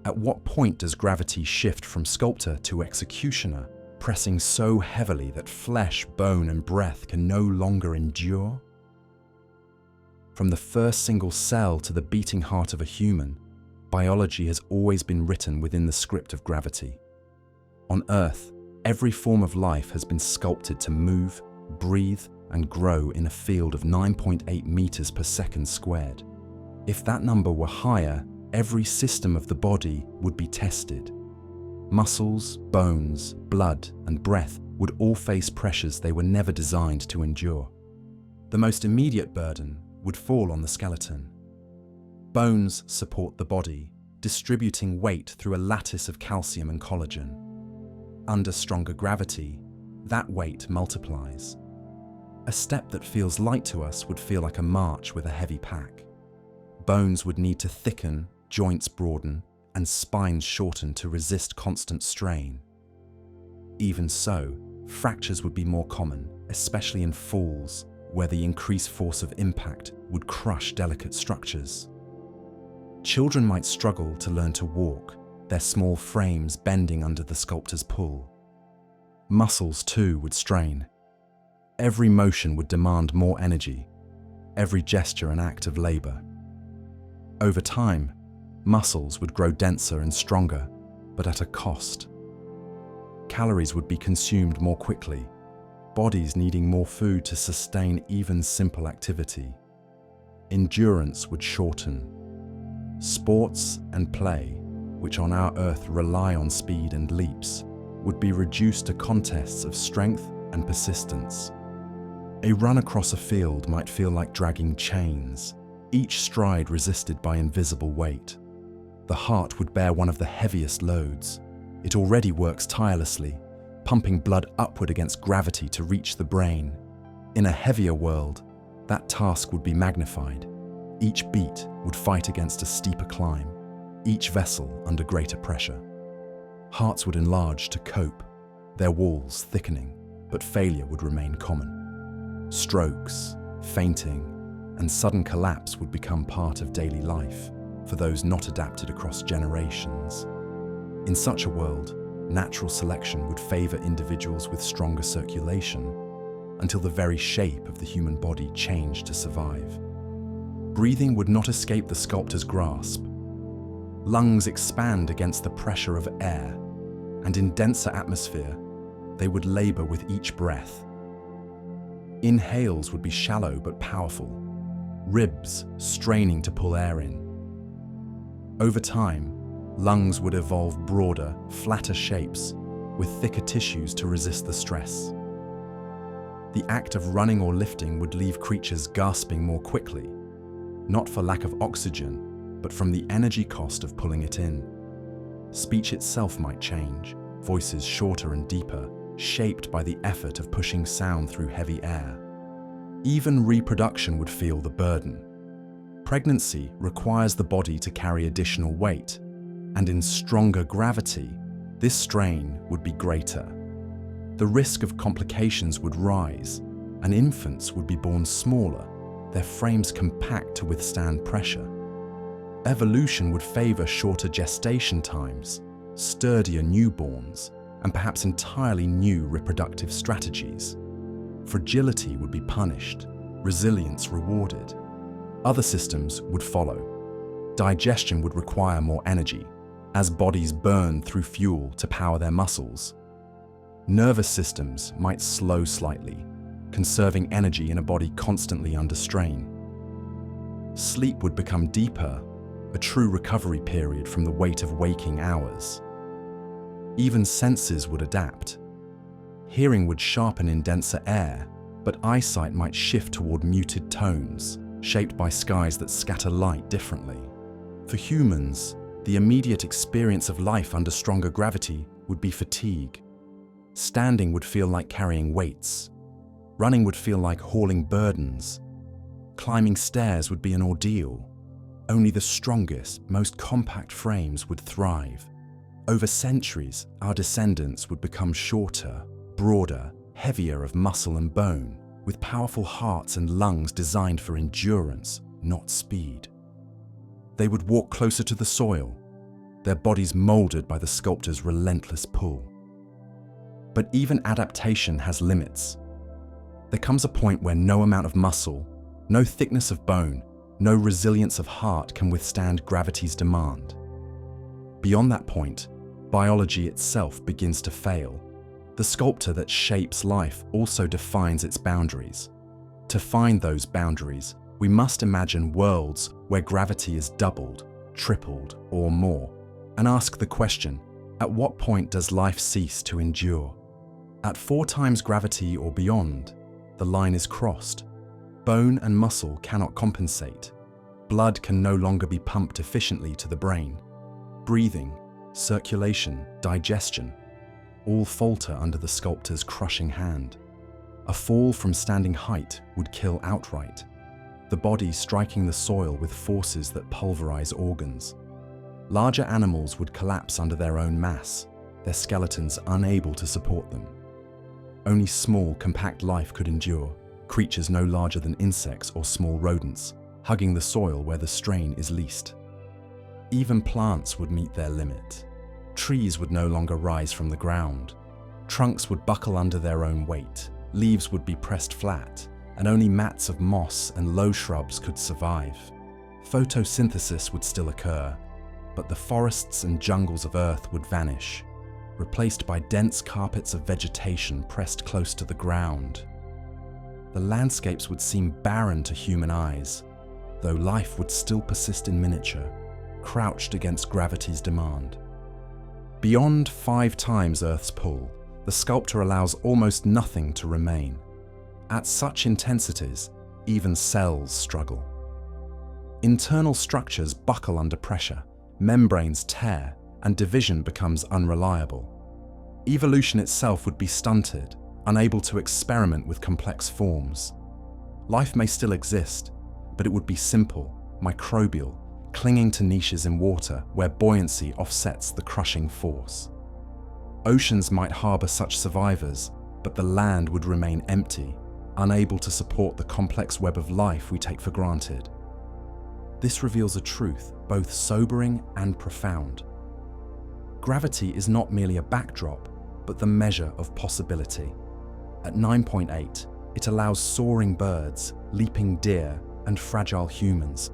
At what point does gravity shift from sculptor to executioner, pressing so heavily that flesh, bone, and breath can no longer endure? From the first single cell to the beating heart of a human, biology has always been written within the script of gravity. On Earth, every form of life has been sculpted to move, breathe, and grow in a field of 9.8 meters per second squared. If that number were higher, every system of the body would be tested. Muscles, bones, blood, and breath would all face pressures they were never designed to endure. The most immediate burden would fall on the skeleton. Bones support the body, distributing weight through a lattice of calcium and collagen. Under stronger gravity, that weight multiplies. A step that feels light to us would feel like a march with a heavy pack. Bones would need to thicken, joints broaden, and spines shorten to resist constant strain. Even so, fractures would be more common, especially in falls, where the increased force of impact would crush delicate structures. Children might struggle to learn to walk, their small frames bending under the sculptor's pull. Muscles, too, would strain. Every motion would demand more energy, every gesture an act of labor. Over time, muscles would grow denser and stronger, but at a cost. Calories would be consumed more quickly, bodies needing more food to sustain even simple activity. Endurance would shorten. Sports and play, which on our Earth rely on speed and leaps, would be reduced to contests of strength and persistence. A run across a field might feel like dragging chains, each stride resisted by invisible weight. The heart would bear one of the heaviest loads. It already works tirelessly, pumping blood upward against gravity to reach the brain. In a heavier world, that task would be magnified. Each beat would fight against a steeper climb, each vessel under greater pressure. Hearts would enlarge to cope, their walls thickening, but failure would remain common. Strokes, fainting, and sudden collapse would become part of daily life for those not adapted across generations. In such a world, natural selection would favor individuals with stronger circulation until the very shape of the human body changed to survive. Breathing would not escape the sculptor's grasp. Lungs expand against the pressure of air, and in denser atmosphere, they would labor with each breath. Inhales would be shallow but powerful, ribs straining to pull air in. Over time, lungs would evolve broader, flatter shapes, with thicker tissues to resist the stress. The act of running or lifting would leave creatures gasping more quickly, not for lack of oxygen, but from the energy cost of pulling it in. Speech itself might change, voices shorter and deeper, shaped by the effort of pushing sound through heavy air. Even reproduction would feel the burden. Pregnancy requires the body to carry additional weight, and in stronger gravity, this strain would be greater. The risk of complications would rise, and infants would be born smaller, their frames compact to withstand pressure. Evolution would favor shorter gestation times, sturdier newborns, and perhaps entirely new reproductive strategies. Fragility would be punished, resilience rewarded. Other systems would follow. Digestion would require more energy, as bodies burn through fuel to power their muscles. Nervous systems might slow slightly, conserving energy in a body constantly under strain. Sleep would become deeper, a true recovery period from the weight of waking hours. Even senses would adapt. Hearing would sharpen in denser air, but eyesight might shift toward muted tones, shaped by skies that scatter light differently. For humans, the immediate experience of life under stronger gravity would be fatigue. Standing would feel like carrying weights. Running would feel like hauling burdens. Climbing stairs would be an ordeal. Only the strongest, most compact frames would thrive. Over centuries, our descendants would become shorter, broader, heavier of muscle and bone, with powerful hearts and lungs designed for endurance, not speed. They would walk closer to the soil, their bodies molded by the sculptor's relentless pull. But even adaptation has limits. There comes a point where no amount of muscle, no thickness of bone, no resilience of heart can withstand gravity's demand. Beyond that point, biology itself begins to fail. The sculptor that shapes life also defines its boundaries. To find those boundaries, we must imagine worlds where gravity is doubled, tripled, or more, and ask the question, at what point does life cease to endure? At 4 times gravity or beyond, the line is crossed. Bone and muscle cannot compensate. Blood can no longer be pumped efficiently to the brain. Breathing, circulation, digestion, all falter under the sculptor's crushing hand. A fall from standing height would kill outright, the body striking the soil with forces that pulverize organs. Larger animals would collapse under their own mass, their skeletons unable to support them. Only small, compact life could endure, creatures no larger than insects or small rodents, hugging the soil where the strain is least. Even plants would meet their limit. Trees would no longer rise from the ground. Trunks would buckle under their own weight, leaves would be pressed flat, and only mats of moss and low shrubs could survive. Photosynthesis would still occur, but the forests and jungles of Earth would vanish, replaced by dense carpets of vegetation pressed close to the ground. The landscapes would seem barren to human eyes, though life would still persist in miniature, crouched against gravity's demand. Beyond 5 times Earth's pull, the sculptor allows almost nothing to remain. At such intensities, even cells struggle. Internal structures buckle under pressure, membranes tear, and division becomes unreliable. Evolution itself would be stunted, unable to experiment with complex forms. Life may still exist, but it would be simple, microbial, clinging to niches in water where buoyancy offsets the crushing force. Oceans might harbor such survivors, but the land would remain empty, unable to support the complex web of life we take for granted. This reveals a truth both sobering and profound. Gravity is not merely a backdrop, but the measure of possibility. At 9.8, it allows soaring birds, leaping deer, and fragile humans.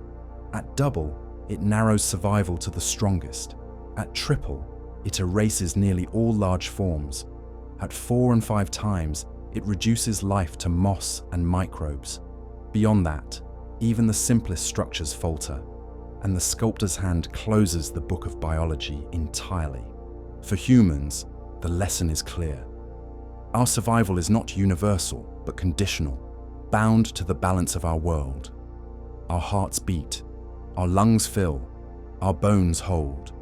At double, it narrows survival to the strongest. At triple, it erases nearly all large forms. At 4 and 5 times, it reduces life to moss and microbes. Beyond that, even the simplest structures falter, and the sculptor's hand closes the book of biology entirely. For humans, the lesson is clear. Our survival is not universal, but conditional, bound to the balance of our world. Our hearts beat, our lungs fill, our bones hold,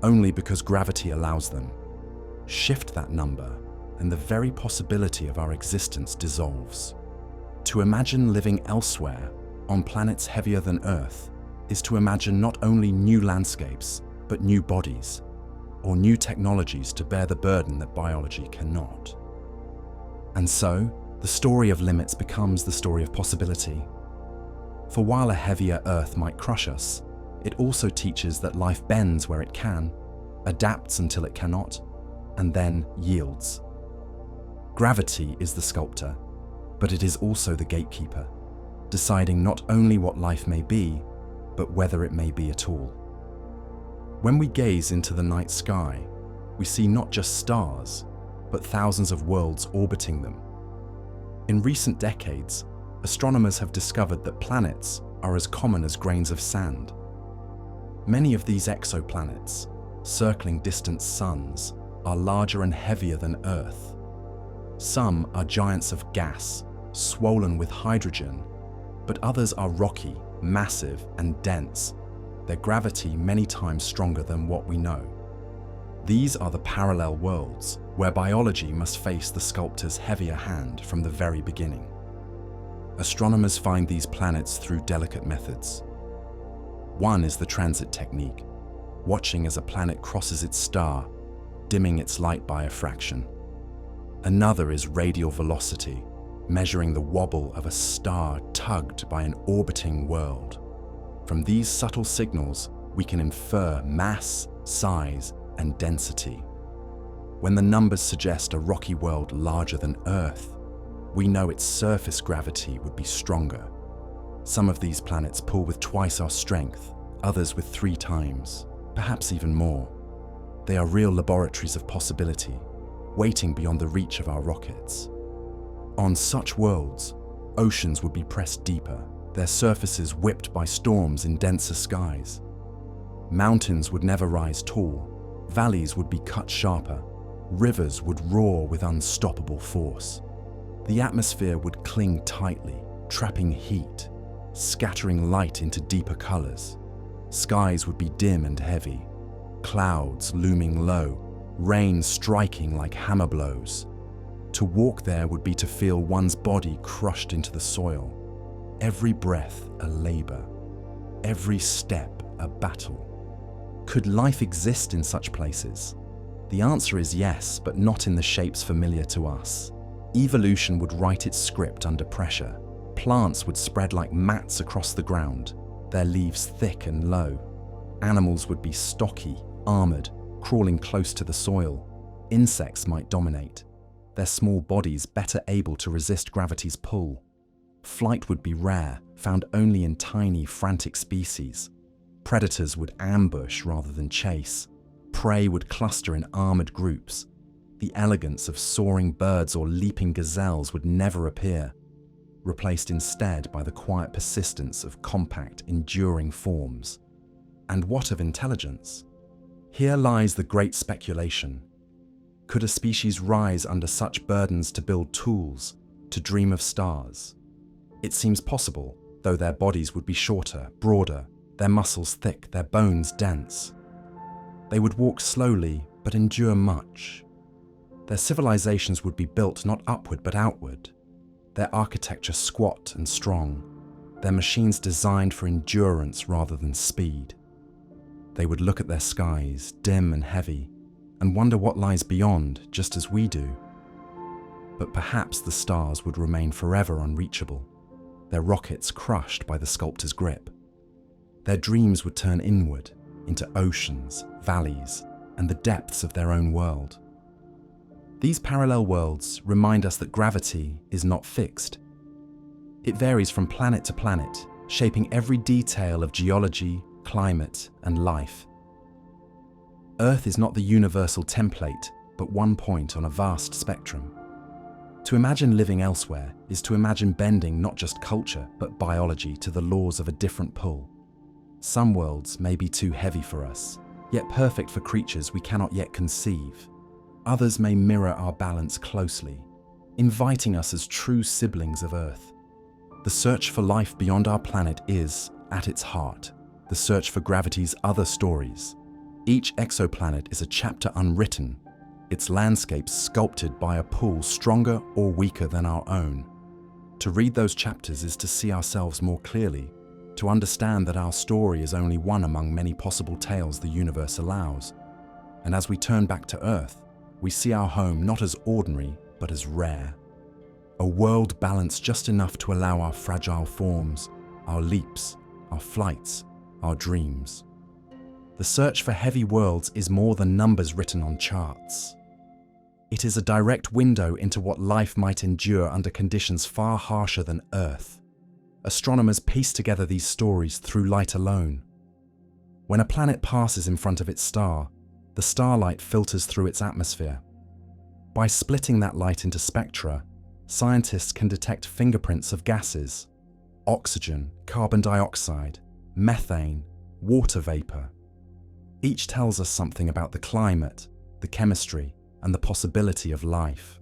only because gravity allows them. Shift that number, and the very possibility of our existence dissolves. To imagine living elsewhere, on planets heavier than Earth, is to imagine not only new landscapes, but new bodies, or new technologies to bear the burden that biology cannot. And so, the story of limits becomes the story of possibility. For while a heavier Earth might crush us, it also teaches that life bends where it can, adapts until it cannot, and then yields. Gravity is the sculptor, but it is also the gatekeeper, deciding not only what life may be, but whether it may be at all. When we gaze into the night sky, we see not just stars, but thousands of worlds orbiting them. In recent decades, astronomers have discovered that planets are as common as grains of sand. Many of these exoplanets, circling distant suns, are larger and heavier than Earth. Some are giants of gas, swollen with hydrogen, but others are rocky, massive, and dense, their gravity many times stronger than what we know. These are the parallel worlds, where biology must face the sculptor's heavier hand from the very beginning. Astronomers find these planets through delicate methods. One is the transit technique, watching as a planet crosses its star, dimming its light by a fraction. Another is radial velocity, measuring the wobble of a star tugged by an orbiting world. From these subtle signals, we can infer mass, size, and density. When the numbers suggest a rocky world larger than Earth, we know its surface gravity would be stronger. Some of these planets pull with twice our strength, others with 3 times, perhaps even more. They are real laboratories of possibility, waiting beyond the reach of our rockets. On such worlds, oceans would be pressed deeper, their surfaces whipped by storms in denser skies. Mountains would never rise tall, valleys would be cut sharper, rivers would roar with unstoppable force. The atmosphere would cling tightly, trapping heat, scattering light into deeper colors. Skies would be dim and heavy, clouds looming low, rain striking like hammer blows. To walk there would be to feel one's body crushed into the soil, every breath a labor, every step a battle. Could life exist in such places? The answer is yes, but not in the shapes familiar to us. Evolution would write its script under pressure. Plants would spread like mats across the ground, their leaves thick and low. Animals would be stocky, armored, crawling close to the soil. Insects might dominate, their small bodies better able to resist gravity's pull. Flight would be rare, found only in tiny, frantic species. Predators would ambush rather than chase. Prey would cluster in armored groups. The elegance of soaring birds or leaping gazelles would never appear, replaced instead by the quiet persistence of compact, enduring forms. And what of intelligence? Here lies the great speculation. Could a species rise under such burdens to build tools, to dream of stars? It seems possible, though their bodies would be shorter, broader, their muscles thick, their bones dense. They would walk slowly, but endure much. Their civilizations would be built not upward but outward, their architecture squat and strong, their machines designed for endurance rather than speed. They would look at their skies, dim and heavy, and wonder what lies beyond, just as we do. But perhaps the stars would remain forever unreachable, their rockets crushed by the sculptor's grip. Their dreams would turn inward, into oceans, valleys, and the depths of their own world. These parallel worlds remind us that gravity is not fixed. It varies from planet to planet, shaping every detail of geology, climate, and life. Earth is not the universal template, but one point on a vast spectrum. To imagine living elsewhere is to imagine bending not just culture, but biology to the laws of a different pull. Some worlds may be too heavy for us, yet perfect for creatures we cannot yet conceive. others may mirror our balance closely, inviting us as true siblings of Earth. The search for life beyond our planet is, at its heart, the search for gravity's other stories. Each exoplanet is a chapter unwritten, its landscape sculpted by a pull stronger or weaker than our own. To read those chapters is to see ourselves more clearly, to understand that our story is only one among many possible tales the universe allows. And as we turn back to Earth, we see our home not as ordinary, but as rare. A world balanced just enough to allow our fragile forms, our leaps, our flights, our dreams. The search for heavy worlds is more than numbers written on charts. It is a direct window into what life might endure under conditions far harsher than Earth. Astronomers piece together these stories through light alone. When a planet passes in front of its star, the starlight filters through its atmosphere. By splitting that light into spectra, scientists can detect fingerprints of gases: oxygen, carbon dioxide, methane, water vapor. Each tells us something about the climate, the chemistry, and the possibility of life.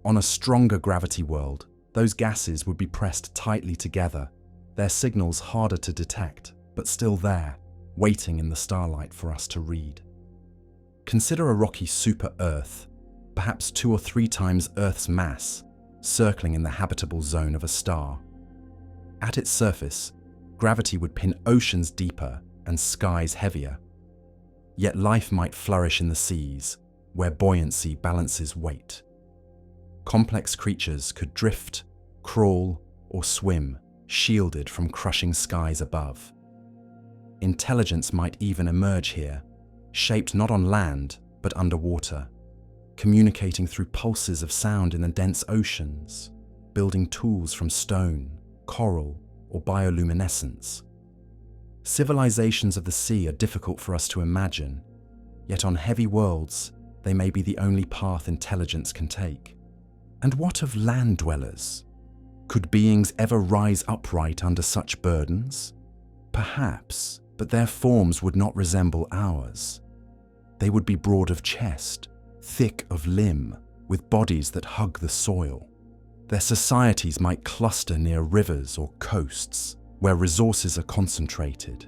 On a stronger gravity world, those gases would be pressed tightly together, their signals harder to detect, but still there, waiting in the starlight for us to read. Consider a rocky super-Earth, perhaps 2 or 3 times Earth's mass, circling in the habitable zone of a star. At its surface, gravity would pin oceans deeper and skies heavier. Yet life might flourish in the seas, where buoyancy balances weight. Complex creatures could drift, crawl, or swim, shielded from crushing skies above. Intelligence might even emerge here, shaped not on land, but underwater, communicating through pulses of sound in the dense oceans, building tools from stone, coral, or bioluminescence. Civilizations of the sea are difficult for us to imagine, yet on heavy worlds, they may be the only path intelligence can take. And what of land dwellers? Could beings ever rise upright under such burdens? Perhaps, but their forms would not resemble ours. They would be broad of chest, thick of limb, with bodies that hug the soil. Their societies might cluster near rivers or coasts, where resources are concentrated.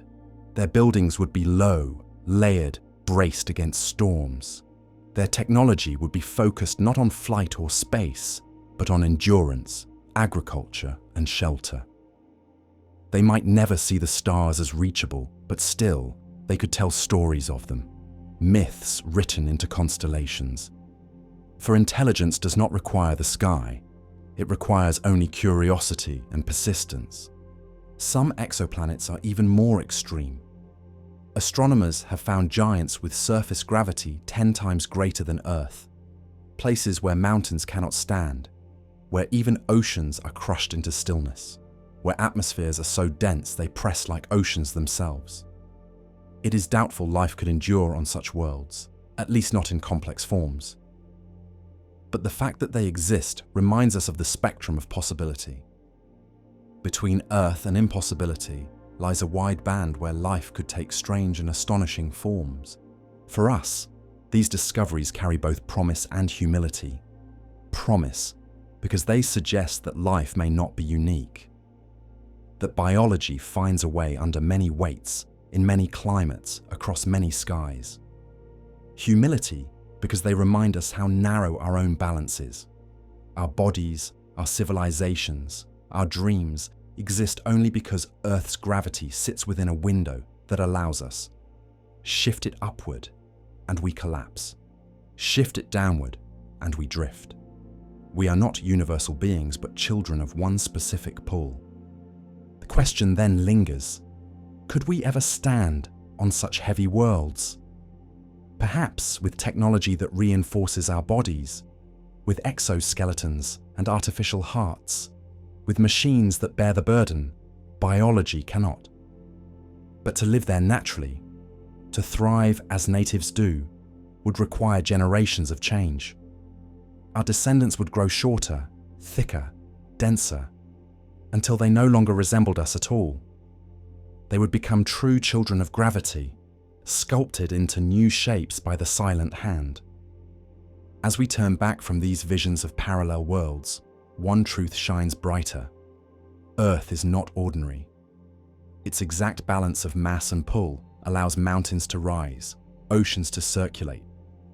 Their buildings would be low, layered, braced against storms. Their technology would be focused not on flight or space, but on endurance, agriculture, and shelter. They might never see the stars as reachable, but still, they could tell stories of them, myths written into constellations. For intelligence does not require the sky, it requires only curiosity and persistence. Some exoplanets are even more extreme. Astronomers have found giants with surface gravity 10 times greater than Earth, places where mountains cannot stand, where even oceans are crushed into stillness, where atmospheres are so dense they press like oceans themselves. It is doubtful life could endure on such worlds, at least not in complex forms. But the fact that they exist reminds us of the spectrum of possibility. Between Earth and impossibility lies a wide band where life could take strange and astonishing forms. For us, these discoveries carry both promise and humility. Promise, because they suggest that life may not be unique, that biology finds a way under many weights, in many climates, across many skies. Humility, because they remind us how narrow our own balance is. Our bodies, our civilizations, our dreams exist only because Earth's gravity sits within a window that allows us. Shift it upward, and we collapse. Shift it downward, and we drift. We are not universal beings, but children of one specific pull. The question then lingers, could we ever stand on such heavy worlds? Perhaps with technology that reinforces our bodies, with exoskeletons and artificial hearts, with machines that bear the burden, biology cannot. But to live there naturally, to thrive as natives do, would require generations of change. Our descendants would grow shorter, thicker, denser, until they no longer resembled us at all. They would become true children of gravity, sculpted into new shapes by the silent hand. As we turn back from these visions of parallel worlds, one truth shines brighter. Earth is not ordinary. Its exact balance of mass and pull allows mountains to rise, oceans to circulate,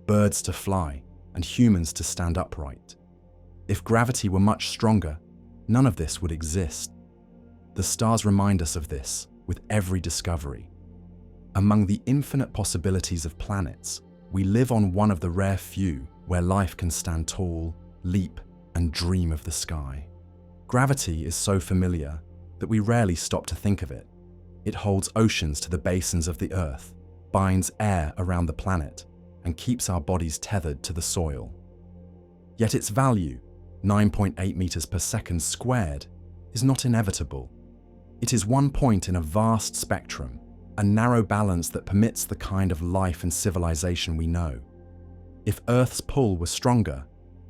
birds to fly, and humans to stand upright. If gravity were much stronger, none of this would exist. The stars remind us of this with every discovery. Among the infinite possibilities of planets, we live on one of the rare few where life can stand tall, leap, and dream of the sky. Gravity is so familiar that we rarely stop to think of it. It holds oceans to the basins of the Earth, binds air around the planet, and keeps our bodies tethered to the soil. Yet its value, 9.8 meters per second squared, is not inevitable. It is one point in a vast spectrum, a narrow balance that permits the kind of life and civilization we know. If Earth's pull were stronger,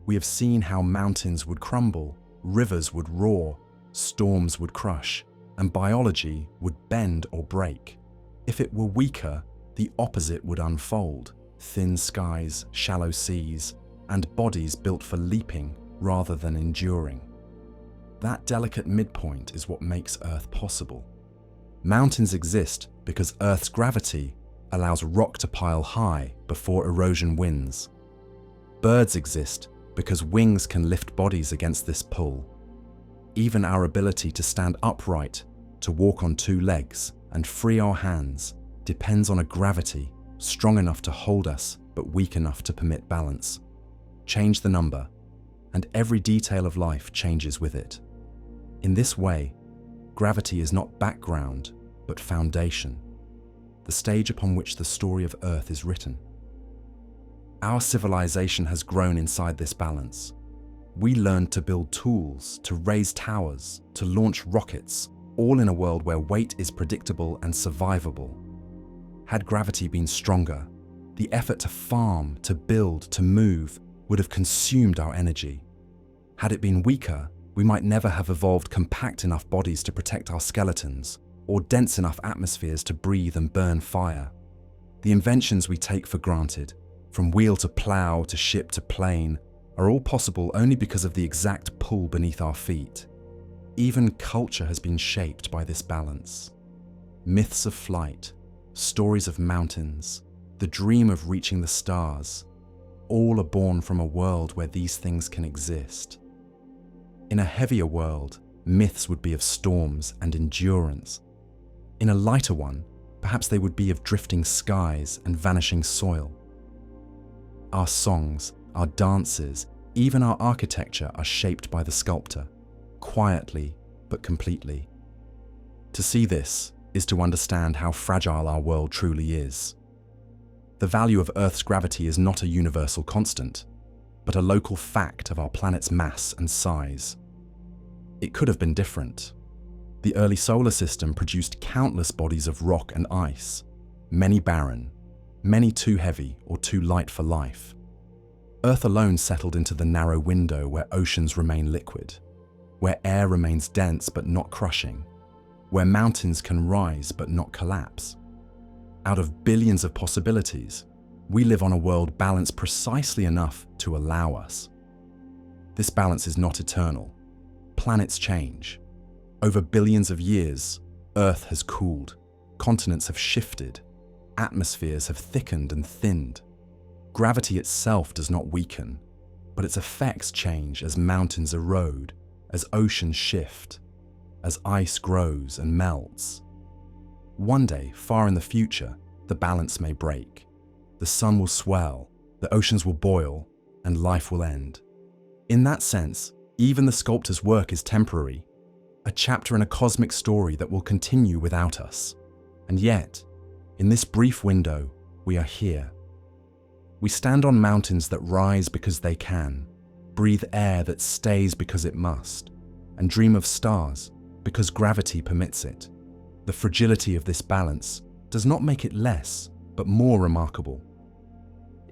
we have seen how mountains would crumble, rivers would roar, storms would crush, and biology would bend or break. If it were weaker, the opposite would unfold: thin skies, shallow seas, and bodies built for leaping rather than enduring. That delicate midpoint is what makes Earth possible. Mountains exist because Earth's gravity allows rock to pile high before erosion wins. Birds exist because wings can lift bodies against this pull. Even our ability to stand upright, to walk on two legs, and free our hands depends on a gravity strong enough to hold us but weak enough to permit balance. Change the number, and every detail of life changes with it. In this way, gravity is not background, but foundation, the stage upon which the story of Earth is written. Our civilization has grown inside this balance. We learned to build tools, to raise towers, to launch rockets, all in a world where weight is predictable and survivable. Had gravity been stronger, the effort to farm, to build, to move would have consumed our energy. Had it been weaker, we might never have evolved compact enough bodies to protect our skeletons, or dense enough atmospheres to breathe and burn fire. The inventions we take for granted, from wheel to plow to ship to plane, are all possible only because of the exact pull beneath our feet. Even culture has been shaped by this balance. Myths of flight, stories of mountains, the dream of reaching the stars, all are born from a world where these things can exist. In a heavier world, myths would be of storms and endurance. In a lighter one, perhaps they would be of drifting skies and vanishing soil. Our songs, our dances, even our architecture are shaped by the sculptor, quietly but completely. To see this is to understand how fragile our world truly is. The value of Earth's gravity is not a universal constant, but a local fact of our planet's mass and size. It could have been different. The early solar system produced countless bodies of rock and ice, many barren, many too heavy or too light for life. Earth alone settled into the narrow window where oceans remain liquid, where air remains dense but not crushing, where mountains can rise but not collapse. Out of billions of possibilities, we live on a world balanced precisely enough to allow us. This balance is not eternal. Planets change. Over billions of years, Earth has cooled, continents have shifted, atmospheres have thickened and thinned. Gravity itself does not weaken, but its effects change as mountains erode, as oceans shift, as ice grows and melts. One day, far in the future, the balance may break. The sun will swell, the oceans will boil, and life will end. In that sense, even the sculptor's work is temporary, a chapter in a cosmic story that will continue without us. And yet, in this brief window, we are here. We stand on mountains that rise because they can, breathe air that stays because it must, and dream of stars because gravity permits it. The fragility of this balance does not make it less, but more remarkable.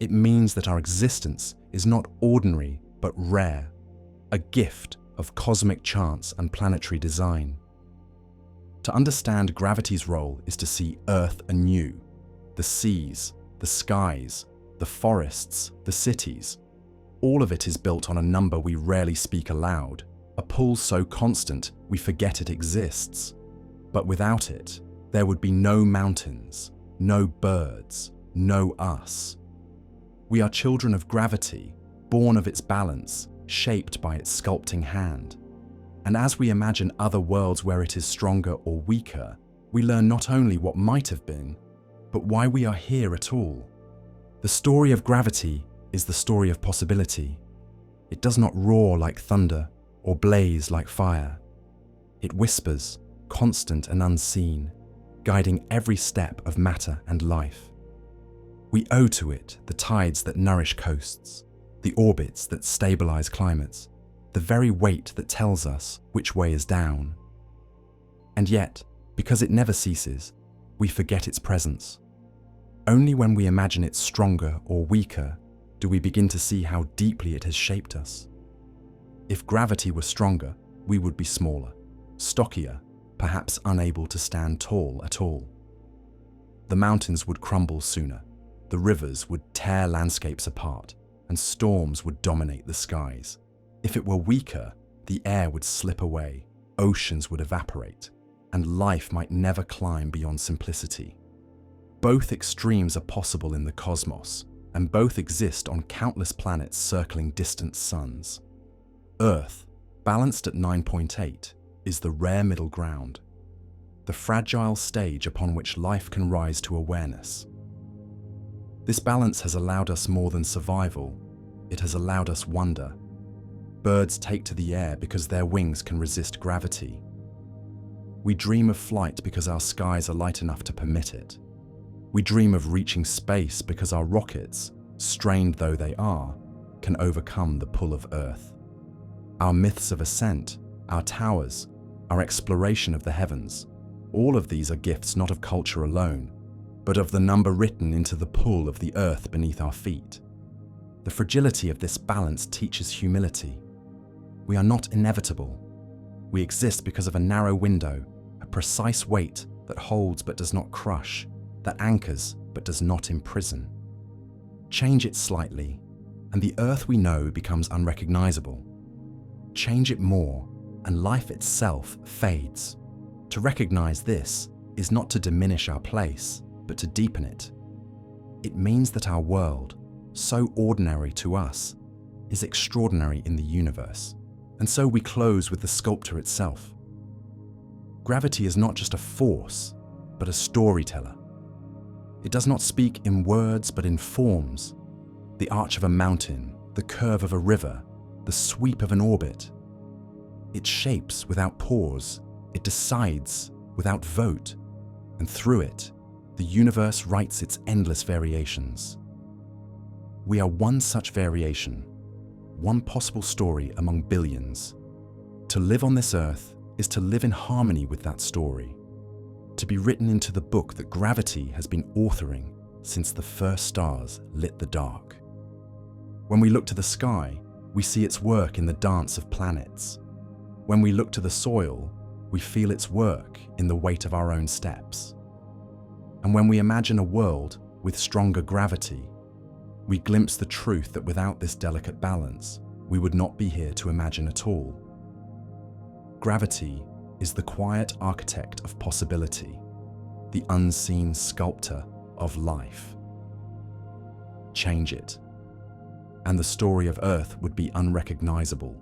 It means that our existence is not ordinary, but rare, a gift of cosmic chance and planetary design. To understand gravity's role is to see Earth anew, the seas, the skies, the forests, the cities, All of it is built on a number we rarely speak aloud, a pull so constant we forget it exists. But without it, there would be no mountains, no birds, no us. We are children of gravity, born of its balance, shaped by its sculpting hand. And as we imagine other worlds where it is stronger or weaker, we learn not only what might have been, but why we are here at all. The story of gravity is the story of possibility. It does not roar like thunder or blaze like fire. It whispers, constant and unseen, guiding every step of matter and life. We owe to it the tides that nourish coasts, the orbits that stabilize climates, the very weight that tells us which way is down. And yet, because it never ceases, we forget its presence. Only when we imagine it stronger or weaker do we begin to see how deeply it has shaped us. If gravity were stronger, we would be smaller, stockier, perhaps unable to stand tall at all. The mountains would crumble sooner, the rivers would tear landscapes apart, and storms would dominate the skies. If it were weaker, the air would slip away, oceans would evaporate, and life might never climb beyond simplicity. Both extremes are possible in the cosmos, and both exist on countless planets circling distant suns. Earth, balanced at 9.8, is the rare middle ground, the fragile stage upon which life can rise to awareness. This balance has allowed us more than survival, it has allowed us wonder. Birds take to the air because their wings can resist gravity. We dream of flight because our skies are light enough to permit it. We dream of reaching space because our rockets, strained though they are, can overcome the pull of Earth. Our myths of ascent, our towers, our exploration of the heavens, all of these are gifts not of culture alone, but of the number written into the pull of the earth beneath our feet. The fragility of this balance teaches humility. We are not inevitable. We exist because of a narrow window, a precise weight that holds but does not crush, that anchors but does not imprison. Change it slightly, and the earth we know becomes unrecognizable. Change it more, and life itself fades. To recognize this is not to diminish our place, but to deepen it. It means that our world, so ordinary to us, is extraordinary in the universe, and so we close with the sculptor itself. Gravity is not just a force, but a storyteller. It does not speak in words, but in forms. The arch of a mountain, the curve of a river, the sweep of an orbit. It shapes without pause, it decides without vote, and through it, the universe writes its endless variations. We are one such variation, one possible story among billions. To live on this earth is to live in harmony with that story, to be written into the book that gravity has been authoring since the first stars lit the dark. When we look to the sky, we see its work in the dance of planets. When we look to the soil, we feel its work in the weight of our own steps. And when we imagine a world with stronger gravity, we glimpse the truth that without this delicate balance, we would not be here to imagine at all. Gravity is the quiet architect of possibility, the unseen sculptor of life. Change it, and the story of Earth would be unrecognizable.